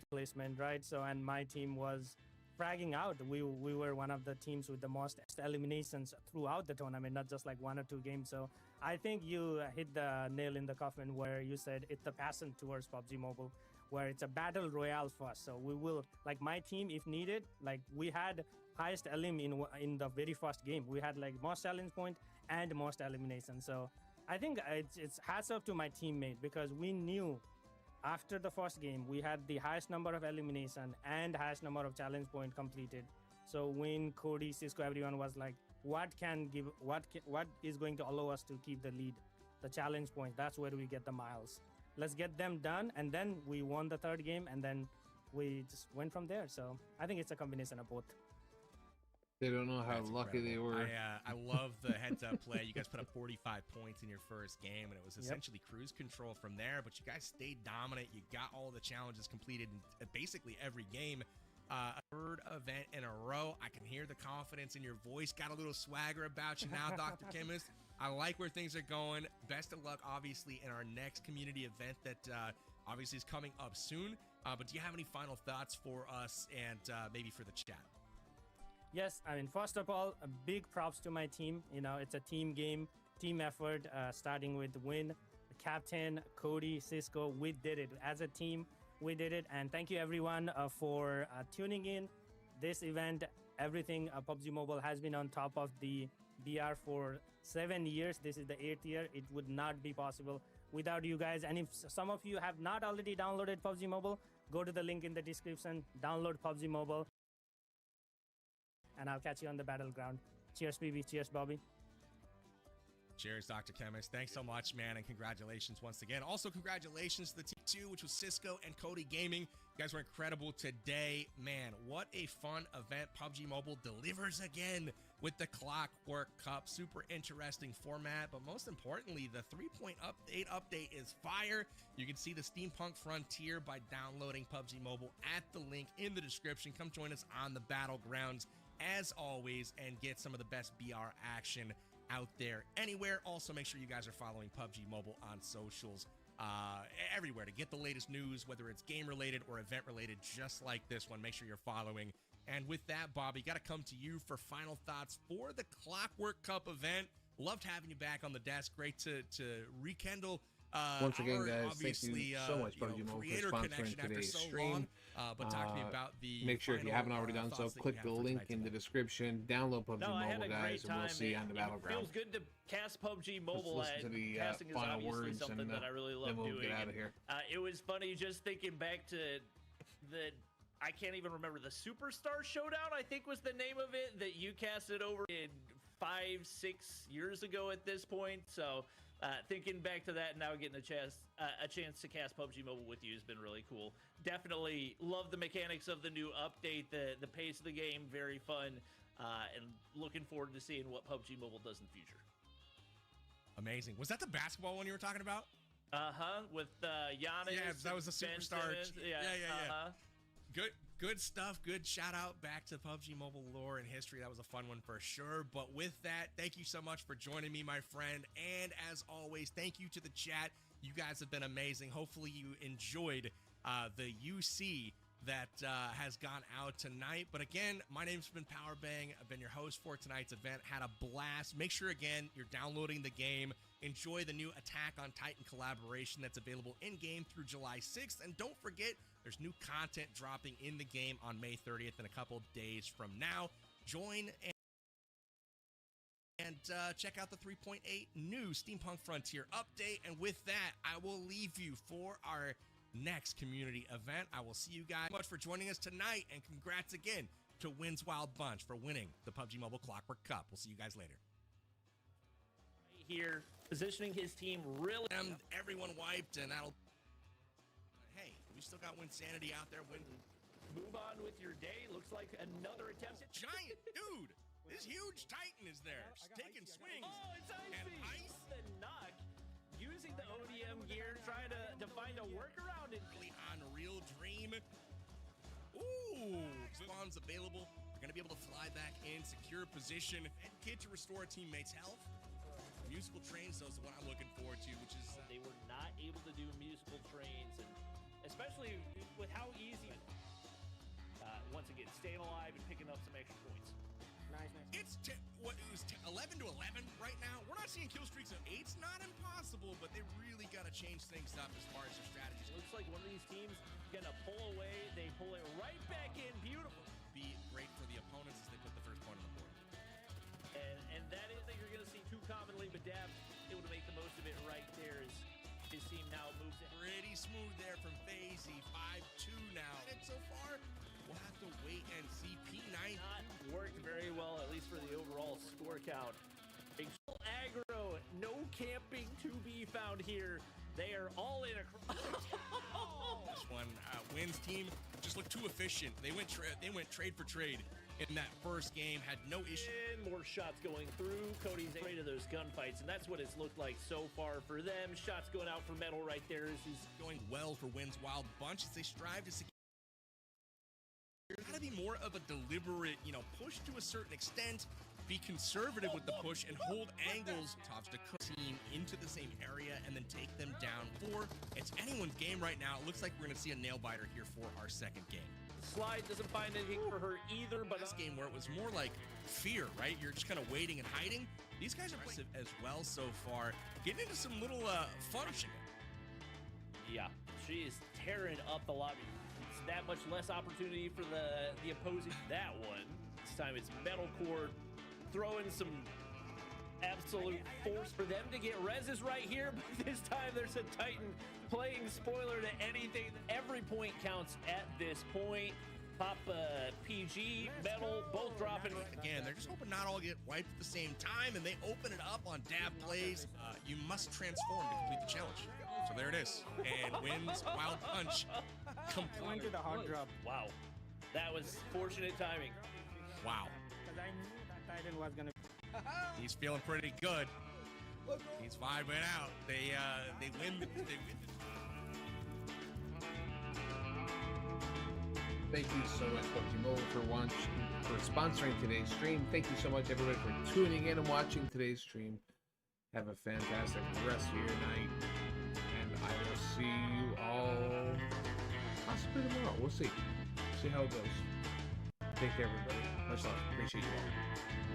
placement, right? So, and my team was fragging out. We were one of the teams with the most eliminations throughout the tournament, not just like 1 or 2 games. So I think you hit the nail in the coffin where you said it's the passion towards PUBG Mobile, where it's a battle royale for us. So we will, like my team, if needed, like we had highest elim in the very first game. We had like most challenge point and most elimination. So I think it's hats off to my teammate, because we knew after the first game we had the highest number of elimination and highest number of challenge point completed. So when Cody, Cisco, everyone was like, what is going to allow us to keep the lead? The challenge point, that's where we get the miles. Let's get them done. And then we won the 3rd game, and then we just went from there. So I think it's a combination of both. They don't know how lucky they were. I love the heads-up play. You guys put up 45 points in your first game, and it was essentially cruise control from there. But you guys stayed dominant. You got all the challenges completed in basically every game. A 3rd event in a row. I can hear the confidence in your voice. Got a little swagger about you now, Dr. Chemist. I like where things are going. Best of luck, obviously, in our next community event that obviously is coming up soon. But do you have any final thoughts for us and maybe for the chat? Yes, I mean, first of all, a big props to my team. You know, it's a team game, team effort, starting with Win, the captain, Cody, Cisco. We did it as a team. We did it. And thank you, everyone, for tuning in. This event, everything, PUBG Mobile has been on top of the BR for 7 years. This is the 8th year. It would not be possible without you guys. And if some of you have not already downloaded PUBG Mobile, go to the link in the description, download PUBG Mobile. And I'll catch you on the battleground. Cheers, BB. Cheers, Bobby. Cheers, Dr. Chemist. Thanks so much, man, and congratulations once again. Also, congratulations to the team 2, which was Cisco and Cody Gaming. You guys were incredible today. Man, what a fun event. PUBG Mobile delivers again with the Clockwork Cup. Super interesting format, but most importantly, the 3.8 update is fire. You can see the Steampunk Frontier by downloading PUBG Mobile at the link in the description. Come join us on the battlegrounds as always and get some of the best BR action out there anywhere. Also, make sure you guys are following PUBG Mobile on socials everywhere to get the latest news, whether it's game related or event related, just like this one. Make sure you're following. And with that, Bobby, got to come to you for final thoughts for the Clockwork Cup event. Loved having you back on the desk. Great to rekindle once again, guys, obviously, thank you so much, PUBG Mobile, for sponsoring today's stream. But talk to me about the make sure if you haven't already done so, click the link in the description. Download PUBG Mobile, guys, and we'll see you on the battleground. It feels good to cast PUBG Mobile. Let's listen to the final words, something and that I really love then we'll doing. get out of here. It was funny just thinking back to the. I can't even remember, the Superstar Showdown, I think was the name of it, that you casted over in 5-6 years ago at this point. So thinking back to that and now getting a chance to cast PUBG Mobile with you has been really cool. Definitely love the mechanics of the new update, the pace of the game, very fun, and looking forward to seeing what PUBG Mobile does in the future. Amazing. Was that the basketball one you were talking about? With Giannis. Yeah, that was the Superstar. Yeah. Good stuff. Good shout out back to PUBG Mobile lore and history. That was a fun one for sure. But with that, thank you so much for joining me, my friend. And as always, thank you to the chat. You guys have been amazing. Hopefully you enjoyed the UC that has gone out tonight. But again, my name's been Powerbang. I've been your host for tonight's event. Had a blast. Make sure, again, you're downloading the game. Enjoy the new Attack on Titan collaboration that's available in-game through July 6th. And don't forget, there's new content dropping in the game on May 30th in a couple days from now. Join and check out the 3.8 new Steampunk Frontier update. And with that, I will leave you for our next community event. I will see you guys. Thank you so much for joining us tonight, and congrats again to Wynn's Wild Bunch for winning the PUBG Mobile Clockwork Cup. We'll see you guys later. Here, positioning his team really. Everyone wiped, and that'll. Hey, we still got Winsanity out there. Move on with your day. Looks like another attempt. Giant dude. This huge Titan is there, just taking swings. Oh, it's icy. And ice. The knock. Using the ODM gear, trying to find a workaround. Really unreal dream. Ooh, spawns available. We're gonna be able to fly back in, secure position, and kit to restore a teammate's health. Musical trains, though, is the one I'm looking forward to, which is they were not able to do musical trains, and especially with how easy. Once again, staying alive and picking up some extra points. Nice. It's 11 to 11 right now. We're not seeing kill streaks of 8. It's not impossible, but they really got to change things up as far as their strategies. Looks like one of these teams gonna pull away. They pull it right back in. Beautiful. Be great for the opponents as they put the first point on the board. And that is that you're gonna see too commonly, but Dab able to make the most of it right there as his team now moves it. Pretty smooth there from FaZe. 5-2 now. And so far, we'll have to wait and see. P9 not worked very well, at least for the overall score count. Aggro, no camping to be found here. They are all in across. This one, Wynn's team just looked too efficient. They went trade for trade in that first game, had no issue. More shots going through. Cody's afraid of those gunfights, and that's what it's looked like so far for them. Shots going out for Metal right there. This is going well for Wynn's Wild Bunch as they strive to secure. There's got to be more of a deliberate, push to a certain extent, be conservative with the push, and hold angles tops the team into the same area and then take them down. It's anyone's game right now. It looks like we're going to see a nail-biter here for our second game. Slide doesn't find anything for her either, but this game where it was more like fear, right? You're just kind of waiting and hiding. These guys are impressive as well so far. Getting into some little fun. Yeah, she is tearing up the lobby. It's that much less opportunity for the opposing. That one. This time it's Metalcore throwing some absolute force for them to get reses right here, but this time there's a Titan playing spoiler to anything. Every point counts at this point. Pop PG, Metal, both dropping. Again, they're just hoping not all get wiped at the same time, and they open it up on Dab plays. You must transform to complete the challenge. So there it is. And Wynn's Wild Punch Went to the hard drop. Wow. That was fortunate timing. Wow. Because I knew that Titan was going to. He's feeling pretty good. He's 5 went out. They win. Thank you so much, PUBG Mobile, for sponsoring today's stream. Thank you so much, everybody, for tuning in and watching today's stream. Have a fantastic rest of your night, and I will see you all possibly tomorrow. We'll see. See how it goes. Take care, everybody. Much love. Appreciate you all.